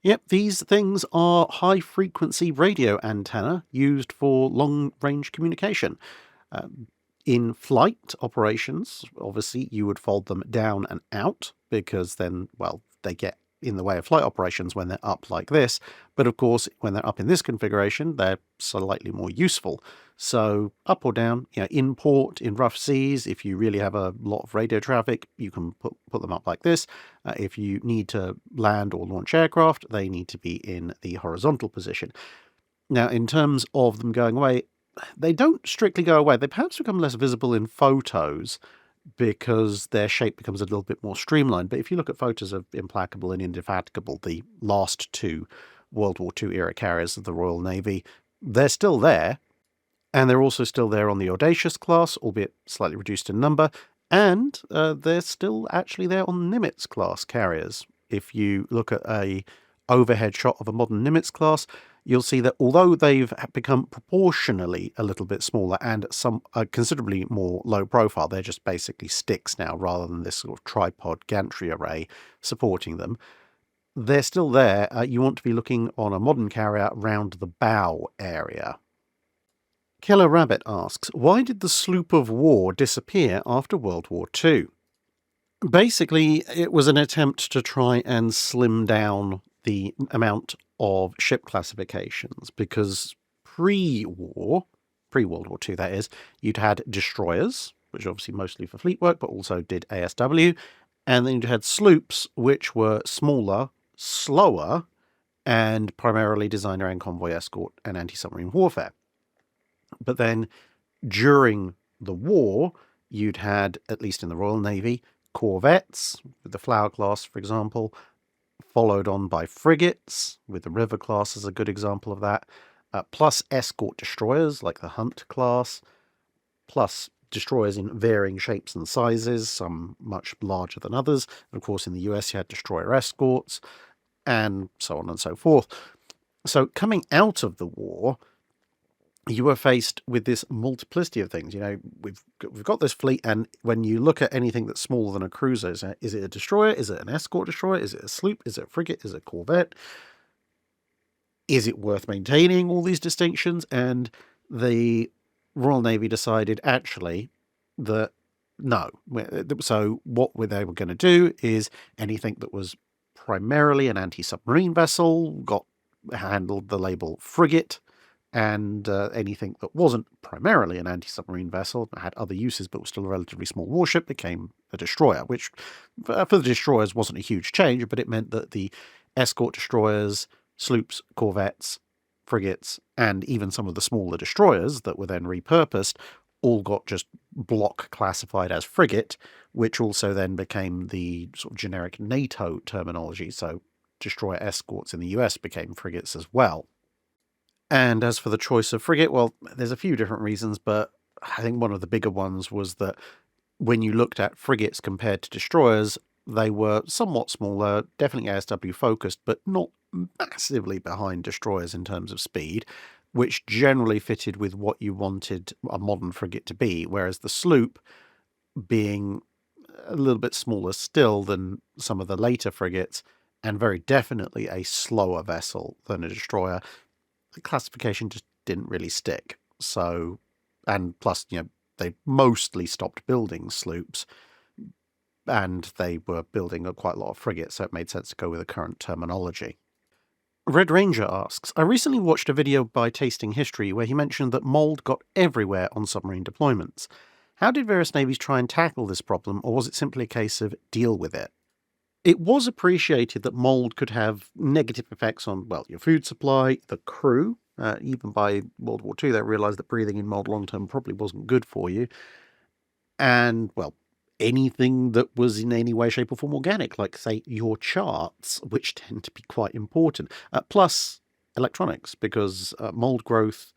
Yep, these things are high-frequency radio antenna used for long-range communication. In flight operations, obviously, you would fold them down and out, because then, well, they get in the way of flight operations when they're up like this. But of course, when they're up in this configuration, they're slightly more useful. So up or down, in port, in rough seas, if you really have a lot of radio traffic, you can put them up like this. If you need to land or launch aircraft, they need to be in the horizontal position. Now, in terms of them going away, they don't strictly go away. They perhaps become less visible in photos because their shape becomes a little bit more streamlined. But if you look at photos of Implacable and Indefatigable, the last two World War II era carriers of the Royal Navy, they're still there. And they're also still there on the Audacious class, albeit slightly reduced in number. And they're still actually there on Nimitz class carriers. If you look at a overhead shot of a modern Nimitz class, you'll see that although they've become proportionally a little bit smaller and some considerably more low profile, they're just basically sticks now rather than this sort of tripod gantry array supporting them. They're still there. You want to be looking on a modern carrier round the bow area. Killer Rabbit asks, why did the Sloop of War disappear after World War II? Basically, it was an attempt to try and slim down the amount of ship classifications, because pre-World War II, that is, you'd had destroyers, which obviously mostly for fleet work, but also did ASW, and then you had sloops, which were smaller, slower, and primarily designed around convoy escort and anti-submarine warfare. But then during the war, you'd had, at least in the Royal Navy, corvettes, with the Flower class, for example, followed on by frigates, with the River class as a good example of that, plus escort destroyers like the Hunt class, plus destroyers in varying shapes and sizes, some much larger than others. And of course, in the US, you had destroyer escorts, and so on and so forth. So coming out of the war, you were faced with this multiplicity of things. You know, we've got this fleet, and when you look at anything that's smaller than a cruiser, is it a destroyer? Is it an escort destroyer? Is it a sloop? Is it a frigate? Is it a corvette? Is it worth maintaining all these distinctions? And the Royal Navy decided actually that no. So what they were going to do is anything that was primarily an anti-submarine vessel handled the label frigate, and anything that wasn't primarily an anti-submarine vessel, had other uses but was still a relatively small warship, became a destroyer, which for the destroyers wasn't a huge change, but it meant that the escort destroyers, sloops, corvettes, frigates, and even some of the smaller destroyers that were then repurposed all got just block classified as frigate, which also then became the sort of generic NATO terminology. So destroyer escorts in the US became frigates as well. And as for the choice of frigate, well, there's a few different reasons, but I think one of the bigger ones was that when you looked at frigates compared to destroyers, they were somewhat smaller, definitely ASW focused, but not massively behind destroyers in terms of speed, which generally fitted with what you wanted a modern frigate to be, whereas the sloop, being a little bit smaller still than some of the later frigates, and very definitely a slower vessel than a destroyer, the classification just didn't really stick. So, and plus, they mostly stopped building sloops, and they were building quite a lot of frigates, so it made sense to go with the current terminology. Red Ranger asks, I recently watched a video by Tasting History where he mentioned that mold got everywhere on submarine deployments. How did various navies try and tackle this problem, or was it simply a case of deal with it? It was appreciated that mold could have negative effects on, well, your food supply, the crew. Even by World War II, they realised that breathing in mold long-term probably wasn't good for you. And, well, anything that was in any way, shape or form organic, like, say, your charts, which tend to be quite important. Plus electronics, because mold growth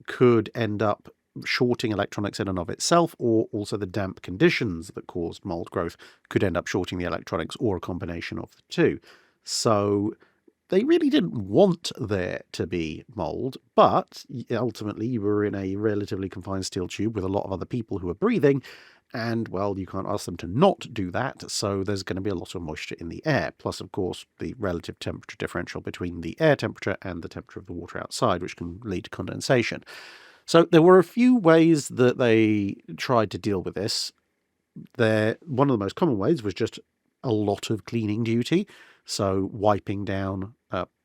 could end up shorting electronics in and of itself, or also the damp conditions that caused mold growth could end up shorting the electronics, or a combination of the two. So they really didn't want there to be mold, but ultimately you were in a relatively confined steel tube with a lot of other people who are breathing, and, well, you can't ask them to not do that, so there's going to be a lot of moisture in the air, plus, of course, the relative temperature differential between the air temperature and the temperature of the water outside, which can lead to condensation. So there were a few ways that they tried to deal with this. One of the most common ways was just a lot of cleaning duty, so wiping down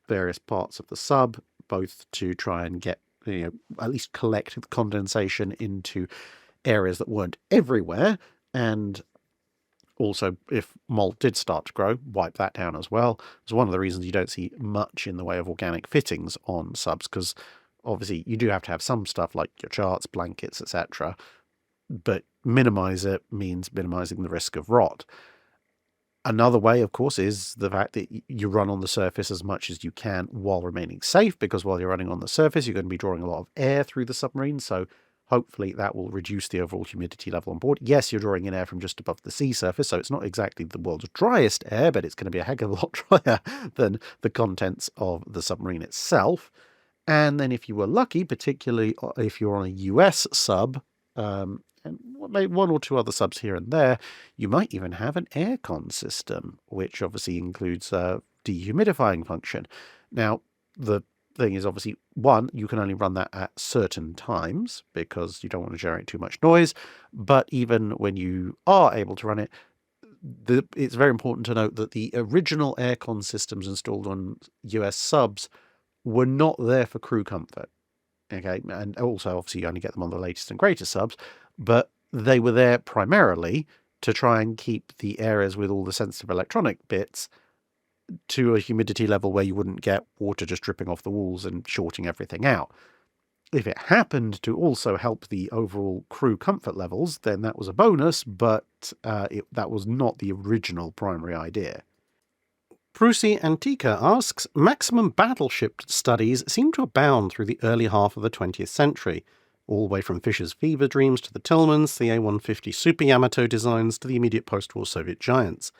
various parts of the sub, both to try and get, at least collect the condensation into areas that weren't everywhere, and also, if mold did start to grow, wipe that down as well. It's one of the reasons you don't see much in the way of organic fittings on subs, because obviously you do have to have some stuff like your charts, blankets, etc., but minimize it means minimizing the risk of rot. Another way, of course, is the fact that you run on the surface as much as you can while remaining safe, because while you're running on the surface, you're going to be drawing a lot of air through the submarine, so hopefully that will reduce the overall humidity level on board. Yes, you're drawing in air from just above the sea surface, so it's not exactly the world's driest air, but it's going to be a heck of a lot drier than the contents of the submarine itself. And then if you were lucky, particularly if you're on a US sub, and maybe one or two other subs here and there, you might even have an aircon system, which obviously includes a dehumidifying function. Now, the thing is, obviously, one, you can only run that at certain times because you don't want to generate too much noise, but even when you are able to run it, it's very important to note that the original aircon systems installed on US subs were not there for crew comfort. Okay, and also obviously you only get them on the latest and greatest subs, but they were there primarily to try and keep the areas with all the sensitive electronic bits to a humidity level where you wouldn't get water just dripping off the walls and shorting everything out. If it happened to also help the overall crew comfort levels, then that was a bonus, but that was not the original primary idea. Prusi Antica asks, maximum battleship studies seem to abound through the early half of the 20th century, all the way from Fischer's Fever Dreams to the Tillmans, the A150 Super Yamato designs to the immediate post-war Soviet giants.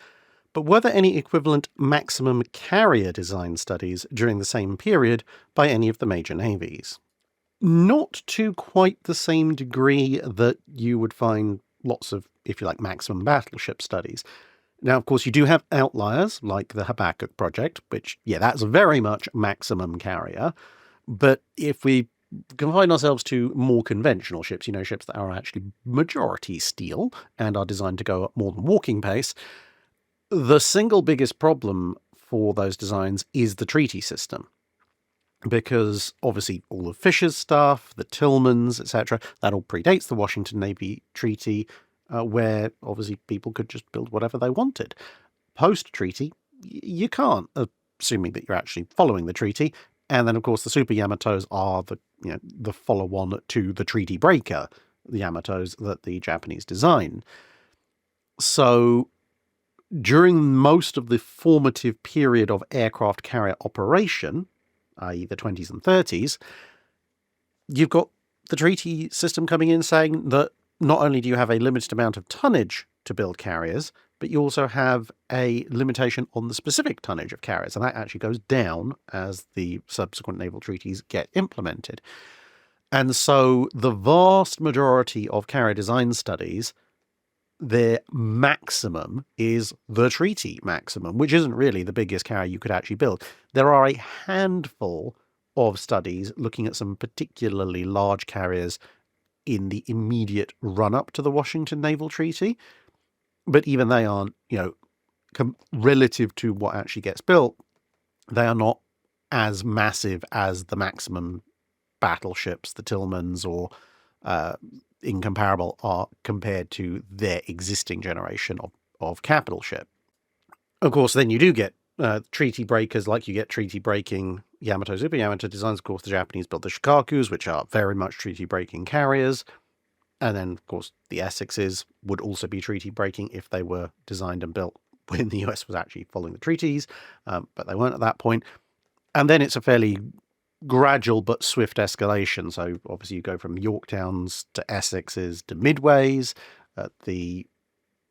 But were there any equivalent maximum carrier design studies during the same period by any of the major navies? Not to quite the same degree that you would find lots of, if you like, maximum battleship studies. Now, of course, you do have outliers, like the Habakkuk project, which, yeah, that's very much maximum carrier. But if we confine ourselves to more conventional ships, ships that are actually majority steel and are designed to go at more than walking pace, the single biggest problem for those designs is the treaty system. Because obviously all of Fischer's stuff, the Tillmans, etc., that all predates the Washington Navy Treaty, where obviously people could just build whatever they wanted. Post-treaty, you can't, assuming that you're actually following the treaty. And then, of course, the Super Yamatos are the follow-on to the treaty breaker, the Yamatos that the Japanese designed. So during most of the formative period of aircraft carrier operation, i.e. the 20s and 30s, you've got the treaty system coming in saying that not only do you have a limited amount of tonnage to build carriers, but you also have a limitation on the specific tonnage of carriers, and that actually goes down as the subsequent naval treaties get implemented. And so the vast majority of carrier design studies, their maximum is the treaty maximum, which isn't really the biggest carrier you could actually build. There are a handful of studies looking at some particularly large carriers in the immediate run-up to the Washington Naval Treaty, but even they aren't, relative to what actually gets built, they are not as massive as the maximum battleships, the Tillmans or incomparable, are compared to their existing generation of capital ship. Of course, then you do get treaty breakers, like you get treaty breaking Yamato, Super Yamato designs. Of course, the Japanese built the Shikakus, which are very much treaty breaking carriers. And then, of course, the Essexes would also be treaty breaking if they were designed and built when the US was actually following the treaties, but they weren't at that point. And then it's a fairly gradual but swift escalation. So obviously you go from Yorktowns to Essexes to Midways. The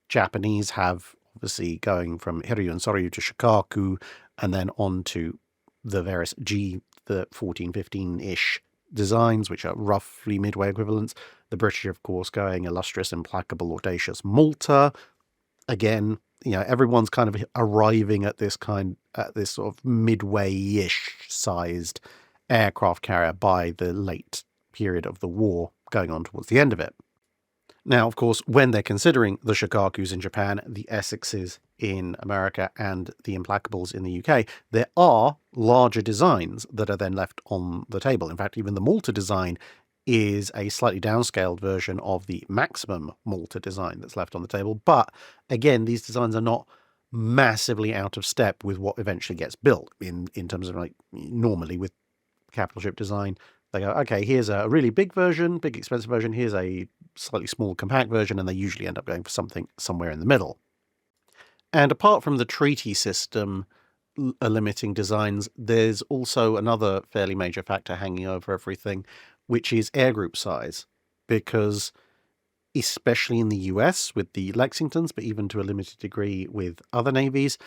Japanese have obviously going from Hiryu and Soryu to Shikaku, and then on to the various the 14, 15-ish designs, which are roughly Midway equivalents. The British, of course, going illustrious, implacable, audacious Malta. Again, everyone's kind of arriving at this sort of Midway-ish sized aircraft carrier by the late period of the war, going on towards the end of it. Now, of course, when they're considering the Shikakus in Japan, the Essexes in America, and the Implacables in the UK, there are larger designs that are then left on the table. In fact, even the Malta design is a slightly downscaled version of the maximum Malta design that's left on the table. But again, these designs are not massively out of step with what eventually gets built in terms of, like, normally with capital ship design. They go, okay, here's a really big version, big expensive version, here's a slightly small compact version, and they usually end up going for something somewhere in the middle. And apart from the treaty system limiting designs, there's also another fairly major factor hanging over everything, which is air group size. Because especially in the US with the Lexingtons, but even to a limited degree with other navies,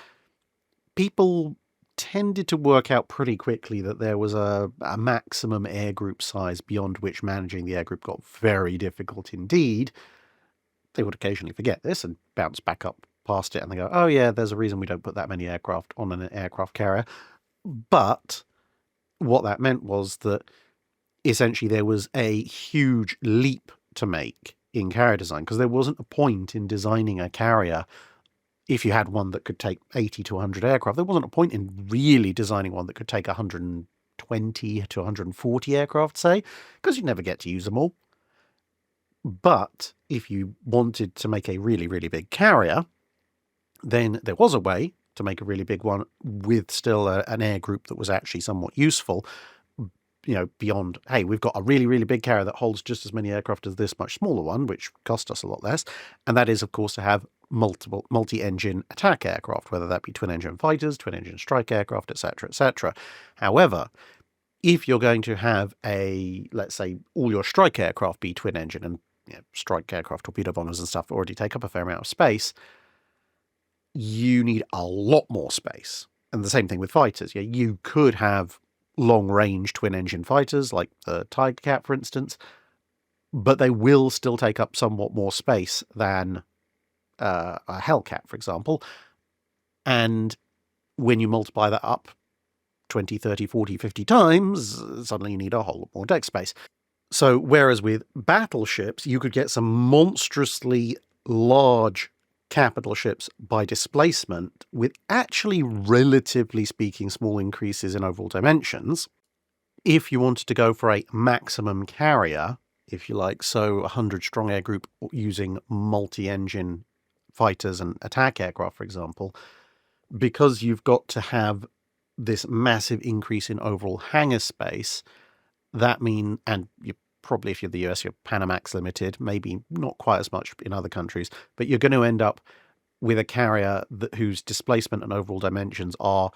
people tended to work out pretty quickly that there was a maximum air group size beyond which managing the air group got very difficult indeed. They would occasionally forget this and bounce back up past it, and they go, oh yeah, there's a reason we don't put that many aircraft on an aircraft carrier. But what that meant was that essentially there was a huge leap to make in carrier design, because there wasn't a point in designing a carrier if you had one that could take 80 to 100 aircraft, there wasn't a point in really designing one that could take 120 to 140 aircraft, say, because you'd never get to use them all. But if you wanted to make a really, really big carrier, then there was a way to make a really big one with still an air group that was actually somewhat useful, beyond, hey, we've got a really, really big carrier that holds just as many aircraft as this much smaller one, which cost us a lot less. And that is, of course, to have multi-engine attack aircraft, whether that be twin-engine fighters, twin-engine strike aircraft, etc., etc. However, if you're going to have let's say, all your strike aircraft be twin-engine, and strike aircraft, torpedo bombers and stuff already take up a fair amount of space, you need a lot more space. And the same thing with fighters. You could have long-range twin-engine fighters, like the Tiger Cat, for instance, but they will still take up somewhat more space than a Hellcat, for example. And when you multiply that up 20, 30, 40, 50 times, suddenly you need a whole lot more deck space. So whereas with battleships, you could get some monstrously large capital ships by displacement with actually, relatively speaking, small increases in overall dimensions. If you wanted to go for a maximum carrier, if you like, so 100 strong air group using multi-engine fighters and attack aircraft, for example, because you've got to have this massive increase in overall hangar space, that means, and you probably, if you're the US, you're Panamax limited, maybe not quite as much in other countries, but you're going to end up with a carrier whose displacement and overall dimensions are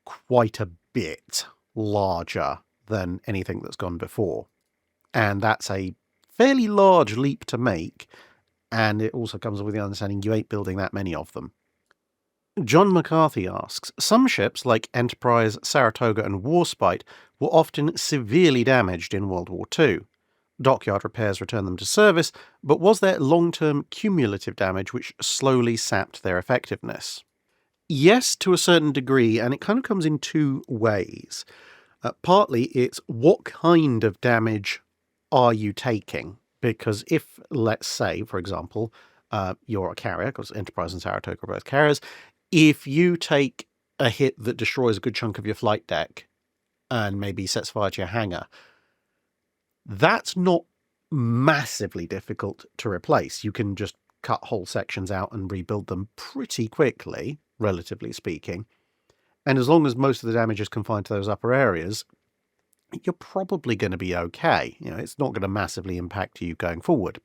quite a bit larger than anything that's gone before. And that's a fairly large leap to make, and it also comes with the understanding you ain't building that many of them. John McCarthy asks, some ships like Enterprise, Saratoga and Warspite were often severely damaged in World War II. Dockyard repairs returned them to service, but was there long-term cumulative damage which slowly sapped their effectiveness? Yes, to a certain degree, and it kind of comes in two ways. Partly it's what kind of damage are you taking? Because if, let's say, for example, you're a carrier, because Enterprise and Saratoga are both carriers, if you take a hit that destroys a good chunk of your flight deck and maybe sets fire to your hangar, that's not massively difficult to replace. You can just cut whole sections out and rebuild them pretty quickly, relatively speaking. And as long as most of the damage is confined to those upper areas, you're probably going to be okay. It's not going to massively impact you going forward.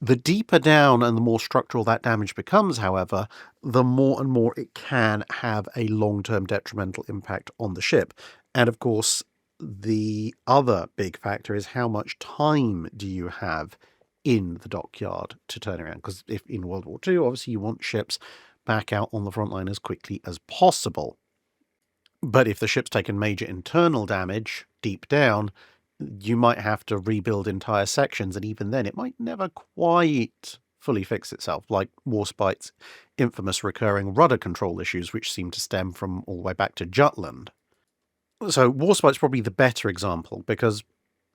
The deeper down and the more structural that damage becomes, however, the more and more it can have a long-term detrimental impact on the ship. And of course, the other big factor is how much time do you have in the dockyard to turn around? Because if in World War II, obviously you want ships back out on the front line as quickly as possible. But if the ship's taken major internal damage deep down, you might have to rebuild entire sections, and even then it might never quite fully fix itself, like Warspite's infamous recurring rudder control issues, which seem to stem from all the way back to Jutland. So Warspite's probably the better example, because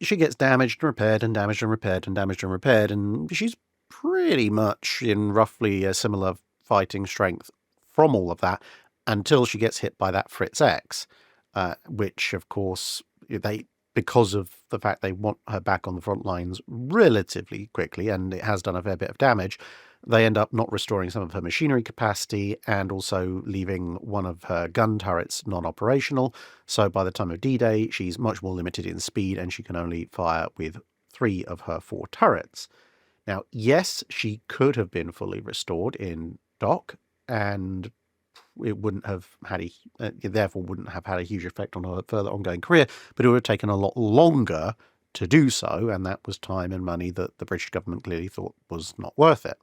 she gets damaged and repaired and damaged and repaired and damaged and repaired, and she's pretty much in roughly a similar fighting strength from all of that until she gets hit by that Fritz X, which, of course, because of the fact they want her back on the front lines relatively quickly, and it has done a fair bit of damage, they end up not restoring some of her machinery capacity and also leaving one of her gun turrets non-operational. So by the time of D-Day, she's much more limited in speed, and she can only fire with 3 of her 4 turrets. Now, yes, she could have been fully restored in dock, and it wouldn't have had therefore wouldn't have had a huge effect on her further ongoing career, but it would have taken a lot longer to do so, and that was time and money that the British government clearly thought was not worth it.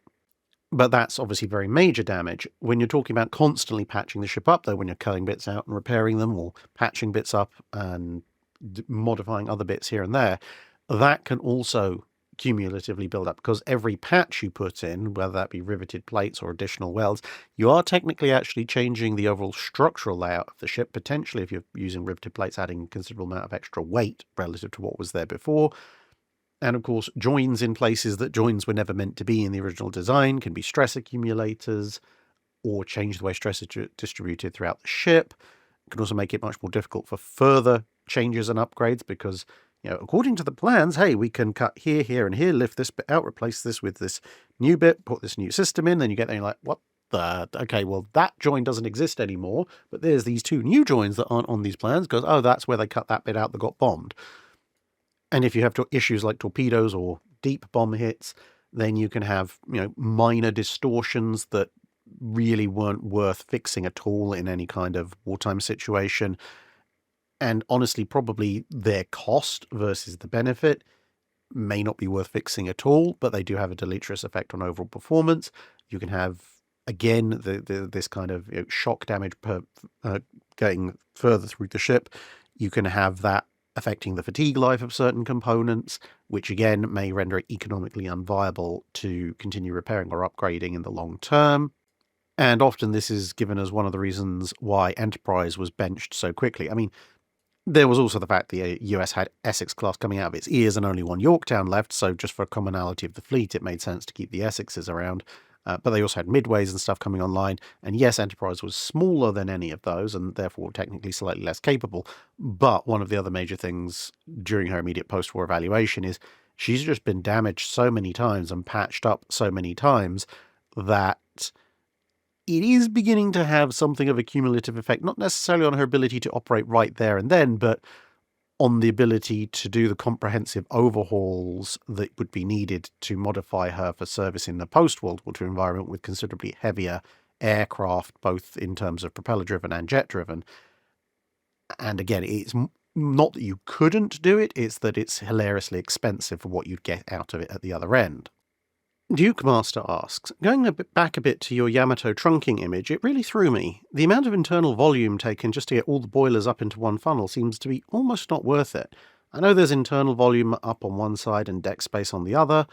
But that's obviously very major damage. When you're talking about constantly patching the ship up, though, when you're cutting bits out and repairing them, or patching bits up and modifying other bits here and there, that can also cumulatively build up, because every patch you put in, whether that be riveted plates or additional welds, you are technically actually changing the overall structural layout of the ship, potentially, if you're using riveted plates, adding a considerable amount of extra weight relative to what was there before. And of course, joins in places that joins were never meant to be in the original design can be stress accumulators, or change the way stress is distributed throughout the ship. It can also make it much more difficult for further changes and upgrades because, according to the plans, hey, we can cut here, here, and here, lift this bit out, replace this with this new bit, put this new system in. Then you get there and you're like, what the? Okay, well, that join doesn't exist anymore, but there's these two new joins that aren't on these plans because, oh, that's where they cut that bit out that got bombed. And if you have issues like torpedoes or deep bomb hits, then you can have, minor distortions that really weren't worth fixing at all in any kind of wartime situation. And honestly, probably their cost versus the benefit may not be worth fixing at all, but they do have a deleterious effect on overall performance. You can have, again, this kind of shock damage going further through the ship. You can have that affecting the fatigue life of certain components, which again may render it economically unviable to continue repairing or upgrading in the long term. And often this is given as one of the reasons why Enterprise was benched so quickly. I mean, there was also the fact the US had Essex-class coming out of its ears and only one Yorktown left, so just for commonality of the fleet, it made sense to keep the Essexes around. But they also had Midways and stuff coming online, and yes, Enterprise was smaller than any of those, and therefore technically slightly less capable. But one of the other major things during her immediate post-war evaluation is she's just been damaged so many times and patched up so many times that it is beginning to have something of a cumulative effect, not necessarily on her ability to operate right there and then, but on the ability to do the comprehensive overhauls that would be needed to modify her for service in the post-World War II environment with considerably heavier aircraft, both in terms of propeller-driven and jet-driven. And again, it's not that you couldn't do it, it's that it's hilariously expensive for what you'd get out of it at the other end. Duke Master asks, going back a bit to your Yamato trunking image, it really threw me. The amount of internal volume taken just to get all the boilers up into one funnel seems to be almost not worth it. I know there's internal volume up on one side and deck space on the other,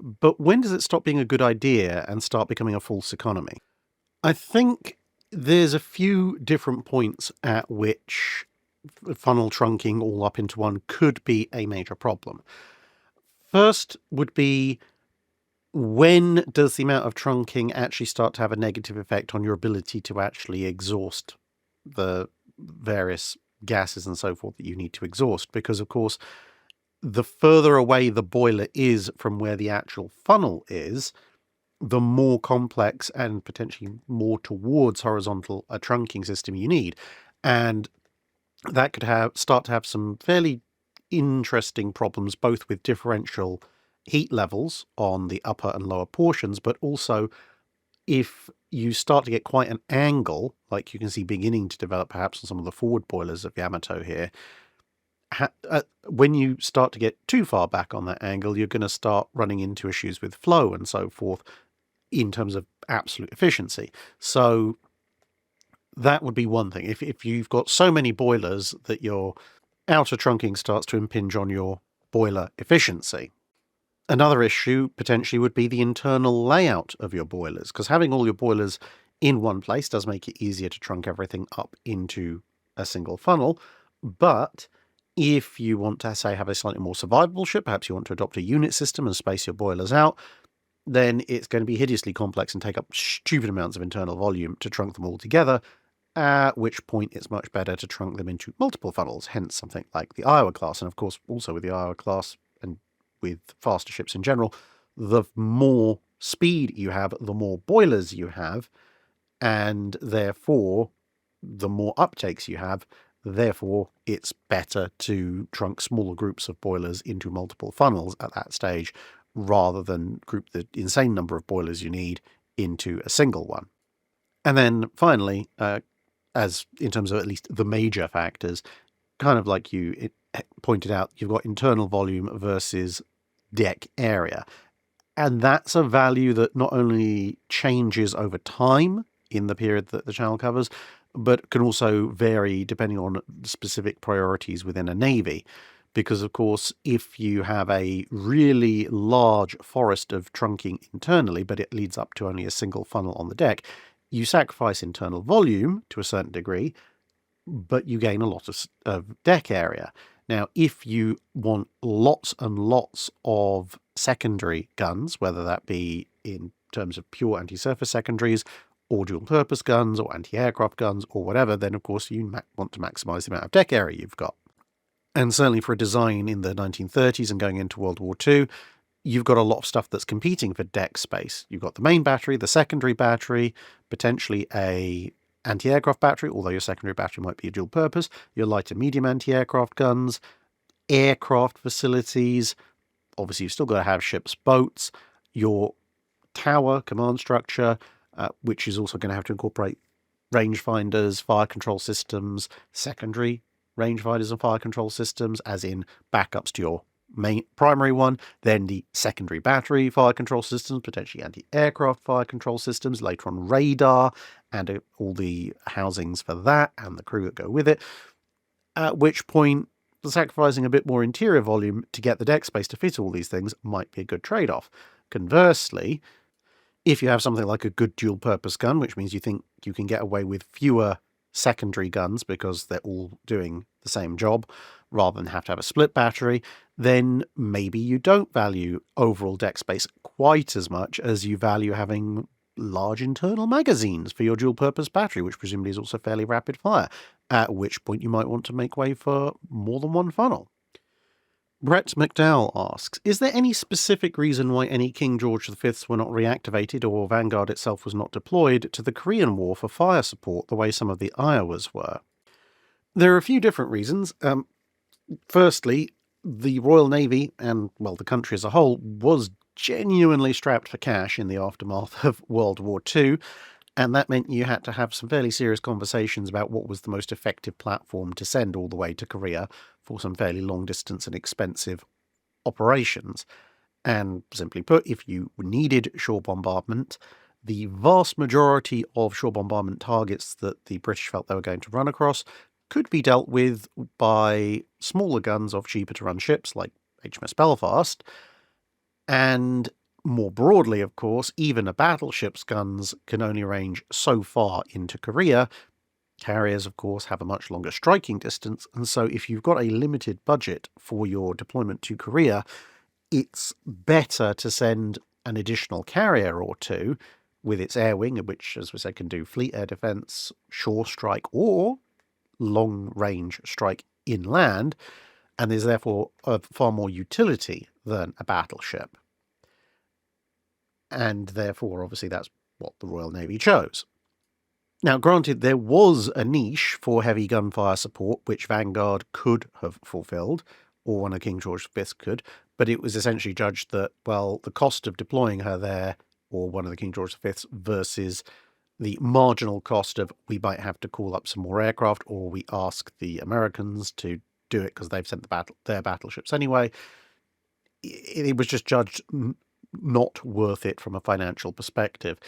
but when does it stop being a good idea and start becoming a false economy? I think there's a few different points at which funnel trunking all up into one could be a major problem. First would be, when does the amount of trunking actually start to have a negative effect on your ability to actually exhaust the various gases and so forth that you need to exhaust? Because, of course, the further away the boiler is from where the actual funnel is, the more complex and potentially more towards horizontal a trunking system you need. And that could start to have some fairly interesting problems, both with differential heat levels on the upper and lower portions, but also if you start to get quite an angle, like you can see beginning to develop perhaps on some of the forward boilers of Yamato here, when you start to get too far back on that angle, you're going to start running into issues with flow and so forth in terms of absolute efficiency. So that would be one thing. If you've got so many boilers that your outer trunking starts to impinge on your boiler efficiency. Another issue potentially would be the internal layout of your boilers, because having all your boilers in one place does make it easier to trunk everything up into a single funnel. But if you want to, say, have a slightly more survivable ship, perhaps you want to adopt a unit system and space your boilers out, then it's going to be hideously complex and take up stupid amounts of internal volume to trunk them all together, at which point it's much better to trunk them into multiple funnels, hence something like the Iowa class. And of course, also with the Iowa class and with faster ships in general, the more speed you have, the more boilers you have, and therefore the more uptakes you have. Therefore, it's better to trunk smaller groups of boilers into multiple funnels at that stage, rather than group the insane number of boilers you need into a single one. And then finally, as in terms of at least the major factors, kind of like you pointed out, you've got internal volume versus deck area. And that's a value that not only changes over time in the period that the channel covers, but can also vary depending on specific priorities within a navy. Because, of course, if you have a really large forest of trunking internally, but it leads up to only a single funnel on the deck, you sacrifice internal volume to a certain degree, but you gain a lot of deck area. Now, if you want lots and lots of secondary guns, whether that be in terms of pure anti-surface secondaries or dual-purpose guns or anti-aircraft guns or whatever, then of course you want to maximize the amount of deck area you've got. And certainly for a design in the 1930s and going into World War II, you've got a lot of stuff that's competing for deck space. You've got the main battery, the secondary battery, potentially a anti-aircraft battery, although your secondary battery might be a dual purpose, your light and medium anti-aircraft guns, aircraft facilities, obviously you've still got to have ships, boats, your tower command structure, which is also going to have to incorporate rangefinders, fire control systems, secondary rangefinders and fire control systems, as in backups to your main primary one, then the secondary battery fire control systems, potentially anti-aircraft fire control systems, later on radar, and all the housings for that, and the crew that go with it, at which point sacrificing a bit more interior volume to get the deck space to fit all these things might be a good trade-off. Conversely, if you have something like a good dual-purpose gun, which means you think you can get away with fewer secondary guns because they're all doing the same job, rather than have to have a split battery, then maybe you don't value overall deck space quite as much as you value having large internal magazines for your dual-purpose battery, which presumably is also fairly rapid fire, at which point you might want to make way for more than one funnel. Brett McDowell asks, is there any specific reason why any King George V's were not reactivated or Vanguard itself was not deployed to the Korean War for fire support the way some of the Iowas were? There are a few different reasons. Firstly, the Royal Navy and, well, the country as a whole was genuinely strapped for cash in the aftermath of World War II, and that meant you had to have some fairly serious conversations about what was the most effective platform to send all the way to Korea for some fairly long distance and expensive operations. And simply put, if you needed shore bombardment, the vast majority of shore bombardment targets that the British felt they were going to run across could be dealt with by smaller guns of cheaper to run ships like HMS Belfast. And more broadly, of course, even a battleship's guns can only range so far into Korea. Carriers, of course, have a much longer striking distance, and so if you've got a limited budget for your deployment to Korea, it's better to send an additional carrier or two with its air wing, which, as we said, can do fleet air defense, shore strike, or long-range strike inland, and is therefore of far more utility than a battleship. And therefore, obviously, that's what the Royal Navy chose. Now, granted, there was a niche for heavy gunfire support, which Vanguard could have fulfilled, or one of King George V could, but it was essentially judged that, well, the cost of deploying her there, or one of the King George V's, versus the marginal cost of we might have to call up some more aircraft, or we ask the Americans to do it because they've sent their battleships anyway, it was just judged not worth it from a financial perspective.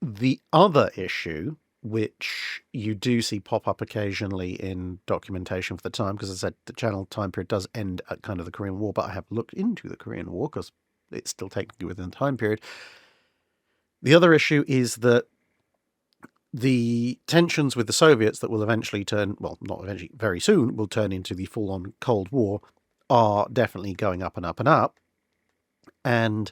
The other issue, which you do see pop up occasionally in documentation for the time, because as I said, the channel time period does end at kind of the Korean War, but I have looked into the Korean War because it's still technically within the time period. The other issue is that the tensions with the Soviets that will eventually turn, well, not eventually, very soon, will turn into the full-on Cold War, are definitely going up and up and up. And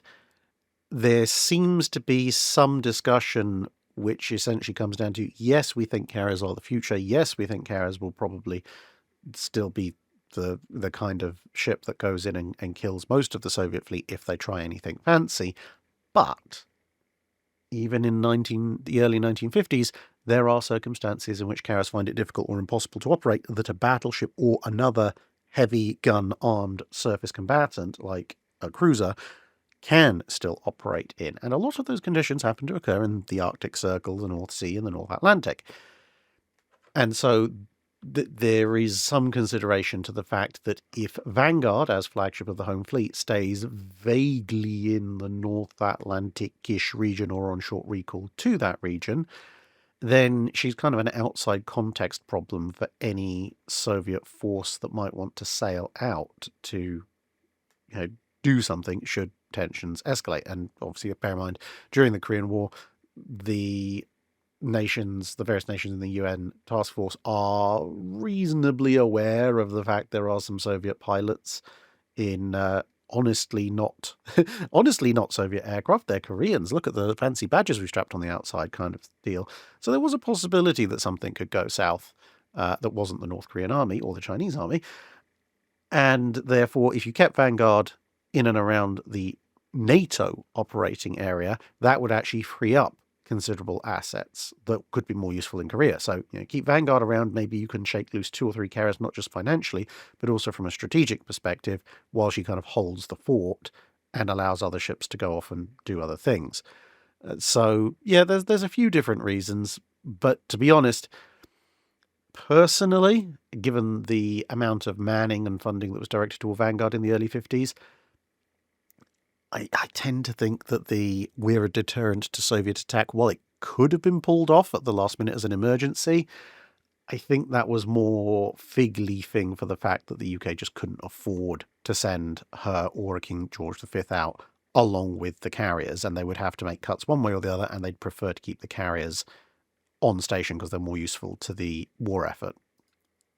there seems to be some discussion which essentially comes down to, yes, we think carriers are the future. Yes, we think carriers will probably still be the kind of ship that goes in and kills most of the Soviet fleet if they try anything fancy. But even in the early 1950s, there are circumstances in which carriers find it difficult or impossible to operate that a battleship or another heavy gun armed surface combatant like a cruiser can still operate in. And a lot of those conditions happen to occur in the Arctic Circle, the North Sea, and the North Atlantic. And so there is some consideration to the fact that if Vanguard, as flagship of the home fleet, stays vaguely in the North Atlantic-ish region or on short recall to that region, then she's kind of an outside context problem for any Soviet force that might want to sail out to, do something should tensions escalate. And obviously, bear in mind, during the Korean War, the nations, the various nations in the UN task force, are reasonably aware of the fact there are some Soviet pilots in honestly not Soviet aircraft. They're Koreans. Look at the fancy badges we strapped on the outside, kind of deal. So there was a possibility that something could go south that wasn't the North Korean army or the Chinese army. And therefore, if you kept Vanguard in and around the NATO operating area, that would actually free up considerable assets that could be more useful in Korea. So, keep Vanguard around. Maybe you can shake loose 2 or 3 carriers, not just financially, but also from a strategic perspective, while she kind of holds the fort and allows other ships to go off and do other things. So, yeah, there's a few different reasons. But to be honest, personally, given the amount of manning and funding that was directed toward Vanguard in the early 50s, I tend to think that we're a deterrent to Soviet attack, while it could have been pulled off at the last minute as an emergency, I think that was more fig-leafing for the fact that the UK just couldn't afford to send her or a King George V out along with the carriers, and they would have to make cuts one way or the other, and they'd prefer to keep the carriers on station because they're more useful to the war effort.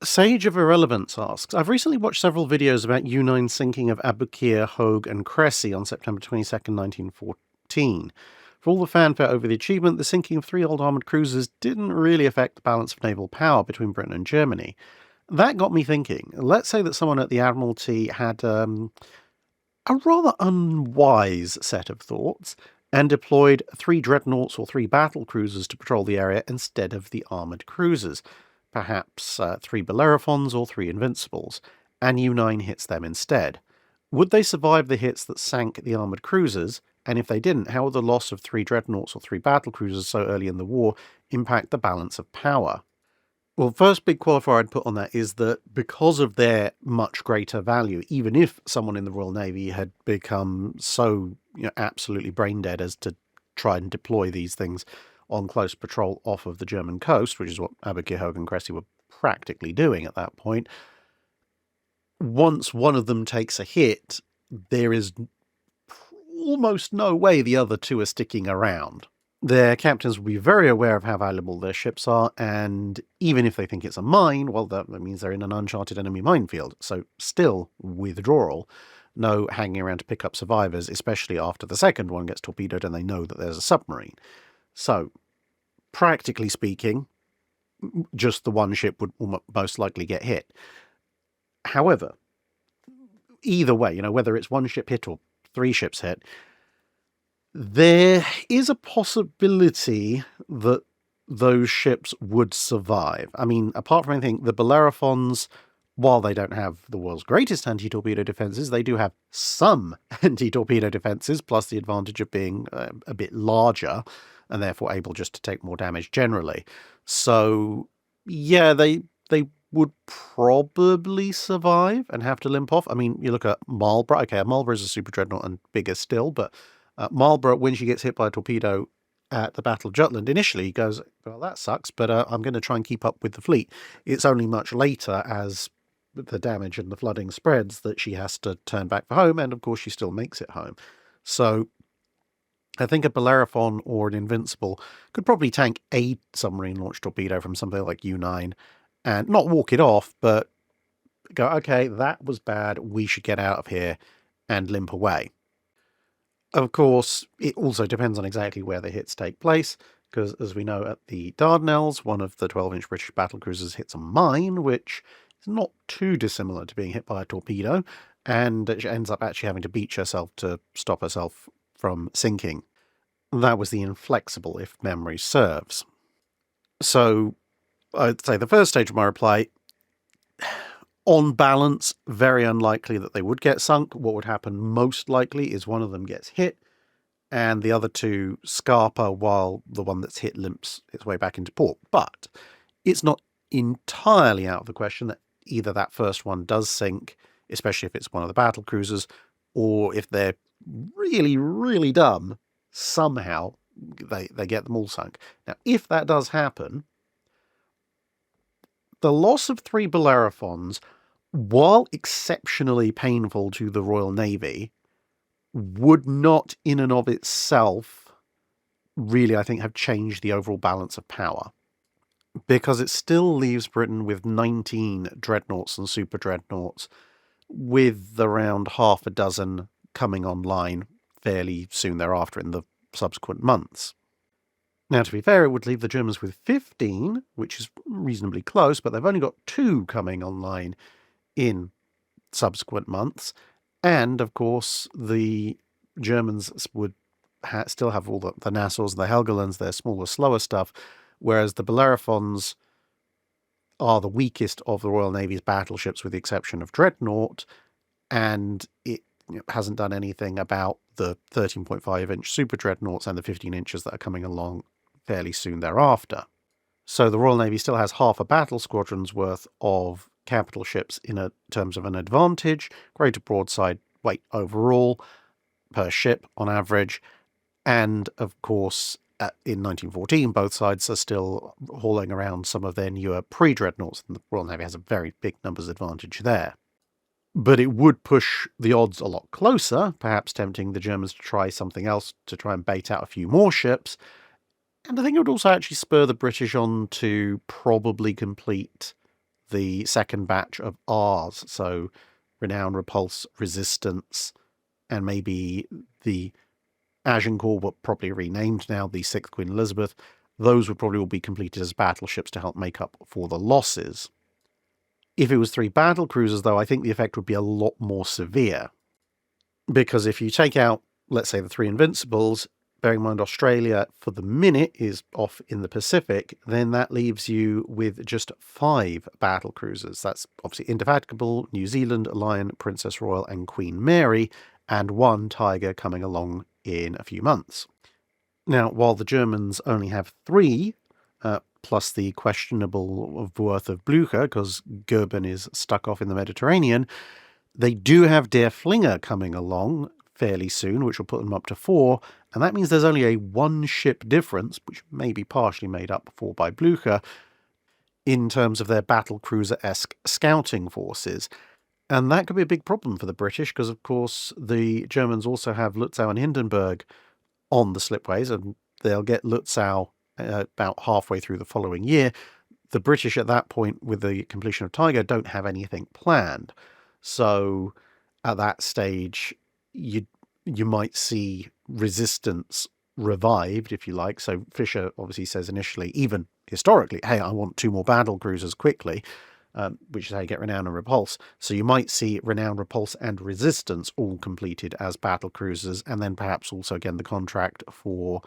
Sage of Irrelevance asks, I've recently watched several videos about U9's sinking of Abukir, Hogue and Cressy on September 22nd, 1914. For all the fanfare over the achievement, the sinking of 3 old armoured cruisers didn't really affect the balance of naval power between Britain and Germany. That got me thinking. Let's say that someone at the Admiralty had a rather unwise set of thoughts and deployed 3 dreadnoughts or 3 battle cruisers to patrol the area instead of the armoured cruisers. Perhaps 3 Bellerophons or 3 Invincibles, and U9 hits them instead. Would they survive the hits that sank the armoured cruisers? And if they didn't, how would the loss of 3 dreadnoughts or 3 battle cruisers so early in the war impact the balance of power? Well, first big qualifier I'd put on that is that because of their much greater value, even if someone in the Royal Navy had become so absolutely brain dead as to try and deploy these things on close patrol off of the German coast, which is what Abukir, Hogue and Cressy were practically doing at that point, once one of them takes a hit, there is almost no way the other 2 are sticking around. Their captains will be very aware of how valuable their ships are, and even if they think it's a mine, well, that means they're in an uncharted enemy minefield. So still withdrawal. No hanging around to pick up survivors, especially after the second one gets torpedoed and they know that there's a submarine. So, practically speaking, just the one ship would most likely get hit. However, either way, whether it's one ship hit or 3 ships hit, there is a possibility that those ships would survive. I mean, apart from anything, the Bellerophons, while they don't have the world's greatest anti-torpedo defences, they do have some anti-torpedo defences, plus the advantage of being a bit larger, and therefore able just to take more damage generally. So, yeah, they would probably survive and have to limp off. I mean, you look at Marlborough. Okay, Marlborough is a super dreadnought and bigger still, but Marlborough, when she gets hit by a torpedo at the Battle of Jutland, initially goes, well, that sucks, but I'm going to try and keep up with the fleet. It's only much later, as the damage and the flooding spreads, that she has to turn back for home, and of course she still makes it home. So I think a Bellerophon or an Invincible could probably tank a submarine-launched torpedo from something like U9 and not walk it off, but go, okay, that was bad, we should get out of here, and limp away. Of course, it also depends on exactly where the hits take place, because as we know at the Dardanelles, one of the 12-inch British battlecruisers hits a mine, which is not too dissimilar to being hit by a torpedo, and she ends up actually having to beach herself to stop herself from sinking. That was the Inflexible, if memory serves. So, I'd say the first stage of my reply, on balance, very unlikely that they would get sunk. What would happen most likely is one of them gets hit, and the other 2 scarper while the one that's hit limps its way back into port. But it's not entirely out of the question that either that first one does sink, especially if it's one of the battle cruisers, or if they're really, really dumb, somehow they get them all sunk. Now, if that does happen, the loss of 3 Bellerophons, while exceptionally painful to the Royal Navy, would not in and of itself really, I think, have changed the overall balance of power. Because it still leaves Britain with 19 dreadnoughts and super dreadnoughts, with around half a dozen coming online fairly soon thereafter in the subsequent months. Now, to be fair, it would leave the Germans with 15, which is reasonably close, but they've only got 2 coming online in subsequent months. And, of course, the Germans would still have all the Nassaus and the Helgolands, their smaller, slower stuff, whereas the Bellerophons are the weakest of the Royal Navy's battleships, with the exception of Dreadnought, and it hasn't done anything about the 13.5-inch super dreadnoughts and the 15 inches that are coming along fairly soon thereafter. So the Royal Navy still has half a battle squadron's worth of capital ships in terms of an advantage, greater broadside weight overall per ship on average, and of course in 1914 both sides are still hauling around some of their newer pre-dreadnoughts, and the Royal Navy has a very big numbers advantage there. But it would push the odds a lot closer, perhaps tempting the Germans to try something else to try and bait out a few more ships. And I think it would also actually spur the British on to probably complete the second batch of R's, so Renown, Repulse, Resistance, and maybe the Agincourt, but probably renamed now the 6th Queen Elizabeth. Those would probably all be completed as battleships to help make up for the losses. If it was 3 battle cruisers, though, I think the effect would be a lot more severe. Because if you take out, let's say, the 3 Invincibles, bearing in mind Australia for the minute is off in the Pacific, then that leaves you with just 5 battle cruisers. That's obviously Indefatigable, New Zealand, Lion, Princess Royal, and Queen Mary, and 1 Tiger coming along in a few months. Now, while the Germans only have 3, plus the questionable worth of Blücher, because Goeben is stuck off in the Mediterranean, they do have Der Flinger coming along fairly soon, which will put them up to 4, and that means there's only a 1-ship difference, which may be partially made up for by Blücher, in terms of their battlecruiser-esque scouting forces. And that could be a big problem for the British, because, of course, the Germans also have Lützow and Hindenburg on the slipways, and they'll get Lützow about halfway through the following year. The British at that point, with the completion of Tiger, don't have anything planned. So at that stage, you might see resistance revived, if you like. So Fischer obviously says initially, even historically, hey, I want 2 more battle cruisers quickly, which is how you get Renown and Repulse. So you might see Renown, Repulse, and Resistance all completed as battle cruisers, and then perhaps also again the contract for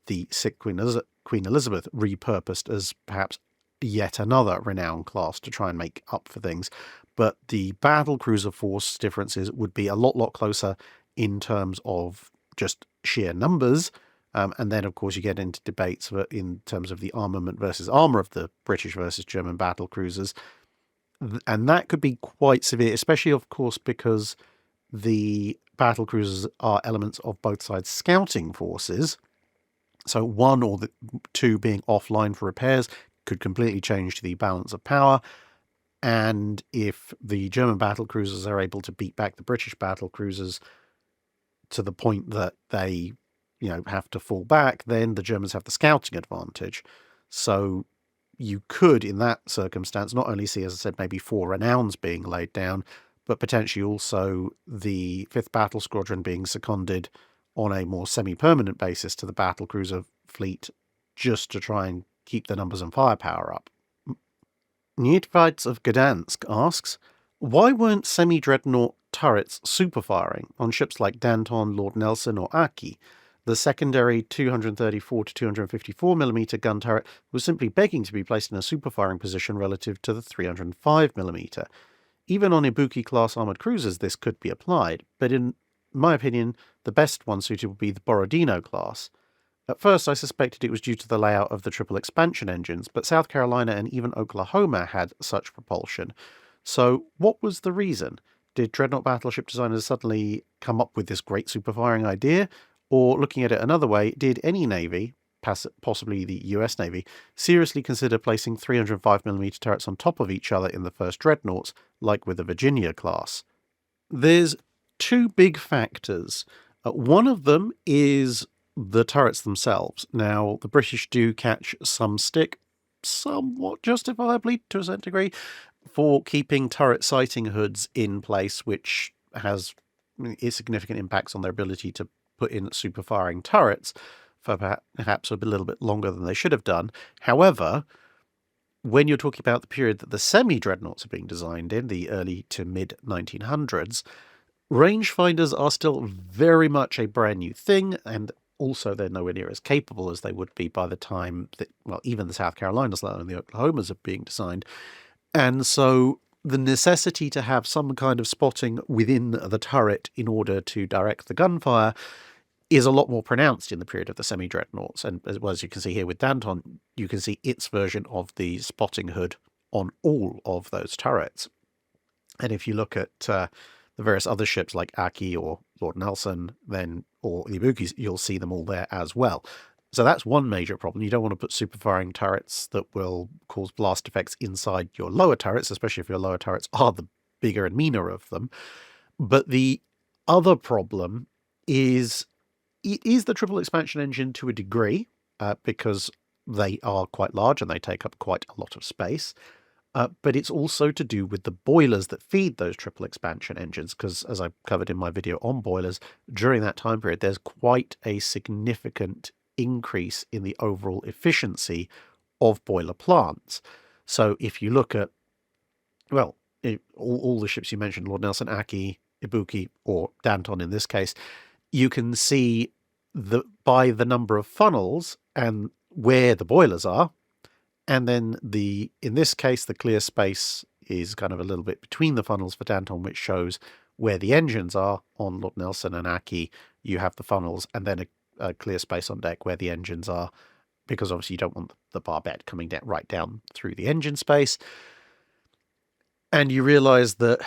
the 6th Queen Elizabeth repurposed as perhaps yet another Renown class to try and make up for things. But the battle cruiser force differences would be a lot closer in terms of just sheer numbers. And then, of course, you get into debates in terms of the armament versus armour of the British versus German battle cruisers. And that could be quite severe, especially, of course, because the battle cruisers are elements of both sides' scouting forces. So 1 or 2 being offline for repairs could completely change the balance of power. And if the German battle cruisers are able to beat back the British battle cruisers to the point that they have to fall back, then the Germans have the scouting advantage. So you could, in that circumstance, not only see, as I said, maybe 4 Renowns being laid down, but potentially also the 5th Battle Squadron being seconded on a more semi-permanent basis to the battle cruiser fleet, just to try and keep the numbers and firepower up. Neophytes of Gdansk asks, why weren't semi-dreadnought turrets superfiring on ships like Danton, Lord Nelson, or Aki? The secondary 234 to 254mm gun turret was simply begging to be placed in a superfiring position relative to the 305mm. Even on Ibuki-class armoured cruisers this could be applied, but in my opinion, the best one suited would be the Borodino class. At first I suspected it was due to the layout of the triple expansion engines, but South Carolina and even Oklahoma had such propulsion. So what was the reason? Did dreadnought battleship designers suddenly come up with this great superfiring idea? Or, looking at it another way, did any navy, possibly the US Navy, seriously consider placing 305mm turrets on top of each other in the first dreadnoughts, like with the Virginia class? There's 2 big factors. One of them is the turrets themselves. Now, the British do catch some stick, somewhat justifiably to a certain degree, for keeping turret sighting hoods in place, which has significant impacts on their ability to put in super firing turrets for perhaps a little bit longer than they should have done. However, when you're talking about the period that the semi-dreadnoughts are being designed in, the early to mid-1900s, rangefinders are still very much a brand new thing, and also they're nowhere near as capable as they would be by the time that, well, even the South Carolinas, let alone the Oklahomas, are being designed. And so the necessity to have some kind of spotting within the turret in order to direct the gunfire is a lot more pronounced in the period of the semi-dreadnoughts. And as well as you can see here with Danton, you can see its version of the spotting hood on all of those turrets. And if you look at the various other ships like Aki or Lord Nelson, or the Ibukis, you'll see them all there as well. So that's one major problem. You don't want to put super firing turrets that will cause blast effects inside your lower turrets, especially if your lower turrets are the bigger and meaner of them. But the other problem is it is the triple expansion engine to a degree, because they are quite large and they take up quite a lot of space. But it's also to do with the boilers that feed those triple expansion engines, because as I covered in my video on boilers, during that time period, there's quite a significant increase in the overall efficiency of boiler plants. So if you look at, well, all the ships you mentioned, Lord Nelson, Aki, Ibuki, or Danton in this case, you can see by the number of funnels and where the boilers are, and then in this case, the clear space is kind of a little bit between the funnels for Danton, which shows where the engines are. On Lord Nelson and Aki, you have the funnels and then a clear space on deck where the engines are, because obviously you don't want the barbette coming down right down through the engine space. And you realize that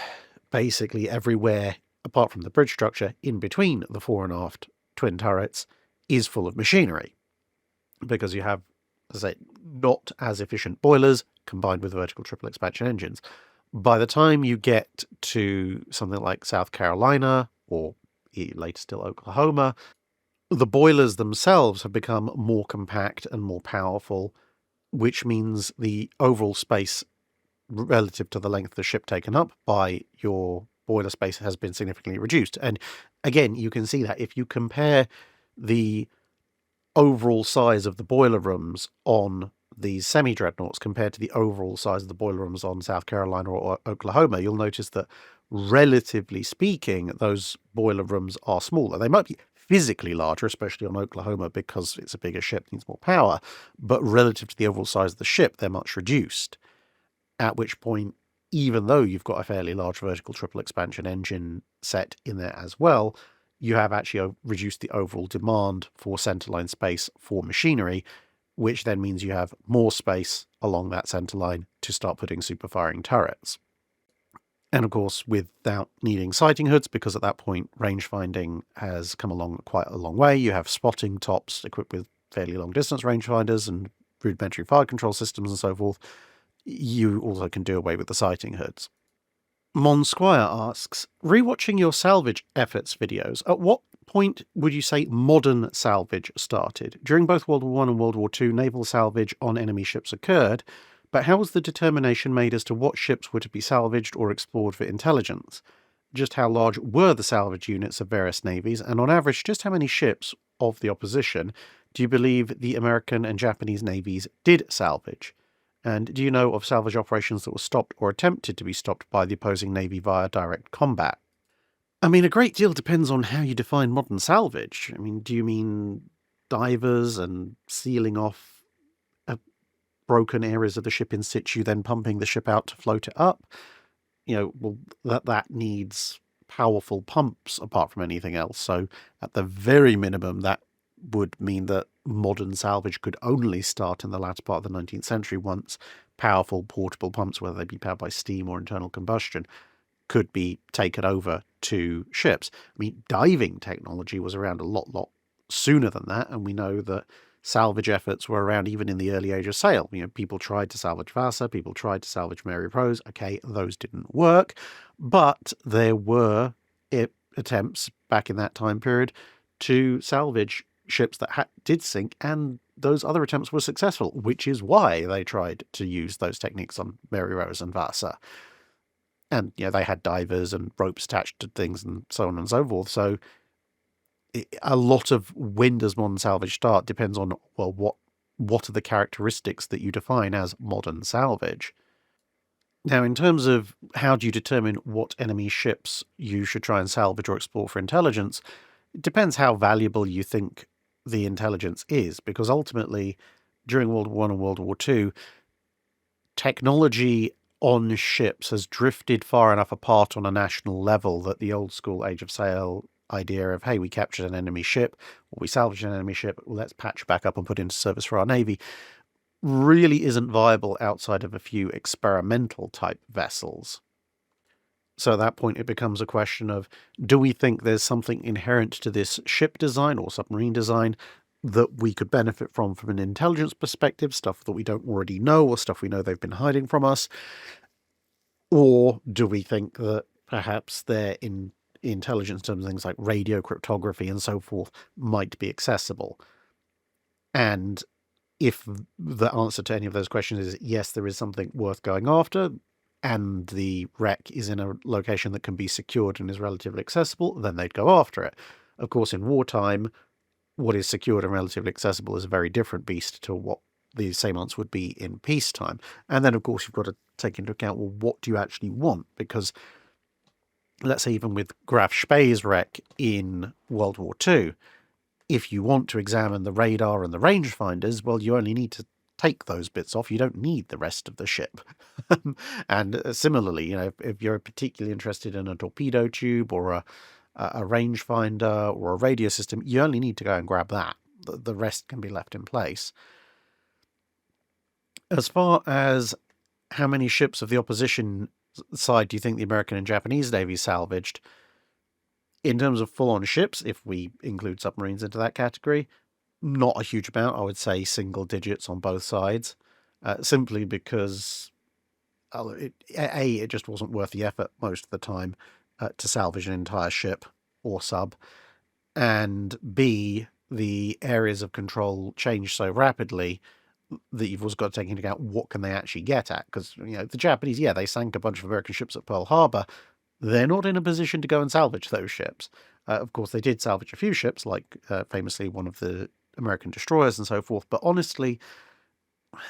basically everywhere, apart from the bridge structure, in between the fore and aft twin turrets is full of machinery, because you have, as I say, not as efficient boilers combined with vertical triple expansion engines. By the time you get to something like South Carolina, or later still Oklahoma, the boilers themselves have become more compact and more powerful, which means the overall space relative to the length of the ship taken up by your boiler space has been significantly reduced. And again, you can see that if you compare the overall size of the boiler rooms on these semi-dreadnoughts compared to the overall size of the boiler rooms on South Carolina or Oklahoma, you'll notice that, relatively speaking, those boiler rooms are smaller. They might be physically larger, especially on Oklahoma, because it's a bigger ship, needs more power, but relative to the overall size of the ship, they're much reduced. At which point, even though you've got a fairly large vertical triple expansion engine set in there as well, you have actually reduced the overall demand for centerline space for machinery, which then means you have more space along that centerline to start putting super firing turrets. And of course, without needing sighting hoods, because at that point range finding has come along quite a long way, you have spotting tops equipped with fairly long distance rangefinders and rudimentary fire control systems and so forth. You also can do away with the sighting hoods. Mon Squire asks, rewatching your salvage efforts videos, at what point would you say modern salvage started? During both World War I and World War II, naval salvage on enemy ships occurred, but how was the determination made as to what ships were to be salvaged or explored for intelligence? Just how large were the salvage units of various navies, and on average, just how many ships of the opposition do you believe the American and Japanese navies did salvage? And do you know of salvage operations that were stopped or attempted to be stopped by the opposing navy via direct combat? I mean, a great deal depends on how you define modern salvage. I mean, do you mean divers and sealing off broken areas of the ship in situ, then pumping the ship out to float it up? Well, that needs powerful pumps apart from anything else. So at the very minimum, that would mean that modern salvage could only start in the latter part of the 19th century, once powerful portable pumps, whether they be powered by steam or internal combustion, could be taken over to ships. I mean, diving technology was around a lot sooner than that, and we know that salvage efforts were around even in the early age of sail. People tried to salvage Vasa, people tried to salvage Mary Rose. Okay, those didn't work, but there were attempts back in that time period to salvage ships that did sink, and those other attempts were successful, which is why they tried to use those techniques on Mary Rose and Vasa. And, they had divers and ropes attached to things and so on and so forth. So a lot of when does modern salvage start depends on, well, what are the characteristics that you define as modern salvage? Now, in terms of how do you determine what enemy ships you should try and salvage or explore for intelligence, it depends how valuable you think the intelligence is, because ultimately, during World War I and World War II, technology on ships has drifted far enough apart on a national level that the old school Age of Sail idea of, hey, we captured an enemy ship, or we salvaged an enemy ship, let's patch back up and put into service for our Navy, really isn't viable outside of a few experimental type vessels. So at that point, it becomes a question of, do we think there's something inherent to this ship design or submarine design that we could benefit from an intelligence perspective, stuff that we don't already know or stuff we know they've been hiding from us? Or do we think that perhaps their intelligence in terms of things like radio, cryptography, and so forth might be accessible? And if the answer to any of those questions is yes, there is something worth going after, and the wreck is in a location that can be secured and is relatively accessible, then they'd go after it. Of course, in wartime, what is secured and relatively accessible is a very different beast to what the same answer would be in peacetime. And then, of course, you've got to take into account, well, what do you actually want? Because let's say even with Graf Spee's wreck in World War II, if you want to examine the radar and the rangefinders, well, you only need to take those bits off. You don't need the rest of the ship. And similarly, if you're particularly interested in a torpedo tube or a rangefinder or a radio system, you only need to go and grab that. The rest can be left in place. As far as how many ships of the opposition side do you think the American and Japanese Navy salvaged? In terms of full-on ships, if we include submarines into that category, not a huge amount. I would say single digits on both sides, simply because it just wasn't worth the effort most of the time to salvage an entire ship or sub, and B, the areas of control change so rapidly that you've also got to take into account what can they actually get at, because the Japanese, they sank a bunch of American ships at Pearl Harbor. They're not in a position to go and salvage those ships. Of course, they did salvage a few ships, like famously one of the American destroyers and so forth. But honestly,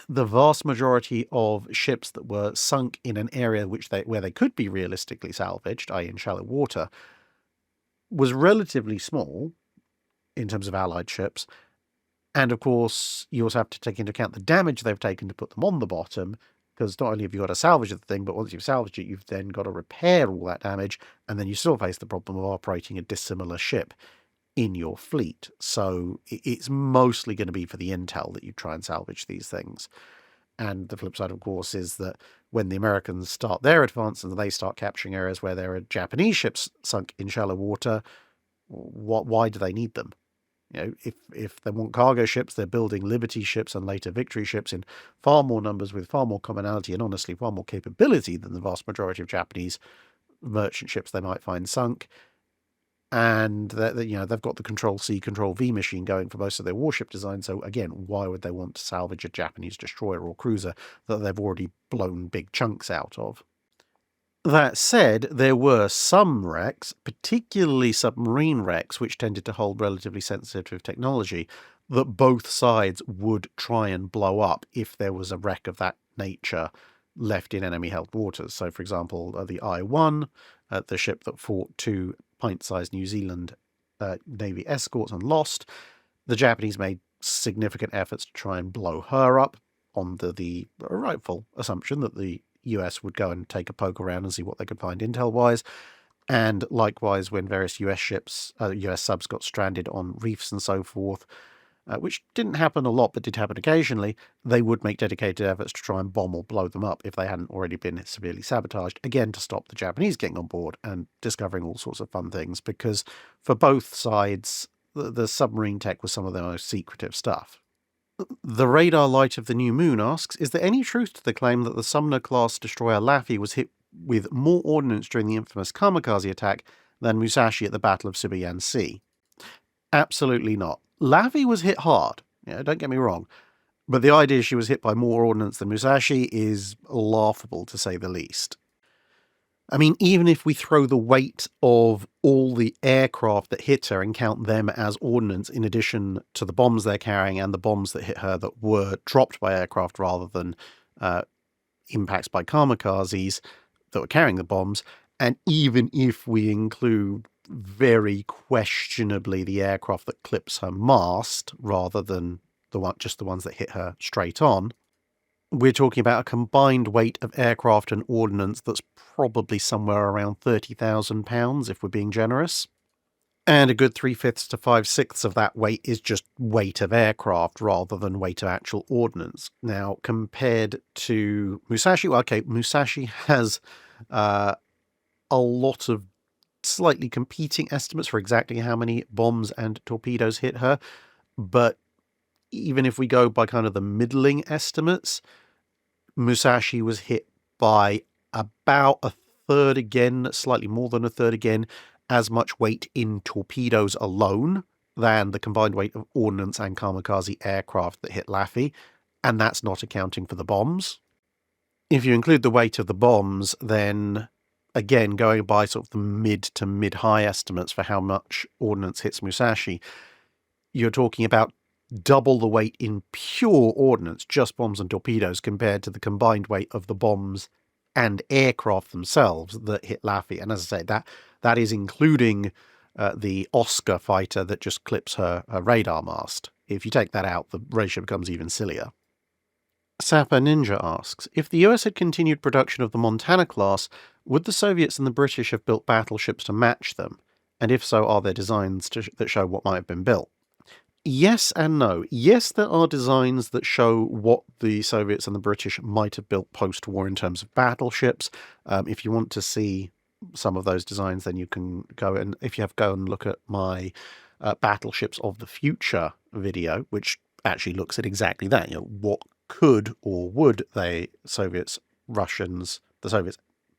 the vast majority of ships that were sunk in an area where they could be realistically salvaged, i.e. in shallow water, was relatively small in terms of Allied ships. And of course, you also have to take into account the damage they've taken to put them on the bottom, because not only have you got to salvage the thing, but once you've salvaged it, you've then got to repair all that damage, and then you still face the problem of operating a dissimilar ship in your fleet. So it's mostly going to be for the intel that you try and salvage these things. And the flip side, of course, is that when the Americans start their advance and they start capturing areas where there are Japanese ships sunk in shallow water, why do they need them? If they want cargo ships, they're building Liberty ships and later Victory ships in far more numbers with far more commonality and honestly far more capability than the vast majority of Japanese merchant ships they might find sunk. And they've got the Control-C, Control-V machine going for most of their warship design. So again, why would they want to salvage a Japanese destroyer or cruiser that they've already blown big chunks out of? That said, there were some wrecks, particularly submarine wrecks, which tended to hold relatively sensitive technology, that both sides would try and blow up if there was a wreck of that nature left in enemy-held waters. So, for example, the I-1, the ship that fought two pint-sized New Zealand Navy escorts and lost, the Japanese made significant efforts to try and blow her up on the rightful assumption that the US would go and take a poke around and see what they could find intel-wise. And likewise, when various US ships, US subs got stranded on reefs and so forth, which didn't happen a lot but did happen occasionally, they would make dedicated efforts to try and bomb or blow them up if they hadn't already been severely sabotaged, again to stop the Japanese getting on board and discovering all sorts of fun things, because for both sides, the submarine tech was some of the most secretive stuff. The Radar Light of the New Moon asks, is there any truth to the claim that the Sumner-class destroyer Laffy was hit with more ordnance during the infamous kamikaze attack than Musashi at the Battle of Sibuyan Sea? Absolutely not. Laffy was hit hard, don't get me wrong, but the idea she was hit by more ordnance than Musashi is laughable, to say the least. I mean, even if we throw the weight of all the aircraft that hit her and count them as ordnance in addition to the bombs they're carrying and the bombs that hit her that were dropped by aircraft rather than impacts by kamikazes that were carrying the bombs, and even if we include very questionably the aircraft that clips her mast rather than just the ones that hit her straight on, we're talking about a combined weight of aircraft and ordnance that's probably somewhere around 30,000 pounds, if we're being generous. And a good 3/5 to 5/6 of that weight is just weight of aircraft rather than weight of actual ordnance. Now, compared to Musashi, well, okay, Musashi has a lot of slightly competing estimates for exactly how many bombs and torpedoes hit her, but even if we go by kind of the middling estimates, Musashi was hit by about a third again, slightly more than a third again, as much weight in torpedoes alone than the combined weight of ordnance and kamikaze aircraft that hit Laffy, and that's not accounting for the bombs. If you include the weight of the bombs, then again, going by sort of the mid to mid-high estimates for how much ordnance hits Musashi, you're talking about double the weight in pure ordnance, just bombs and torpedoes, compared to the combined weight of the bombs and aircraft themselves that hit Laffy. And as I say, that is including the Oscar fighter that just clips her radar mast. If you take that out, the ratio becomes even sillier. Sapper Ninja asks, if the US had continued production of the Montana class, would the Soviets and the British have built battleships to match them? And if so, are there designs that show what might have been built? Yes and no. Yes, there are designs that show what the Soviets and the British might have built post-war in terms of battleships. If you want to see some of those designs, then you can go and look at my Battleships of the Future video, which actually looks at exactly that. What could or would the Soviets,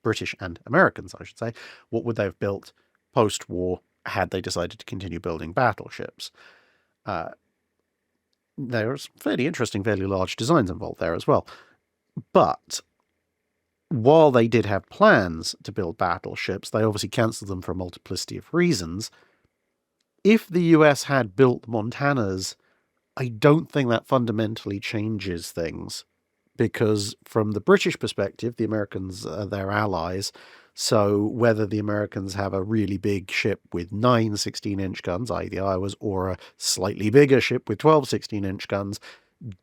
British and Americans, I should say, what would they have built post-war had they decided to continue building battleships? There's fairly interesting, fairly large designs involved there as well. But while they did have plans to build battleships, they obviously cancelled them for a multiplicity of reasons. If the US had built Montanas, I don't think that fundamentally changes things. Because from the British perspective, the Americans are their allies. So whether the Americans have a really big ship with 9 16-inch guns, i.e. the Iowas, or a slightly bigger ship with 12 16-inch guns,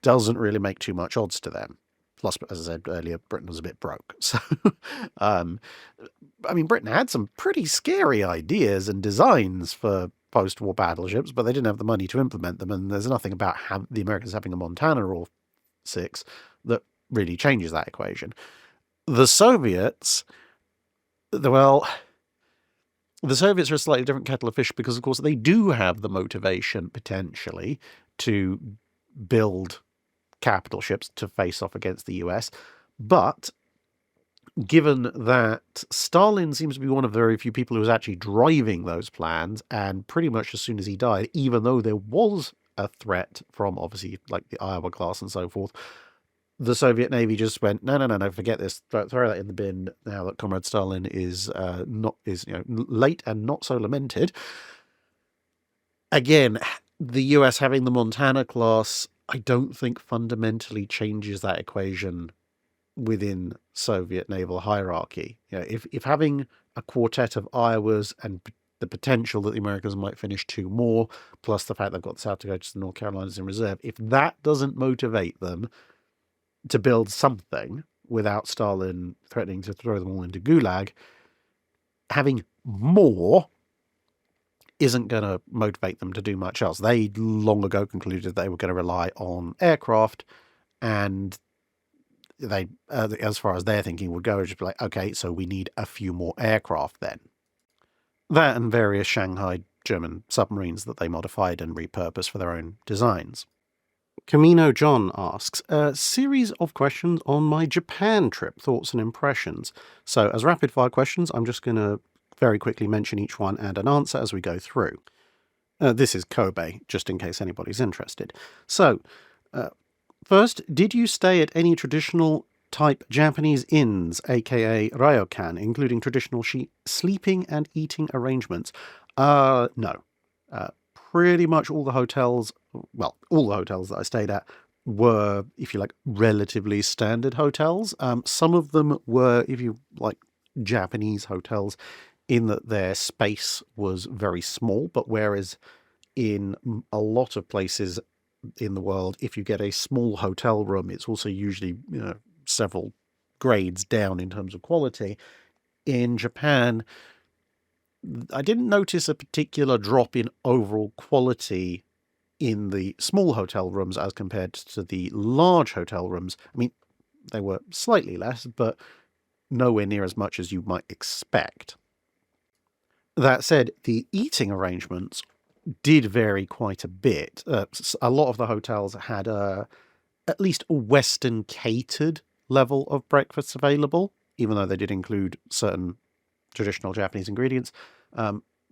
doesn't really make too much odds to them. Plus, as I said earlier, Britain was a bit broke. So, Britain had some pretty scary ideas and designs for post-war battleships, but they didn't have the money to implement them, and there's nothing about the Americans having a Montana or 6 that really changes that equation. The Soviets... Well, the Soviets are a slightly different kettle of fish because, of course, they do have the motivation, potentially, to build capital ships to face off against the US. But given that Stalin seems to be one of the very few people who was actually driving those plans, and pretty much as soon as he died, even though there was a threat from, obviously, like the Iowa class and so forth, the Soviet Navy just went, no, forget this. Throw that in the bin now that Comrade Stalin is late and not so lamented. Again, the US having the Montana class, I don't think fundamentally changes that equation within Soviet naval hierarchy. If having a quartet of Iowas and the potential that the Americans might finish 2 more, plus the fact they've got the South Dakotas and North Carolinas in reserve, if that doesn't motivate them to build something without Stalin threatening to throw them all into Gulag, having more isn't going to motivate them to do much else. They long ago concluded they were going to rely on aircraft, and they, as far as their thinking would go, just be like, okay, so we need a few more aircraft then. That and various Shanghai German submarines that they modified and repurposed for their own designs. Camino John asks, a series of questions on my Japan trip, thoughts and impressions. So as rapid fire questions, I'm just going to very quickly mention each one and an answer as we go through. This is Kobe, just in case anybody's interested. So, first, did you stay at any traditional type Japanese inns, aka ryokan, including traditional sleeping and eating arrangements? No. Pretty much all the hotels, well, all the hotels that I stayed at were, if you like, relatively standard hotels. Some of them were, if you like, Japanese hotels, in that their space was very small, but whereas in a lot of places in the world, if you get a small hotel room, it's also usually several grades down in terms of quality. In Japan, I didn't notice a particular drop in overall quality in the small hotel rooms as compared to the large hotel rooms. I mean, they were slightly less, but nowhere near as much as you might expect. That said, the eating arrangements did vary quite a bit. A lot of the hotels had at least a Western catered level of breakfasts available, even though they did include certain traditional Japanese ingredients.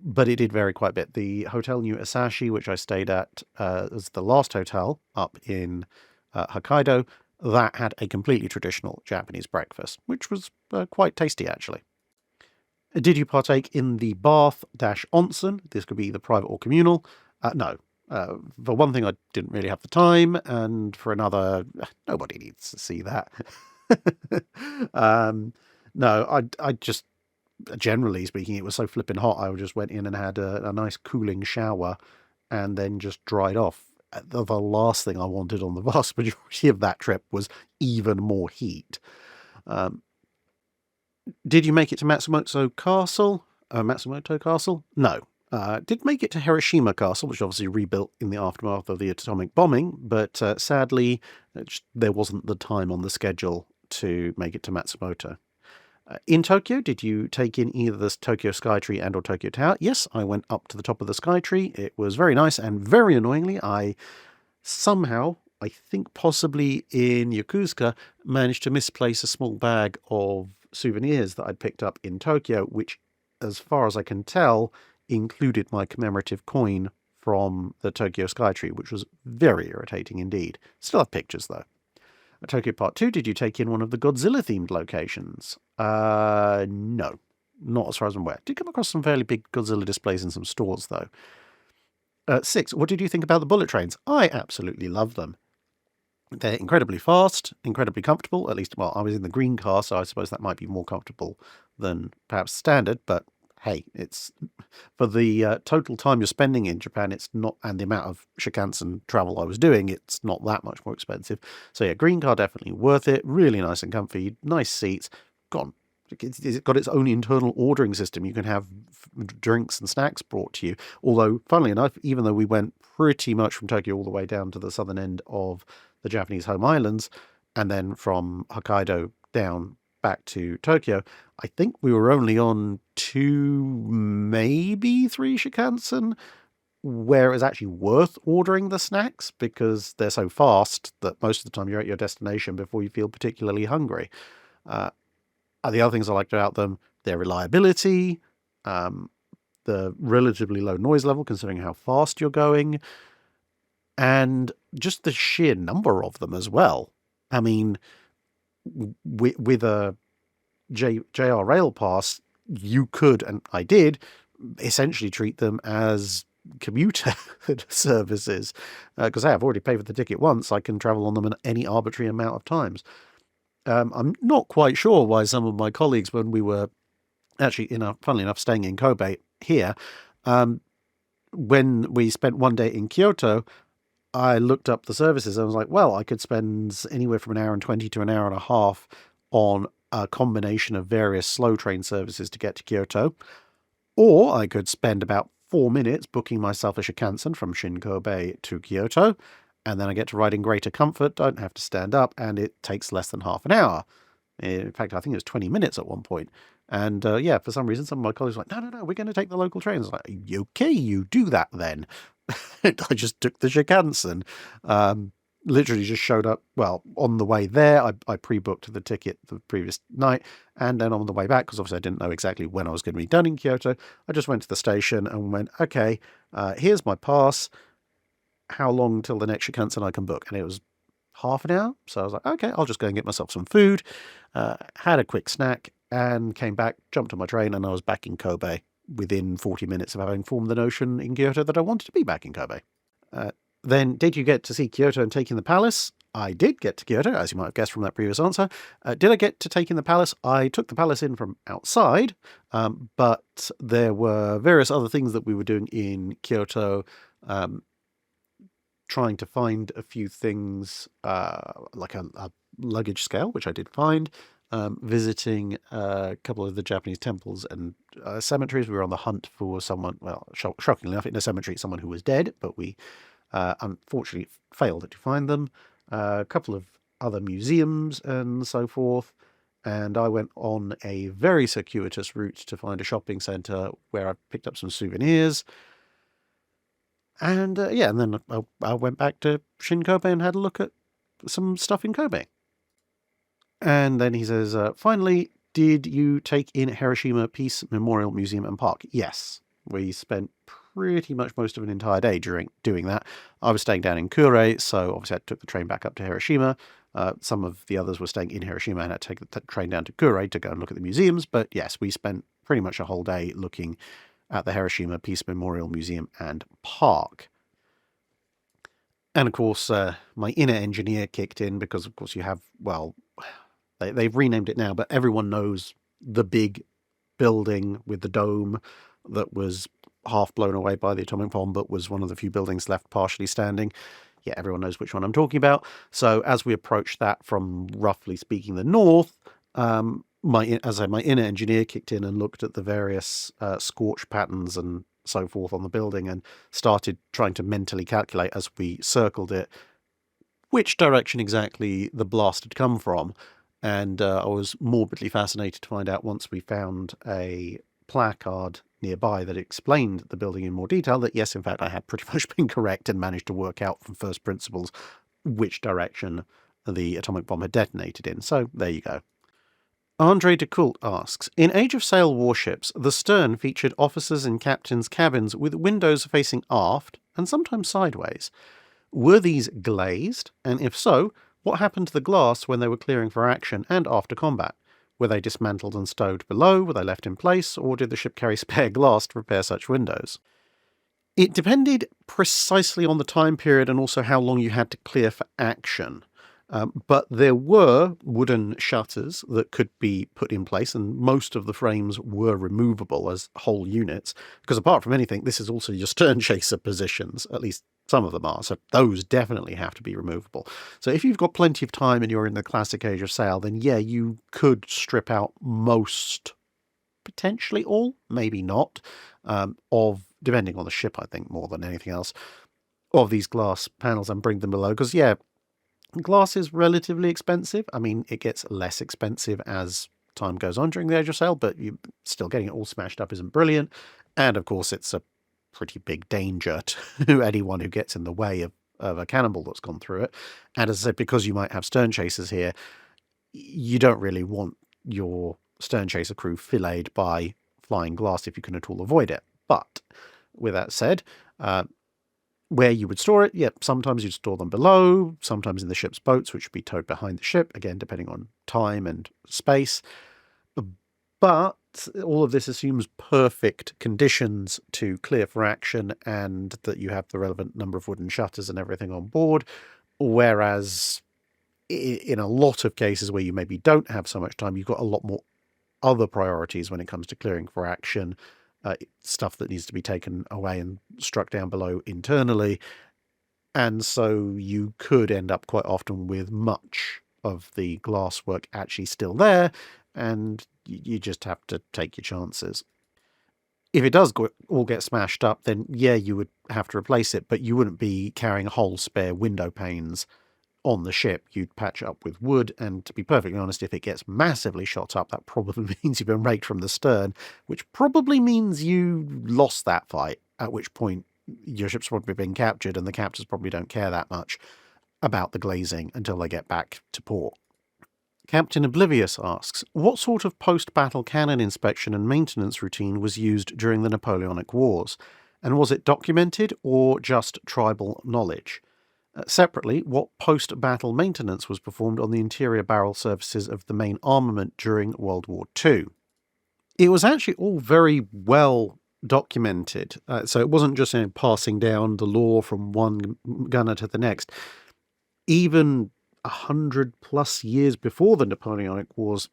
But it did vary quite a bit. The Hotel New Asashi, which I stayed at as the last hotel up in Hokkaido, that had a completely traditional Japanese breakfast, which was quite tasty, actually. Did you partake in the bath-onsen? This could be either private or communal. No. For one thing, I didn't really have the time, and for another, nobody needs to see that. No, I just, generally speaking, it was so flipping hot, I just went in and had a nice cooling shower and then just dried off. The last thing I wanted on the vast majority of that trip was even more heat. Did you make it to Matsumoto Castle? No. Did make it to Hiroshima Castle, which obviously rebuilt in the aftermath of the atomic bombing, but sadly, there wasn't the time on the schedule to make it to Matsumoto. In Tokyo, did you take in either the Tokyo Skytree and or Tokyo Tower? Yes, I went up to the top of the Skytree. It was very nice, and very annoyingly, I somehow, I think possibly in Yokosuka, managed to misplace a small bag of souvenirs that I'd picked up in Tokyo, which, as far as I can tell, included my commemorative coin from the Tokyo Skytree, which was very irritating indeed. Still have pictures, though. Tokyo Part 2, did you take in one of the Godzilla-themed locations? No. Not as far as I'm aware. Did come across some fairly big Godzilla displays in some stores, though. 6, what did you think about the bullet trains? I absolutely love them. They're incredibly fast, incredibly comfortable. At least, well, I was in the green car, so I suppose that might be more comfortable than perhaps standard. But hey, it's for the total time you're spending in Japan, it's not, and the amount of Shinkansen travel I was doing, it's not that much more expensive. So yeah, green car definitely worth it. Really nice and comfy, nice seats. It's got its own internal ordering system. You can have drinks and snacks brought to you. Although, funnily enough, even though we went pretty much from Tokyo all the way down to the southern end of the Japanese home islands, and then from Hokkaido down back to Tokyo, I think we were only on 2, maybe 3 Shinkansen, where it was actually worth ordering the snacks because they're so fast that most of the time you're at your destination before you feel particularly hungry. The other things I liked about them, their reliability, the relatively low noise level considering how fast you're going, and just the sheer number of them as well. I mean, with a JR Rail Pass, you could, and I did, essentially treat them as commuter services. Because I've already paid for the ticket once, I can travel on them in any arbitrary amount of times. I'm not quite sure why some of my colleagues, when we were actually, funnily enough, staying in Kobe here, when we spent one day in Kyoto, I looked up the services. I was like, well, I could spend anywhere from 1 hour and 20 to 1.5 hours on a combination of various slow train services to get to Kyoto, or I could spend about 4 minutes booking myself a Shinkansen from Shin-Kobe to Kyoto, and then I get to ride in greater comfort, don't have to stand up, and it takes less than half an hour. In fact, I think it was 20 minutes at one point. And yeah, for some reason, some of my colleagues were like, no, we're going to take the local trains. I was like, okay, you do that then. I just took the Shinkansen. literally just showed up, well, on the way there. I pre-booked the ticket the previous night, and then on the way back, because obviously I didn't know exactly when I was going to be done in Kyoto, I just went to the station and went, okay, here's my pass. How long till the next Shinkansen I can book? And it was half an hour. So I was like, okay, I'll just go and get myself some food. Had a quick snack and came back, jumped on my train, and I was back in Kobe within 40 minutes of having formed the notion in Kyoto that I wanted to be back in Kobe. Then, did you get to see Kyoto and take in the palace? I did get to Kyoto, as you might have guessed from that previous answer. Did I get to take in the palace? I took the palace in from outside, but there were various other things that we were doing in Kyoto, trying to find a few things, like a luggage scale, which I did find, visiting a couple of the Japanese temples and cemeteries. We were on the hunt for someone, well, shockingly enough, in a cemetery, someone who was dead, but we unfortunately failed to find them. A couple of other museums and so forth. And I went on a very circuitous route to find a shopping centre where I picked up some souvenirs. And yeah, and then I went back to Shin Kobe and had a look at some stuff in Kobe. And then he says, finally, did you take in Hiroshima Peace Memorial Museum and Park? Yes. We spent pretty much most of an entire day during doing that. I was staying down in Kure, so obviously I took the train back up to Hiroshima. Some of the others were staying in Hiroshima and I had to take the train down to Kure to go and look at the museums. But yes, we spent pretty much a whole day looking at the Hiroshima Peace Memorial Museum and Park. And of course, my inner engineer kicked in because, of course, you have, well, they've renamed it now, but everyone knows the big building with the dome that was half blown away by the atomic bomb, but was one of the few buildings left partially standing. Yeah, everyone knows which one I'm talking about. So as we approach that from, roughly speaking, the north, my inner engineer kicked in and looked at the various scorch patterns and so forth on the building and started trying to mentally calculate as we circled it which direction exactly the blast had come from. And I was morbidly fascinated to find out, once we found a placard nearby that explained the building in more detail, that yes, in fact, I had pretty much been correct and managed to work out from first principles which direction the atomic bomb had detonated in. So there you go. Andre de Coult asks, in Age of Sail warships, the stern featured officers' and captains' cabins with windows facing aft and sometimes sideways. Were these glazed? And if so, what happened to the glass when they were clearing for action and after combat? Were they dismantled and stowed below? Were they left in place? Or did the ship carry spare glass to repair such windows? It depended precisely on the time period and also how long you had to clear for action. But there were wooden shutters that could be put in place, and most of the frames were removable as whole units, because apart from anything, this is also your stern chaser positions, at least some of them are, so those definitely have to be removable. So if you've got plenty of time and you're in the classic Age of Sail, then yeah, you could strip out most, potentially all, maybe not, of, depending on the ship, I think, more than anything else, of these glass panels and bring them below, because yeah, glass is relatively expensive. I mean, it gets less expensive as time goes on during the Age of Sail, but you still getting it all smashed up isn't brilliant. And of course, it's a pretty big danger to anyone who gets in the way of a cannonball that's gone through it. And as I said, because you might have stern chasers here, you don't really want your stern chaser crew filleted by flying glass if you can at all avoid it. But with that said, where you would store it, yep, sometimes you'd store them below, sometimes in the ship's boats, which would be towed behind the ship, again, depending on time and space. But all of this assumes perfect conditions to clear for action and that you have the relevant number of wooden shutters and everything on board, whereas in a lot of cases where you maybe don't have so much time, you've got a lot more other priorities when it comes to clearing for action. Stuff that needs to be taken away and struck down below internally. And so you could end up quite often with much of the glass work actually still there, and you just have to take your chances. If it does all get smashed up, then yeah, you would have to replace it, but you wouldn't be carrying whole spare window panes on the ship. You'd patch it up with wood, and to be perfectly honest, if it gets massively shot up, that probably means you've been raked from the stern, which probably means you lost that fight, at which point your ship's probably been captured and the captors probably don't care that much. about the glazing until they get back to port. Captain Oblivious asks, what sort of post-battle cannon inspection and maintenance routine was used during the Napoleonic Wars? And was it documented or just tribal knowledge? Separately, what post-battle maintenance was performed on the interior barrel surfaces of the main armament during World War II? It was actually all very well documented. So it wasn't just passing down the lore from one gunner to the next. Even 100+ years before the Napoleonic Wars,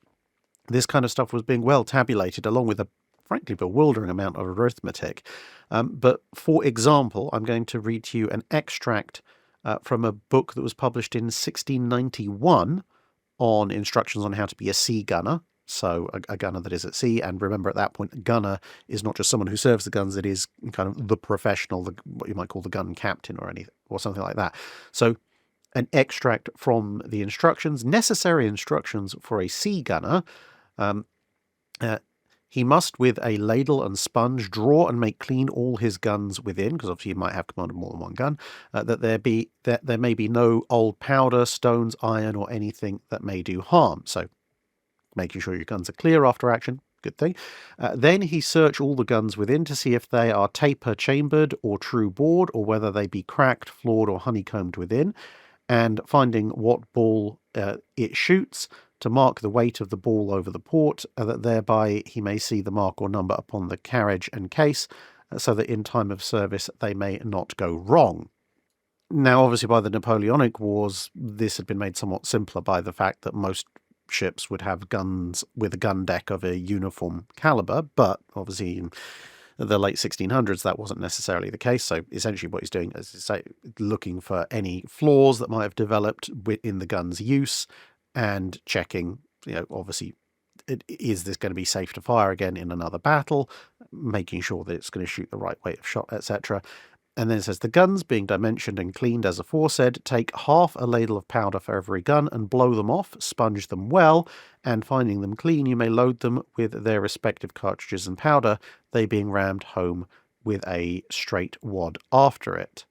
this kind of stuff was being well tabulated, along with a frankly bewildering amount of arithmetic. But for example, I'm going to read to you an extract from a book that was published in 1691 on instructions on how to be a sea gunner. So a gunner that is at sea, and remember at that point, a gunner is not just someone who serves the guns, it is kind of the professional, what you might call the gun captain or something like that. So an extract from the instructions, necessary instructions for a sea gunner. He must, with a ladle and sponge, draw and make clean all his guns within, because obviously he might have command of more than one gun, that there may be no old powder, stones, iron, or anything that may do harm. So making sure your guns are clear after action, good thing. Then he search all the guns within to see if they are taper chambered or true bored, or whether they be cracked, flawed, or honeycombed within, and finding what ball it shoots, to mark the weight of the ball over the port, that thereby he may see the mark or number upon the carriage and case, so that in time of service they may not go wrong. Now, obviously, by the Napoleonic Wars, this had been made somewhat simpler by the fact that most ships would have guns with a gun deck of a uniform caliber, but obviously in the late 1600s that wasn't necessarily the case. So essentially what he's doing is looking for any flaws that might have developed in the gun's use and checking, obviously, is this going to be safe to fire again in another battle, making sure that it's going to shoot the right weight of shot, etc. And then it says, the guns being dimensioned and cleaned as aforesaid, take half a ladle of powder for every gun and blow them off, sponge them well, and finding them clean, you may load them with their respective cartridges and powder, they being rammed home with a straight wad after it.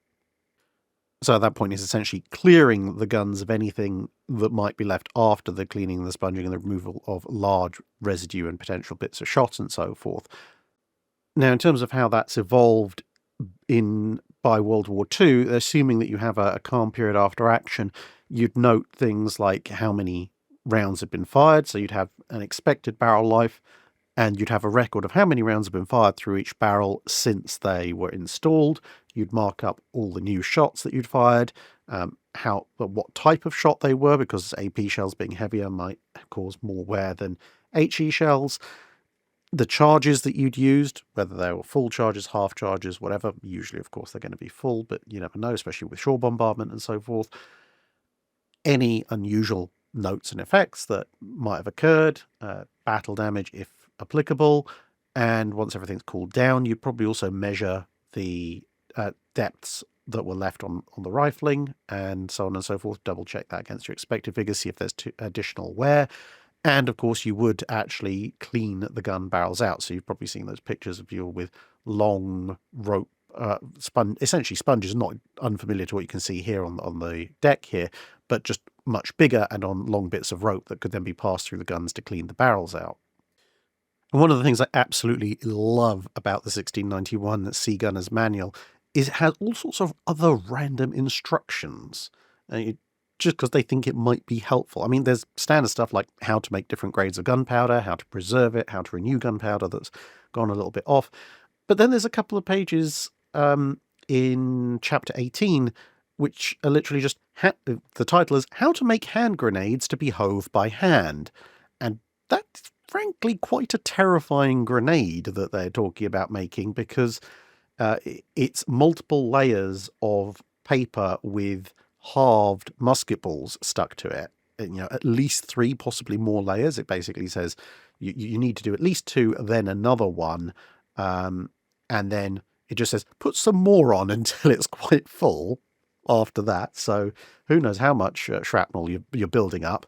So at that point, it's essentially clearing the guns of anything that might be left after the cleaning, the sponging, and the removal of large residue and potential bits of shot and so forth. Now, in terms of how that's evolved by World War II, assuming that you have a calm period after action, you'd note things like how many rounds had been fired. So you'd have an expected barrel life, and you'd have a record of how many rounds have been fired through each barrel since they were installed. You'd mark up all the new shots that you'd fired, what type of shot they were, because AP shells being heavier might cause more wear than HE shells. The charges that you'd used, whether they were full charges, half charges, whatever. Usually, of course, they're going to be full, but you never know, especially with shore bombardment and so forth. Any unusual notes and effects that might have occurred, battle damage if applicable, and once everything's cooled down, you'd probably also measure the depths that were left on the rifling, and so on and so forth. Double check that against your expected figures, see if there's additional wear. And of course, you would actually clean the gun barrels out. So you've probably seen those pictures of you with long rope, essentially sponges, not unfamiliar to what you can see here on the deck here, but just much bigger and on long bits of rope that could then be passed through the guns to clean the barrels out. And one of the things I absolutely love about the 1691 Sea Gunner's Manual is it has all sorts of other random instructions. Just because they think it might be helpful. I mean, there's standard stuff like how to make different grades of gunpowder, how to preserve it, how to renew gunpowder that's gone a little bit off. But then there's a couple of pages in chapter 18, which are literally just, the title is How to Make Hand Grenades to be Hove by Hand. And that's frankly quite a terrifying grenade that they're talking about making, because it's multiple layers of paper with halved musket balls stuck to it. At least 3, possibly more layers. It basically says you need to do at least 2, then another one, and then it just says put some more on until it's quite full after that. So who knows how much shrapnel you're building up.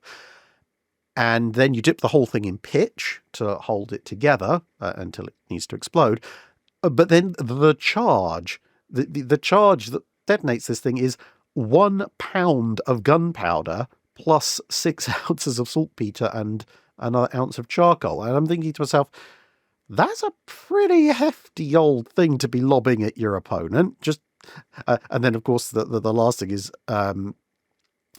And then you dip the whole thing in pitch to hold it together until it needs to explode. But then the charge that detonates this thing is 1 pound of gunpowder plus 6 ounces of saltpeter and another ounce of charcoal. And I'm thinking to myself, that's a pretty hefty old thing to be lobbing at your opponent. And then, of course, the last thing is,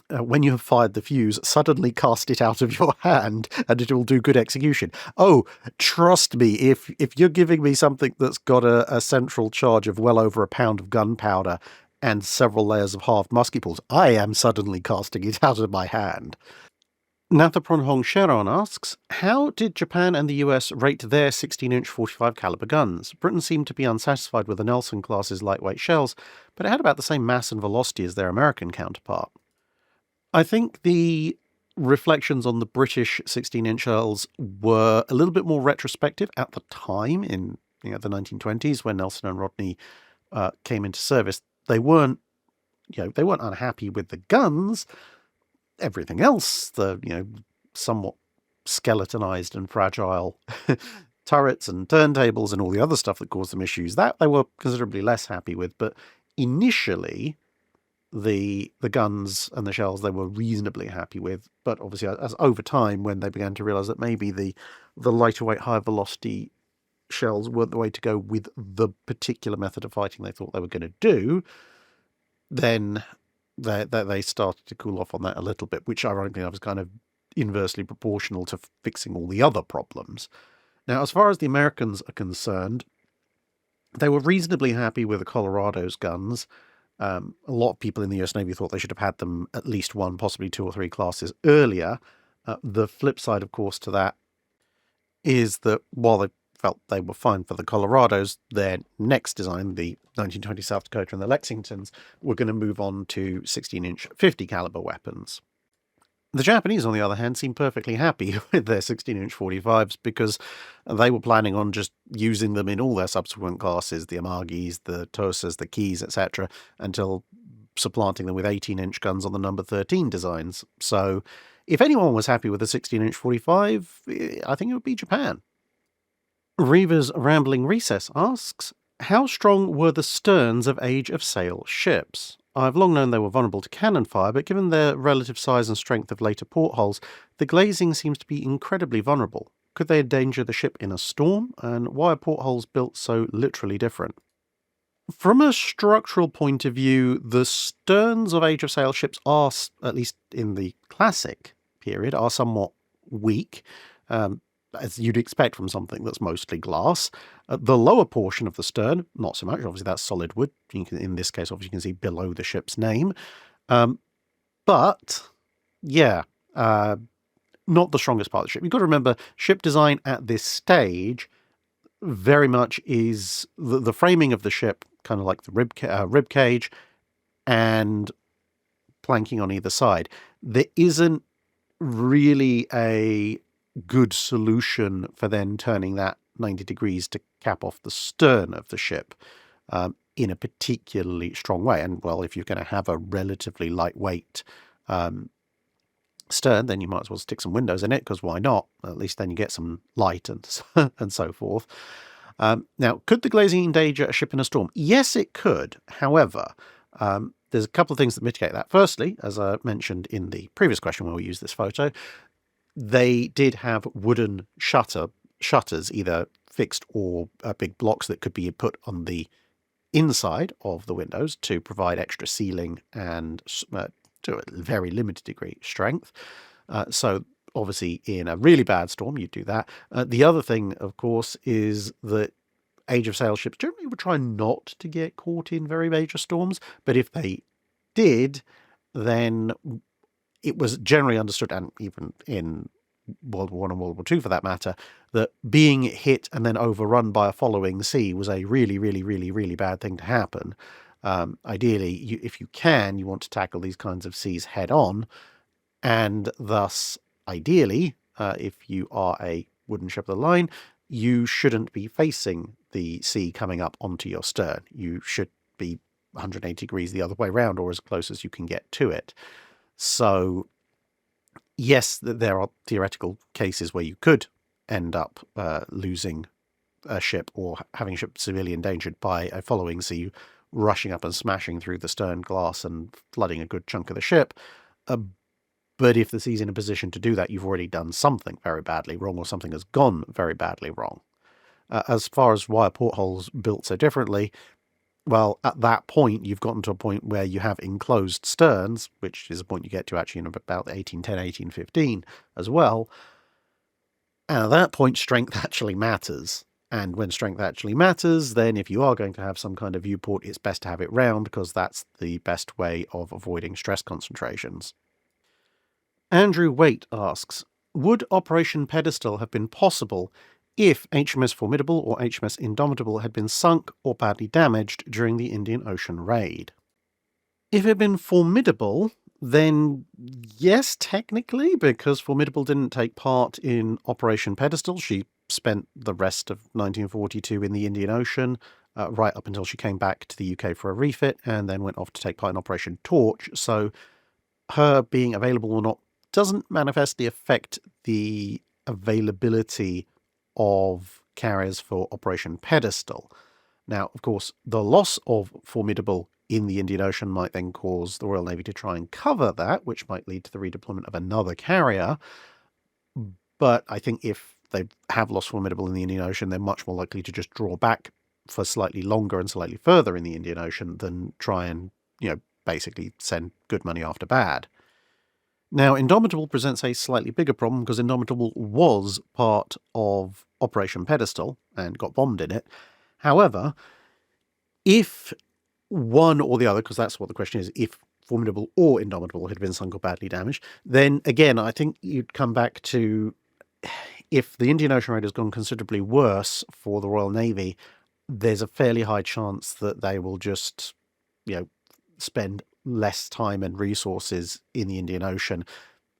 when you have fired the fuse, suddenly cast it out of your hand and it will do good execution. Oh, trust me, if you're giving me something that's got a central charge of well over a pound of gunpowder and several layers of halved musket balls, I am suddenly casting it out of my hand. Nathapron Hong Sharon asks, how did Japan and the US rate their 16-inch 45 caliber guns? Britain seemed to be unsatisfied with the Nelson class's lightweight shells, but it had about the same mass and velocity as their American counterpart. I think the reflections on the British 16-inch shells were a little bit more retrospective at the time in the 1920s when Nelson and Rodney came into service. They weren't unhappy with the guns. Everything else, the somewhat skeletonized and fragile turrets and turntables and all the other stuff that caused them issues, that they were considerably less happy with. But initially, the guns and the shells they were reasonably happy with. But obviously, as over time, when they began to realize that maybe the lighter weight, high velocity shells weren't the way to go with the particular method of fighting they thought they were going to do, then they started to cool off on that a little bit, which ironically was kind of inversely proportional to fixing all the other problems. Now, as far as the Americans are concerned, they were reasonably happy with the Colorado's guns. A lot of people in the US Navy thought they should have had them at least one, possibly 2 or 3 classes earlier. The flip side, of course, to that is that while they felt they were fine for the Colorados, their next design, the 1920 South Dakota and the Lexingtons, were going to move on to 16-inch 50 caliber weapons. The Japanese, on the other hand, seemed perfectly happy with their 16-inch 45s because they were planning on just using them in all their subsequent classes, the Amagis, the Tosas, the Keys, etc., until supplanting them with 18-inch guns on the number 13 designs. So if anyone was happy with the 16-inch 45, I think it would be Japan. Reva's Rambling Recess asks, how strong were the sterns of Age of Sail ships? I've long known they were vulnerable to cannon fire, but given their relative size and strength of later portholes, the glazing seems to be incredibly vulnerable. Could they endanger the ship in a storm? And why are portholes built so literally different? From a structural point of view, the sterns of Age of Sail ships are, at least in the classic period, are somewhat weak, as you'd expect from something that's mostly glass. The lower portion of the stern, not so much. Obviously, that's solid wood. In this case, obviously, you can see below the ship's name. But, yeah, not the strongest part of the ship. You've got to remember, ship design at this stage very much is the framing of the ship, kind of like the rib cage, and planking on either side. There isn't really a good solution for then turning that 90 degrees to cap off the stern of the ship in a particularly strong way. And, well, if you're going to have a relatively lightweight stern, then you might as well stick some windows in it, because why not? At least then you get some light and so forth. Now, could the glazing endanger a ship in a storm? Yes, it could. However, there's a couple of things that mitigate that. Firstly, as I mentioned in the previous question where we used this photo, they did have wooden shutters, either fixed or big blocks that could be put on the inside of the windows to provide extra sealing and, to a very limited degree, strength. So obviously in a really bad storm, you'd do that. The other thing, of course, is that Age of Sail ships generally would try not to get caught in very major storms, but if they did, then it was generally understood, and even in World War I and World War II for that matter, that being hit and then overrun by a following sea was a really, really, really, really bad thing to happen. Ideally, if you can, you want to tackle these kinds of seas head on, and thus, ideally, if you are a wooden ship of the line, you shouldn't be facing the sea coming up onto your stern. You should be 180 degrees the other way around, or as close as you can get to it. So, yes, there are theoretical cases where you could end up losing a ship or having a ship severely endangered by a following sea rushing up and smashing through the stern glass and flooding a good chunk of the ship. But if the sea's in a position to do that, you've already done something very badly wrong, or something has gone very badly wrong. As far as why are portholes built so differently, well, at that point, you've gotten to a point where you have enclosed sterns, which is a point you get to actually in about 1810, 1815 as well. And at that point, strength actually matters. And when strength actually matters, then if you are going to have some kind of viewport, it's best to have it round, because that's the best way of avoiding stress concentrations. Andrew Waite asks, would Operation Pedestal have been possible if HMS Formidable or HMS Indomitable had been sunk or badly damaged during the Indian Ocean raid? If it had been Formidable, then yes, technically, because Formidable didn't take part in Operation Pedestal. She spent the rest of 1942 in the Indian Ocean, right up until she came back to the UK for a refit, and then went off to take part in Operation Torch. So her being available or not doesn't manifestly affect the availability of carriers for Operation Pedestal. Now, of course, the loss of Formidable in the Indian Ocean might then cause the Royal Navy to try and cover that, which might lead to the redeployment of another carrier. But I think if they have lost Formidable in the Indian Ocean, they're much more likely to just draw back for slightly longer and slightly further in the Indian Ocean than try and, basically send good money after bad. Now, Indomitable presents a slightly bigger problem, because Indomitable was part of Operation Pedestal and got bombed in it. However, if one or the other, because that's what the question is, if Formidable or Indomitable had been sunk or badly damaged, then again, I think you'd come back to, if the Indian Ocean raid has gone considerably worse for the Royal Navy, there's a fairly high chance that they will just, spend less time and resources in the Indian Ocean,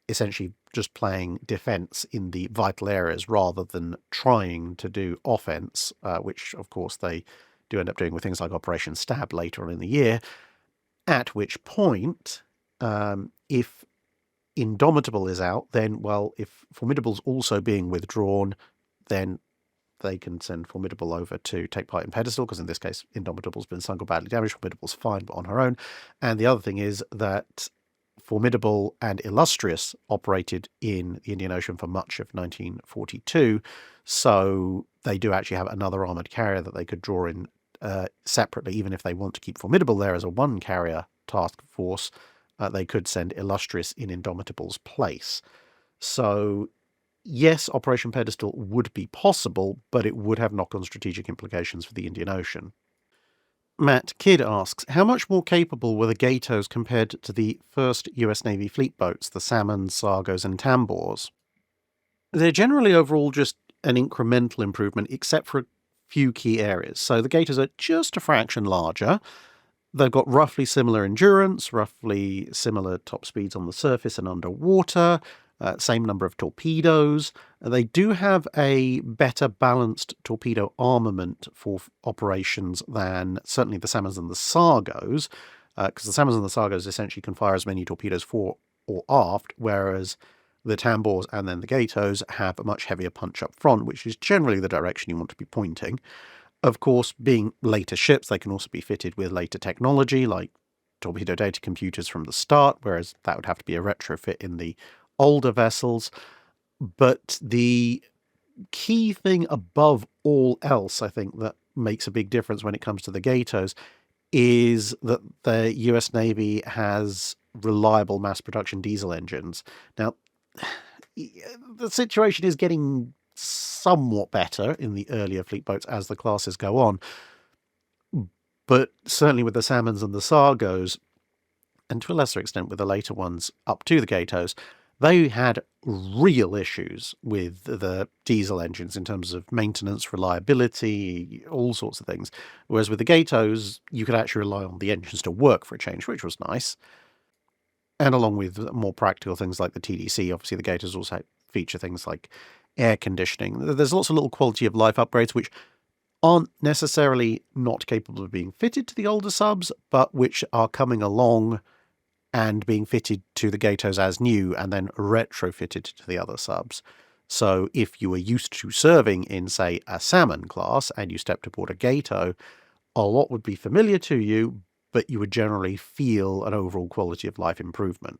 essentially just playing defense in the vital areas rather than trying to do offense, which of course they do end up doing with things like Operation Stab later on in the year, at which point, if Indomitable is out, then, well, if Formidable's also being withdrawn, then they can send Formidable over to take part in Pedestal, because in this case, Indomitable's been sunk or badly damaged. Formidable's fine, but on her own. And the other thing is that Formidable and Illustrious operated in the Indian Ocean for much of 1942, so they do actually have another armoured carrier that they could draw in separately. Even if they want to keep Formidable there as a one-carrier task force, they could send Illustrious in Indomitable's place. So yes, Operation Pedestal would be possible, but it would have knock-on strategic implications for the Indian Ocean. Matt Kidd asks, how much more capable were the Gatos compared to the first US Navy fleet boats, the Salmons, Sargos and Tambors? They're generally overall just an incremental improvement, except for a few key areas. So the Gatos are just a fraction larger. They've got roughly similar endurance, roughly similar top speeds on the surface and underwater, same number of torpedoes. They do have a better balanced torpedo armament for operations than certainly the Salmons and the Sargos, because the Salmons and the Sargos essentially can fire as many torpedoes fore or aft, whereas the Tambors and then the Gatos have a much heavier punch up front, which is generally the direction you want to be pointing. Of course, being later ships, they can also be fitted with later technology, like torpedo data computers from the start, whereas that would have to be a retrofit in the older vessels. But the key thing above all else, I think, that makes a big difference when it comes to the Gatos is that the US Navy has reliable mass production diesel engines. Now, the situation is getting somewhat better in the earlier fleet boats as the classes go on, but certainly with the Salmons and the Sargos, and to a lesser extent with the later ones up to the Gatos, they had real issues with the diesel engines in terms of maintenance, reliability, all sorts of things. Whereas with the Gatos, you could actually rely on the engines to work for a change, which was nice. And along with more practical things like the TDC, obviously the Gatos also feature things like air conditioning. There's lots of little quality of life upgrades which aren't necessarily not capable of being fitted to the older subs, but which are coming along and being fitted to the Gatos as new and then retrofitted to the other subs. So if you were used to serving in, say, a Salmon class and you stepped aboard a Gato, a lot would be familiar to you, but you would generally feel an overall quality of life improvement.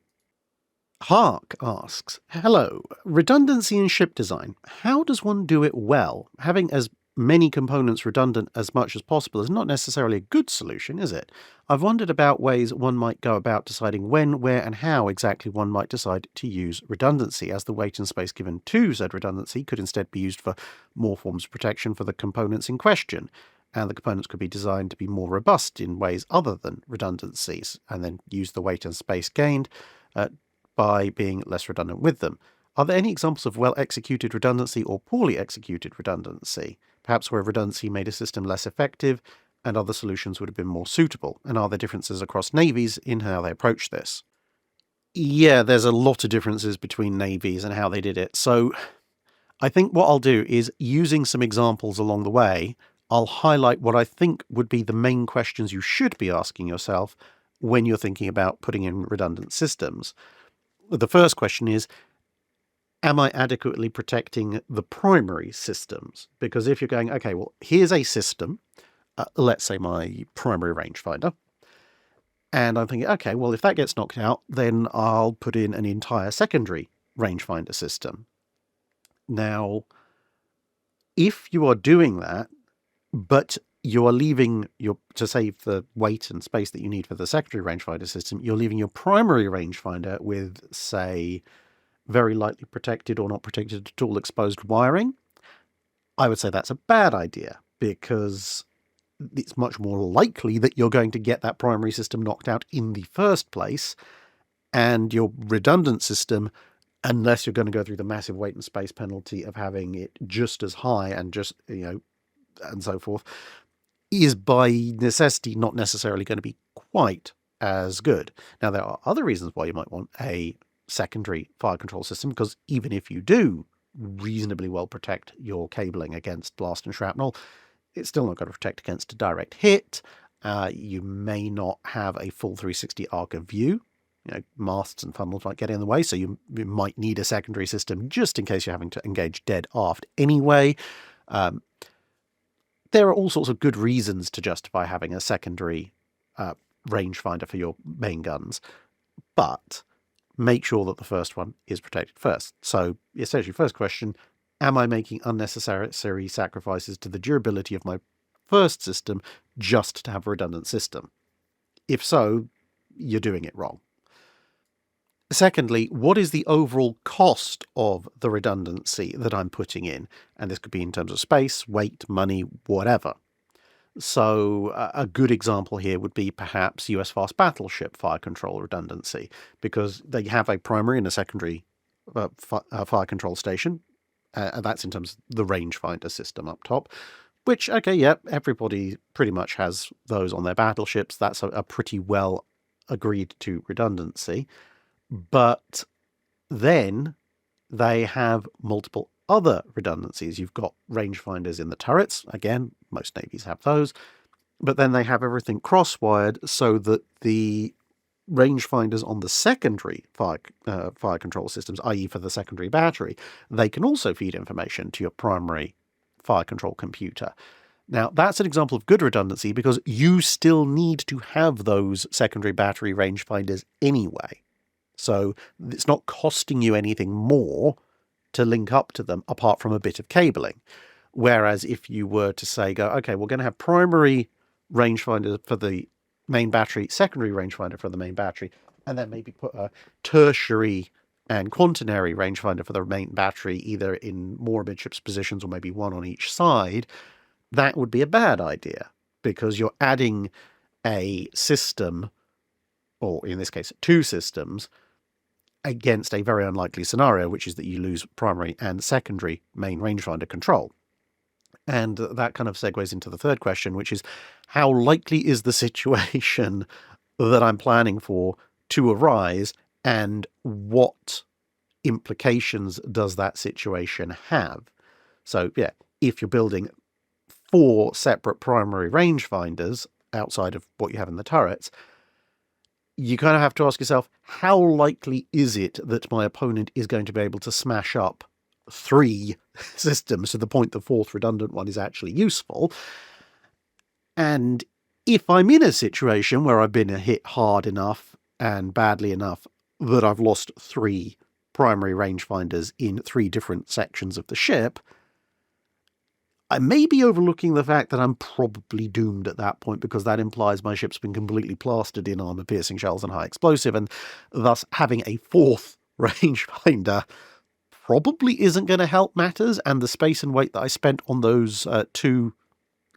Hark asks, hello, redundancy in ship design. How does one do it well? Having as many components redundant as much as possible is not necessarily a good solution, is it? I've wondered about ways one might go about deciding when, where, and how exactly one might decide to use redundancy, as the weight and space given to said redundancy could instead be used for more forms of protection for the components in question, and the components could be designed to be more robust in ways other than redundancies, and then use the weight and space gained by being less redundant with them. Are there any examples of well-executed redundancy or poorly executed redundancy? Perhaps where redundancy made a system less effective and other solutions would have been more suitable? And are there differences across navies in how they approach this? Yeah, there's a lot of differences between navies and how they did it. So I think what I'll do is, using some examples along the way, I'll highlight what I think would be the main questions you should be asking yourself when you're thinking about putting in redundant systems. The first question is, am I adequately protecting the primary systems? Because if you're going, okay, well, here's a system, let's say my primary rangefinder, and I'm thinking, okay, well, if that gets knocked out, then I'll put in an entire secondary rangefinder system. Now, if you are doing that, but you are leaving to save the weight and space that you need for the secondary rangefinder system, you're leaving your primary rangefinder with, say, very lightly protected or not protected at all exposed wiring, I would say that's a bad idea, because it's much more likely that you're going to get that primary system knocked out in the first place, and your redundant system, unless you're going to go through the massive weight and space penalty of having it just as high and just, and so forth, is by necessity not necessarily going to be quite as good. Now, there are other reasons why you might want a secondary fire control system, because even if you do reasonably well protect your cabling against blast and shrapnel, it's still not going to protect against a direct hit. You may not have a full 360 arc of view. Masts and funnels might get in the way, so you might need a secondary system just in case you're having to engage dead aft anyway. There are all sorts of good reasons to justify having a secondary rangefinder for your main guns, but make sure that the first one is protected first. So, essentially, first question, am I making unnecessary sacrifices to the durability of my first system just to have a redundant system? If so, you're doing it wrong. Secondly, what is the overall cost of the redundancy that I'm putting in? And this could be in terms of space, weight, money, whatever. So a good example here would be perhaps US fast battleship fire control redundancy, because they have a primary and a secondary fire control station. And that's in terms of the rangefinder system up top, which, okay, yeah, everybody pretty much has those on their battleships. That's a pretty well agreed to redundancy. But then they have multiple other redundancies. You've got rangefinders in the turrets. Again, most navies have those. But then they have everything cross-wired so that the rangefinders on the secondary fire control systems, i.e. for the secondary battery, they can also feed information to your primary fire control computer. Now, that's an example of good redundancy, because you still need to have those secondary battery rangefinders anyway. So it's not costing you anything more to link up to them apart from a bit of cabling. Whereas if you were to say, okay, we're going to have primary rangefinder for the main battery, secondary rangefinder for the main battery, and then maybe put a tertiary and quaternary rangefinder for the main battery, either in more amidships positions or maybe one on each side, that would be a bad idea, because you're adding a system, or in this case, two systems, against a very unlikely scenario, which is that you lose primary and secondary main rangefinder control. And that kind of segues into the third question, which is, how likely is the situation that I'm planning for to arise, and what implications does that situation have? So, yeah, if you're building 4 separate primary rangefinders outside of what you have in the turrets, you kind of have to ask yourself, how likely is it that my opponent is going to be able to smash up 3 systems to the point the 4th redundant one is actually useful? And if I'm in a situation where I've been hit hard enough and badly enough that I've lost 3 primary rangefinders in 3 different sections of the ship, I may be overlooking the fact that I'm probably doomed at that point, because that implies my ship's been completely plastered in armor-piercing shells and high explosive, and thus having a 4th rangefinder probably isn't going to help matters, and the space and weight that I spent on those 2,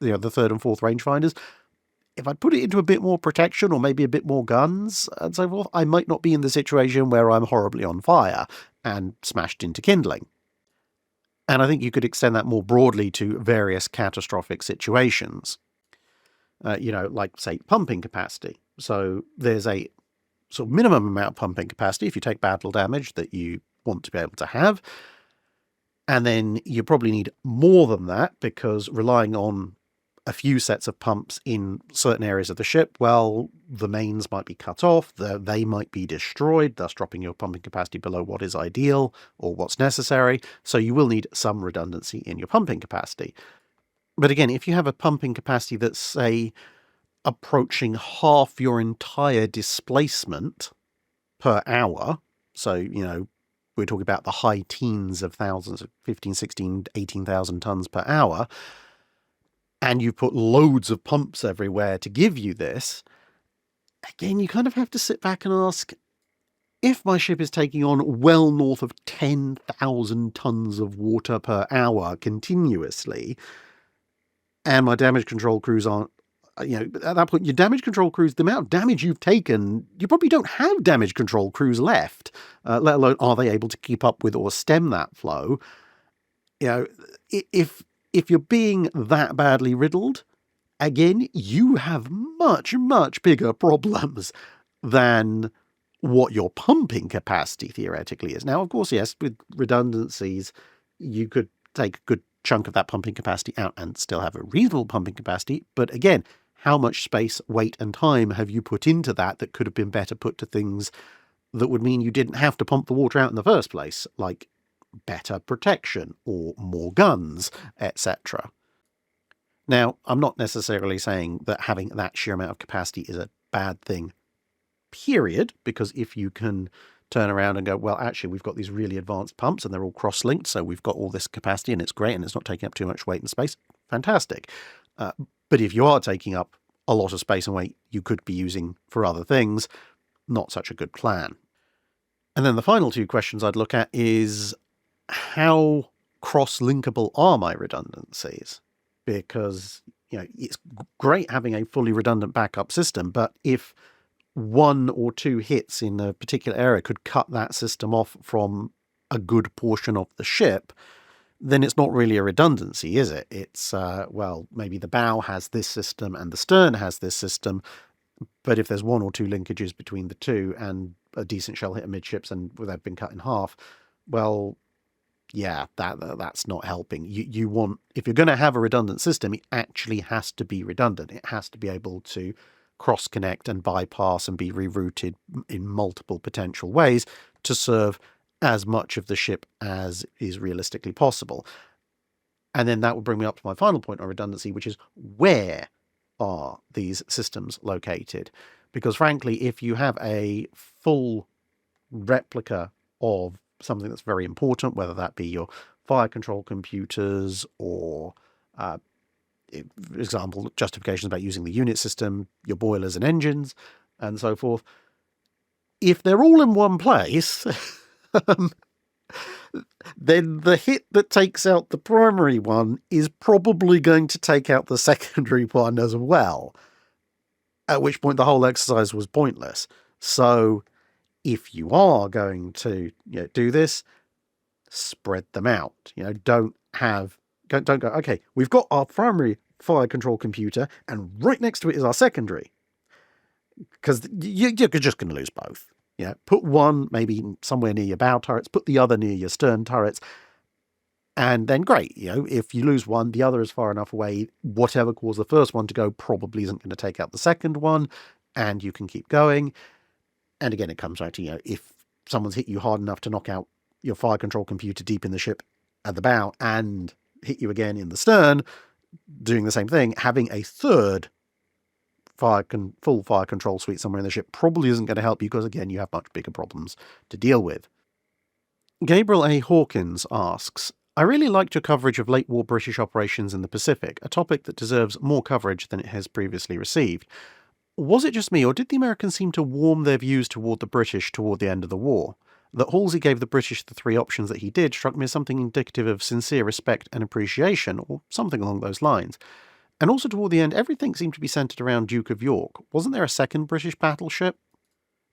the 3rd and 4th rangefinders, if I put it into a bit more protection or maybe a bit more guns and so forth, I might not be in the situation where I'm horribly on fire and smashed into kindling. And I think you could extend that more broadly to various catastrophic situations. Like, say, pumping capacity. So there's a sort of minimum amount of pumping capacity if you take battle damage that you want to be able to have. And then you probably need more than that, because relying on a few sets of pumps in certain areas of the ship, well, the mains might be cut off, they might be destroyed, thus dropping your pumping capacity below what is ideal or what's necessary. So you will need some redundancy in your pumping capacity. But again, if you have a pumping capacity that's, say, approaching half your entire displacement per hour, so, we're talking about the high teens of thousands, 15, 16, 18,000 tons per hour, and you put loads of pumps everywhere to give you this, again, you kind of have to sit back and ask, if my ship is taking on well north of 10,000 tons of water per hour continuously, and my damage control crews aren't, at that point, your damage control crews, the amount of damage you've taken, you probably don't have damage control crews left, let alone are they able to keep up with or stem that flow. If you're being that badly riddled, again, you have much, much bigger problems than what your pumping capacity theoretically is. Now, of course, yes, with redundancies, you could take a good chunk of that pumping capacity out and still have a reasonable pumping capacity. But again, how much space, weight, and time have you put into that could have been better put to things that would mean you didn't have to pump the water out in the first place, like better protection or more guns, etc. Now, I'm not necessarily saying that having that sheer amount of capacity is a bad thing, period, because if you can turn around and go, well, actually, we've got these really advanced pumps and they're all cross-linked, so we've got all this capacity and it's great and it's not taking up too much weight and space, fantastic. But if you are taking up a lot of space and weight you could be using for other things, not such a good plan. And then the final 2 questions I'd look at is, how cross-linkable are my redundancies? Because, it's great having a fully redundant backup system, but if 1 or 2 hits in a particular area could cut that system off from a good portion of the ship, then it's not really a redundancy, is it? It's, maybe the bow has this system and the stern has this system, but if there's 1 or 2 linkages between the 2 and a decent shell hit amidships and they've been cut in half, well, yeah, that's not helping. You want, if you're going to have a redundant system, it actually has to be redundant. It has to be able to cross-connect and bypass and be rerouted in multiple potential ways to serve as much of the ship as is realistically possible. And then that would bring me up to my final point on redundancy, which is, where are these systems located? Because frankly, if you have a full replica of something that's very important, whether that be your fire control computers or, for example, justifications about using the unit system, your boilers and engines, and so forth, if they're all in one place, then the hit that takes out the primary one is probably going to take out the secondary one as well, at which point the whole exercise was pointless. So if you are going to do this, spread them out. Don't go, okay, we've got our primary fire control computer and right next to it is our secondary. Because you're just going to lose both. Put one maybe somewhere near your bow turrets, put the other near your stern turrets, and then great. If you lose one, the other is far enough away, whatever caused the first one to go probably isn't going to take out the second one, and you can keep going. And again, it comes right to, if someone's hit you hard enough to knock out your fire control computer deep in the ship at the bow and hit you again in the stern, doing the same thing, having a third full fire control suite somewhere in the ship probably isn't going to help you because, again, you have much bigger problems to deal with. Gabriel A. Hawkins asks, I really liked your coverage of late war British operations in the Pacific, a topic that deserves more coverage than it has previously received. Was it just me, or did the Americans seem to warm their views toward the British toward the end of the war? That Halsey gave the British the three options that he did struck me as something indicative of sincere respect and appreciation, or something along those lines. And also toward the end, everything seemed to be centred around Duke of York. Wasn't there a second British battleship?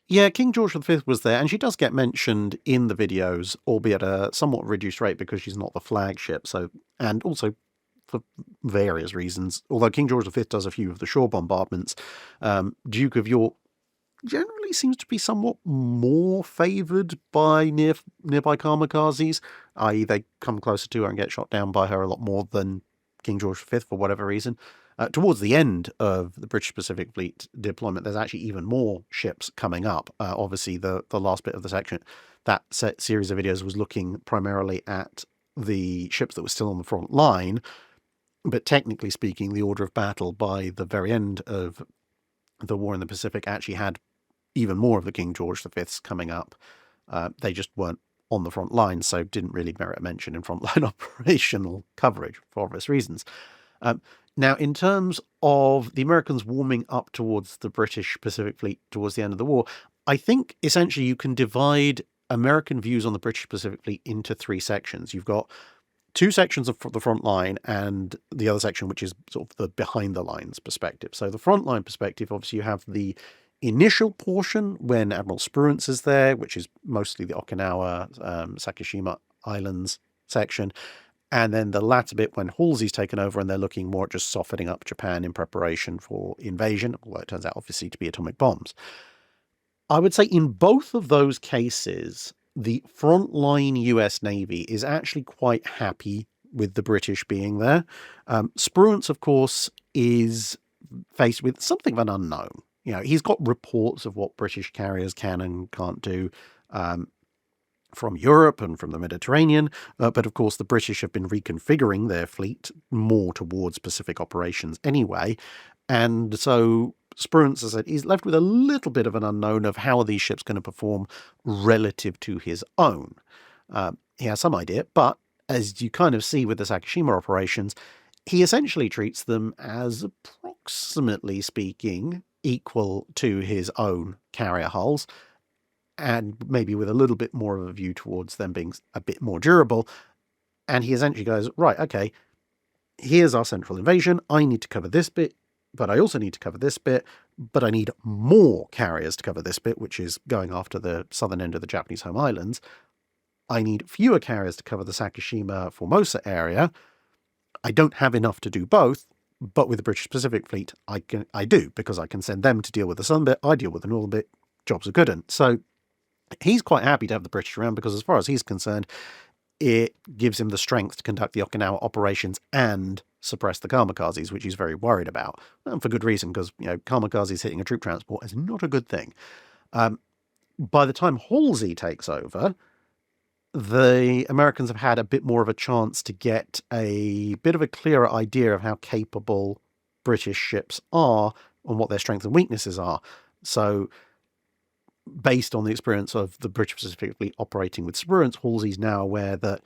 Yeah, King George V was there, and she does get mentioned in the videos, albeit at a somewhat reduced rate because she's not the flagship, and also for various reasons. Although King George V does a few of the shore bombardments, Duke of York generally seems to be somewhat more favoured by nearby kamikazes, i.e. they come closer to her and get shot down by her a lot more than King George V for whatever reason. Towards the end of the British Pacific Fleet deployment, there's actually even more ships coming up. Obviously, the last bit of the section, that series of videos was looking primarily at the ships that were still on the front line, but technically speaking, the order of battle by the very end of the war in the Pacific actually had even more of the King George V's coming up. They just weren't on the front line, so didn't really merit mention in frontline operational coverage for obvious reasons. Now, in terms of the Americans warming up towards the British Pacific Fleet towards the end of the war, I think essentially you can divide American views on the British Pacific Fleet into three sections. You've got two sections of the front line and the other section, which is sort of the behind the lines perspective. So the front line perspective, obviously you have the initial portion when Admiral Spruance is there, which is mostly the Okinawa, Sakishima Islands section. And then the latter bit when Halsey's taken over and they're looking more at just softening up Japan in preparation for invasion, although it turns out obviously to be atomic bombs. I would say in both of those cases, the frontline US Navy is actually quite happy with the British being there. Spruance, of course, is faced with something of an unknown. He's got reports of what British carriers can and can't do from Europe and from the Mediterranean, but of course the British have been reconfiguring their fleet more towards Pacific operations anyway, and so Spruance, as I said, he's left with a little bit of an unknown of how are these ships going to perform relative to his own. He has some idea, but as you kind of see with the Sakishima operations, he essentially treats them as approximately speaking equal to his own carrier hulls, and maybe with a little bit more of a view towards them being a bit more durable. And he essentially goes, right, okay, here's our central invasion. I need to cover this bit, but I also need to cover this bit, but I need more carriers to cover this bit, which is going after the southern end of the Japanese home islands. I need fewer carriers to cover the Sakishima Formosa area. I don't have enough to do both, but with the British Pacific Fleet, I do, because I can send them to deal with the southern bit, I deal with the northern bit, jobs are good. And so he's quite happy to have the British around because as far as he's concerned, it gives him the strength to conduct the Okinawa operations and suppress the kamikazes, which he's very worried about. And for good reason, because kamikazes hitting a troop transport is not a good thing. By the time Halsey takes over, the Americans have had a bit more of a chance to get a bit of a clearer idea of how capable British ships are and what their strengths and weaknesses are. So based on the experience of the British Pacific Fleet operating with Spruance, Halsey's now aware that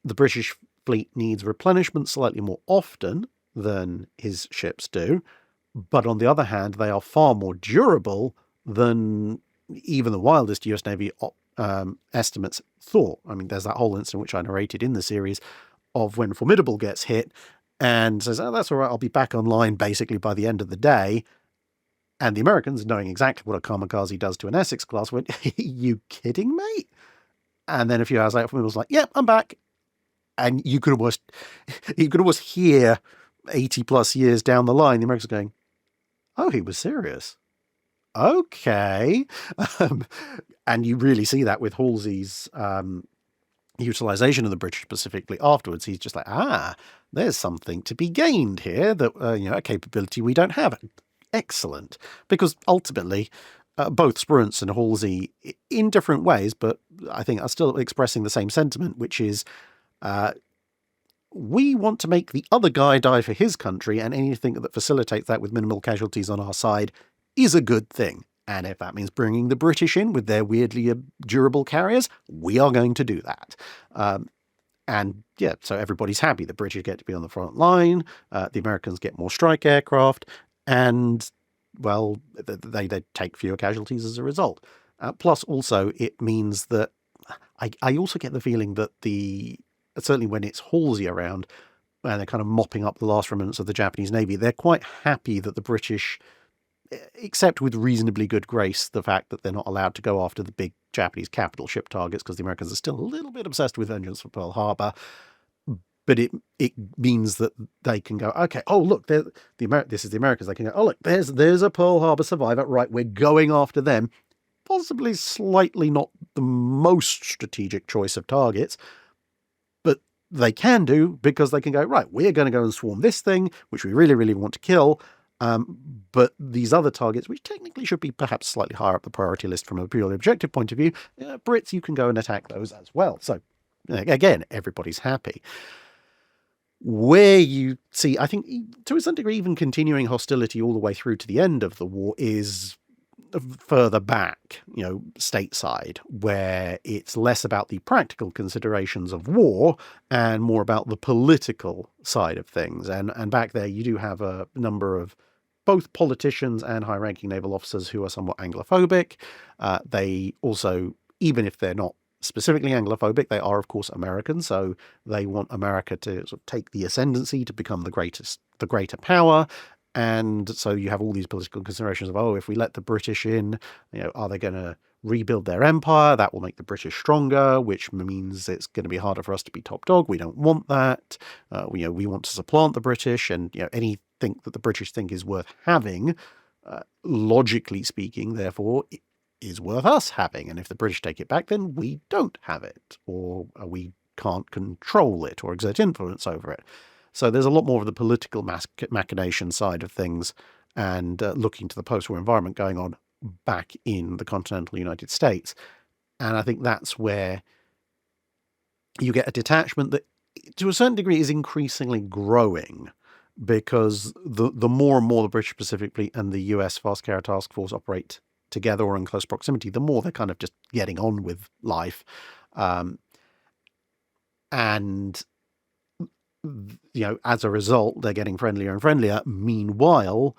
the British fleet needs replenishment slightly more often than his ships do, but on the other hand, they are far more durable than even the wildest US Navy estimates thought. I mean, there's that whole incident which I narrated in the series of when Formidable gets hit and says, oh, that's all right, I'll be back online basically by the end of the day. And the Americans, knowing exactly what a kamikaze does to an Essex class, went, you kidding, mate? And then a few hours later, Formidable's like, yep, I'm back. And you could almost hear 80 plus years down the line, the Americans going, oh, he was serious. Okay. And you really see that with Halsey's utilization of the British Pacific Fleet afterwards. He's just like, there's something to be gained here, that a capability we don't have. Excellent. Because ultimately, both Spruance and Halsey, in different ways, but I think are still expressing the same sentiment, which is we want to make the other guy die for his country, and anything that facilitates that with minimal casualties on our side is a good thing. And if that means bringing the British in with their weirdly durable carriers, we are going to do that. And yeah, so everybody's happy. The British get to be on the front line, the Americans get more strike aircraft, and, well, they take fewer casualties as a result. Plus, also, it means that I also get the feeling that certainly when it's Halsey around, and they're kind of mopping up the last remnants of the Japanese Navy, they're quite happy that the British accept with reasonably good grace the fact that they're not allowed to go after the big Japanese capital ship targets, because the Americans are still a little bit obsessed with vengeance for Pearl Harbor. But it means that they can go, okay, oh, look, this is the Americans. They can go, oh, look, there's a Pearl Harbor survivor. Right, we're going after them. Possibly slightly not the most strategic choice of targets, but they can do, because they can go, right, we're going to go and swarm this thing, which we really, really want to kill. But these other targets, which technically should be perhaps slightly higher up the priority list from a purely objective point of view, Brits, you can go and attack those as well. So, again, everybody's happy. Where you see, I think, to a certain degree, even continuing hostility all the way through to the end of the war is further back, stateside, where it's less about the practical considerations of war and more about the political side of things. And back there, you do have a number of both politicians and high-ranking naval officers who are somewhat Anglophobic. They also, even if they're not specifically Anglophobic, they are, of course, American, so they want America to sort of take the ascendancy, to become the greater power. And so you have all these political considerations of, oh, if we let the British in, are they going to rebuild their empire? That will make the British stronger, which means it's going to be harder for us to be top dog. We don't want that. We want to supplant the British, and anything that the British think is worth having, logically speaking, therefore, is worth us having. And if the British take it back, then we don't have it, or we can't control it or exert influence over it. So there's a lot more of the political machination side of things, and looking to the post-war environment going on back in the continental United States. And I think that's where you get a detachment that, to a certain degree, is increasingly growing, because the more and more the British Pacific Fleet and the US Fast Carrier Task Force operate together or in close proximity, the more they're kind of just getting on with life. And as a result, they're getting friendlier and friendlier. Meanwhile,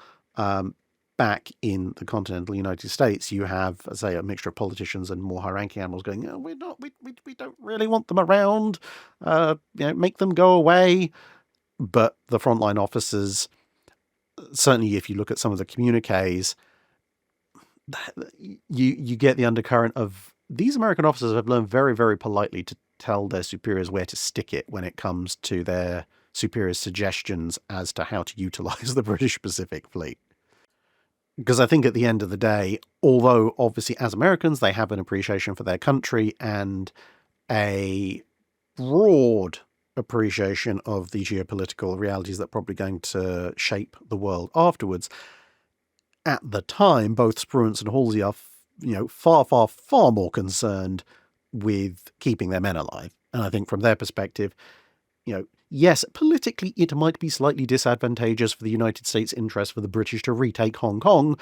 back in the continental United States, you have, say, a mixture of politicians and more high-ranking admirals going, we don't really want them around. Make them go away. But the frontline officers, certainly if you look at some of the communiques, you get the undercurrent of, these American officers have learned very, very politely to tell their superiors where to stick it when it comes to their superiors' suggestions as to how to utilize the British Pacific Fleet. Because I think at the end of the day, although obviously as Americans they have an appreciation for their country and a broad appreciation of the geopolitical realities that are probably going to shape the world afterwards, at the time, both Spruance and Halsey are far, far, far more concerned with keeping their men alive. And I think from their perspective, yes, politically it might be slightly disadvantageous for the United States' interest for the British to retake Hong Kong,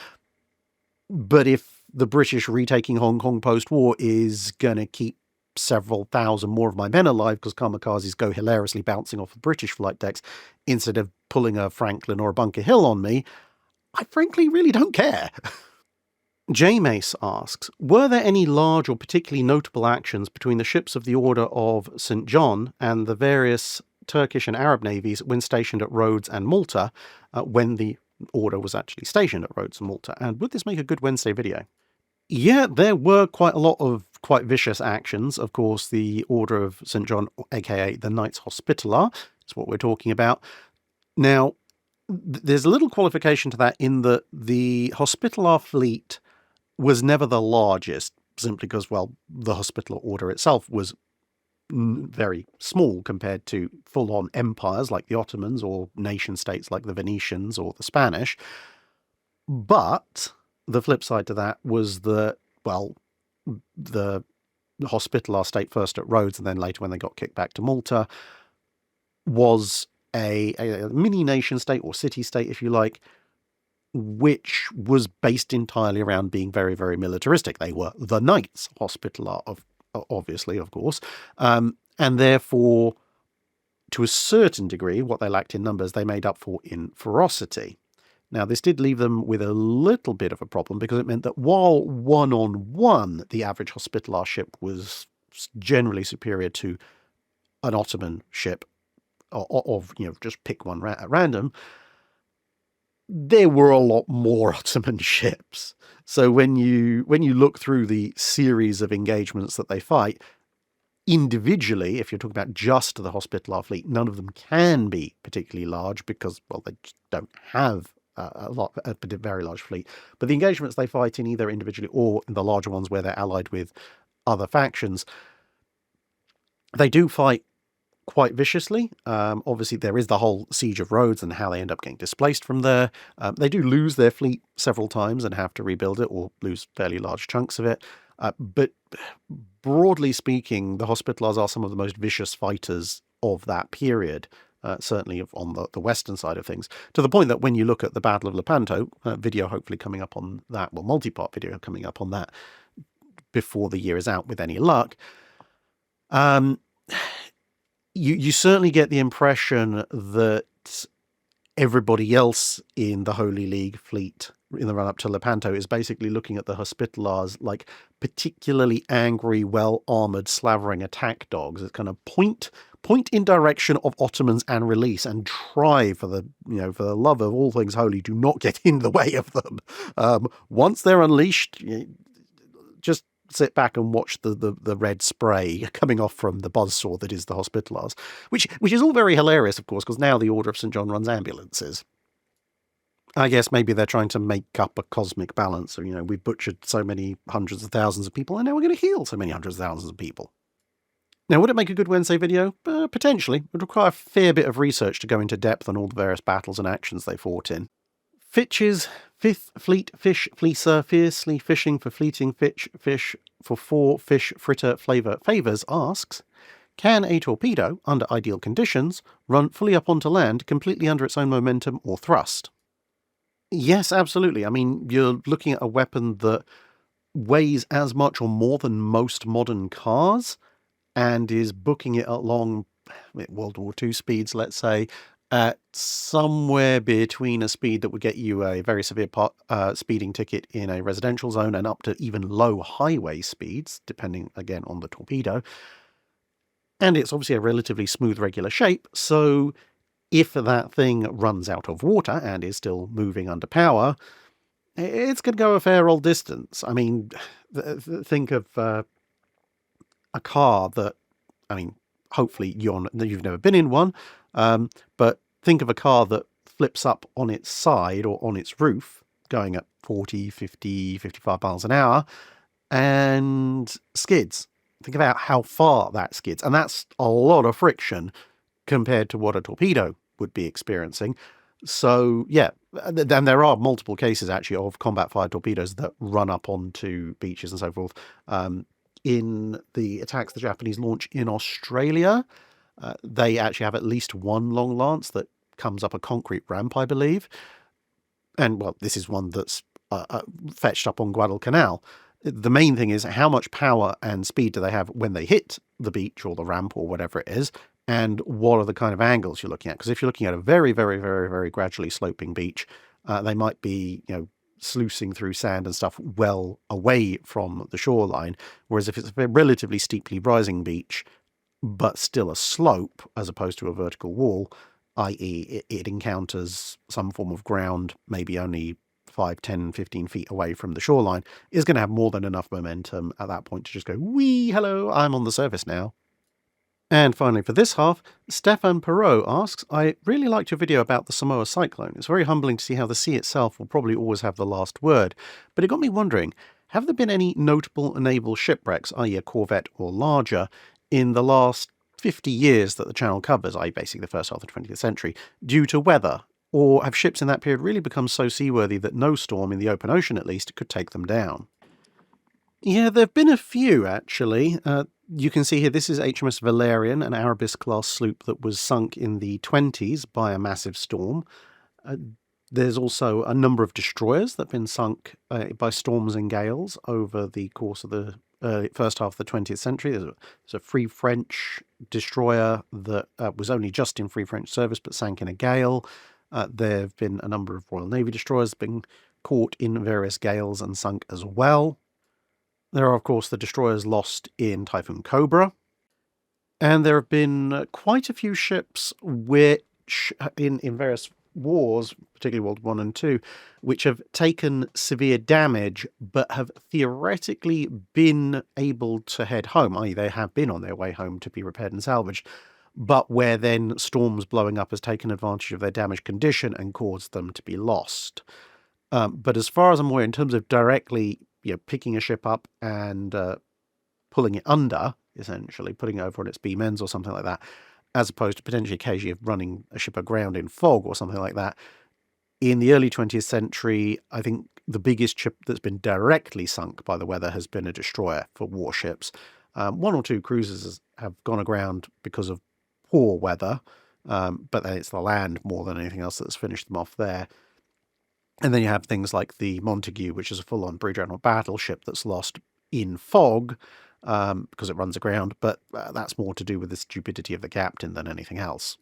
but if the British retaking Hong Kong post-war is going to keep several thousand more of my men alive because kamikazes go hilariously bouncing off the British flight decks instead of pulling a Franklin or a Bunker Hill on me, I frankly really don't care. J. Mace asks, were there any large or particularly notable actions between the ships of the Order of St. John and the various Turkish and Arab navies when stationed at Rhodes and Malta, when the Order was actually stationed at Rhodes and Malta? And would this make a good Wednesday video? Yeah, there were quite a lot of quite vicious actions. Of course, the Order of St. John, aka the Knights Hospitaller, is what we're talking about. Now, there's a little qualification to that in that the Hospitaller fleet was never the largest, simply because, well, the Hospitaller Order itself was very small compared to full-on empires like the Ottomans or nation-states like the Venetians or the Spanish. But the flip side to that was that, well, the Hospitaller stayed first at Rhodes and then later when they got kicked back to Malta, was a mini nation state, or city state if you like, which was based entirely around being very, very militaristic. They were the Knights Hospitaller, obviously, of course, and therefore, to a certain degree, what they lacked in numbers, they made up for in ferocity. Now, this did leave them with a little bit of a problem, because it meant that while one-on-one the average Hospitaller ship was generally superior to an Ottoman ship, of just pick one at random, there were a lot more Ottoman ships. So when you look through the series of engagements that they fight, individually, if you're talking about just the Hospitaller fleet, none of them can be particularly large, because, well, they just don't have a very large fleet. But the engagements they fight in, either individually or in the larger ones where they're allied with other factions, they do fight quite viciously. Obviously, there is the whole siege of Rhodes and how they end up getting displaced from there. They do lose their fleet several times and have to rebuild it, or lose fairly large chunks of it. But broadly speaking, the Hospitallers are some of the most vicious fighters of that period, certainly on the western side of things, to the point that when you look at the Battle of Lepanto, video hopefully coming up on that, well, multi-part video coming up on that before the year is out with any luck, you certainly get the impression that everybody else in the Holy League fleet in the run-up to Lepanto is basically looking at the Hospitallers like particularly angry, well-armoured, slavering attack dogs. It's kind of point in direction of Ottomans and release, and try, for the love of all things holy, do not get in the way of them. Once they're unleashed, just sit back and watch the red spray coming off from the buzzsaw that is the Hospitallers, which is all very hilarious, of course, because now the Order of St. John runs ambulances. I guess maybe they're trying to make up a cosmic balance. So, we've butchered so many hundreds of thousands of people, and now we're going to heal so many hundreds of thousands of people. Now, would it make a good Wednesday video? Potentially. It would require a fair bit of research to go into depth on all the various battles and actions they fought in. Fitch's 5th Fleet Fish Fleecer, fiercely fishing for fleeting fish for 4 fish fritter flavour favours, asks, can a torpedo, under ideal conditions, run fully up onto land, completely under its own momentum or thrust? Yes, absolutely. I mean, you're looking at a weapon that weighs as much or more than most modern cars, and is booking it along World War II speeds, let's say, at somewhere between a speed that would get you a very severe speeding ticket in a residential zone, and up to even low highway speeds, depending, again, on the torpedo. And it's obviously a relatively smooth, regular shape, so if that thing runs out of water and is still moving under power, it's going to go a fair old distance. I mean, think of a car that, hopefully you've never been in one, but think of a car that flips up on its side or on its roof, going at 40, 50, 55 miles an hour, and skids. Think about how far that skids. And that's a lot of friction compared to what a torpedo would be experiencing. So, yeah, and there are multiple cases, actually, of combat-fired torpedoes that run up onto beaches and so forth. In the attacks the Japanese launch in Australia, they actually have at least one long lance that comes up a concrete ramp, I believe. And, well, this is one that's fetched up on Guadalcanal. The main thing is how much power and speed do they have when they hit the beach or the ramp or whatever it is, and what are the kind of angles you're looking at. Because if you're looking at a very, very, very, very gradually sloping beach, they might be, sluicing through sand and stuff well away from the shoreline. Whereas if it's a relatively steeply rising beach, but still a slope as opposed to a vertical wall, i.e. it encounters some form of ground, maybe only 5, 10, 15 feet away from the shoreline, is going to have more than enough momentum at that point to just go, whee, hello, I'm on the surface now. And finally, for this half, Stefan Perot asks, I really liked your video about the Samoa cyclone. It's very humbling to see how the sea itself will probably always have the last word. But it got me wondering, have there been any notable naval shipwrecks, i.e. a corvette or larger, in the last 50 years that the channel covers, i.e. basically the first half of the 20th century, due to weather? Or have ships in that period really become so seaworthy that no storm, in the open ocean at least, could take them down? Yeah, there have been a few, actually. You can see here, this is HMS Valerian, an Arabis-class sloop that was sunk in the 20s by a massive storm. There's also a number of destroyers that have been sunk by storms and gales over the course of the first half of the 20th century. There's a Free French destroyer that was only just in Free French service but sank in a gale. There have been a number of Royal Navy destroyers been caught in various gales and sunk as well. There are, of course, the destroyers lost in Typhoon Cobra. And there have been quite a few ships which, in various wars, particularly World War I and II, which have taken severe damage but have theoretically been able to head home, i.e. they have been on their way home to be repaired and salvaged, but where then storms blowing up has taken advantage of their damaged condition and caused them to be lost. But as far as I'm aware, in terms of directly picking a ship up and pulling it under, essentially, putting it over on its beam ends or something like that, as opposed to potentially occasionally running a ship aground in fog or something like that. In the early 20th century, I think the biggest ship that's been directly sunk by the weather has been a destroyer for warships. One or two cruisers have gone aground because of poor weather, but then it's the land more than anything else that's finished them off there. And then you have things like the Montague, which is a full-on Dreadnought battleship that's lost in fog because it runs aground, but that's more to do with the stupidity of the captain than anything else.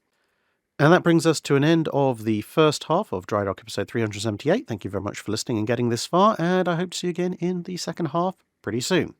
And that brings us to an end of the first half of Drydock episode 378. Thank you very much for listening and getting this far, and I hope to see you again in the second half pretty soon.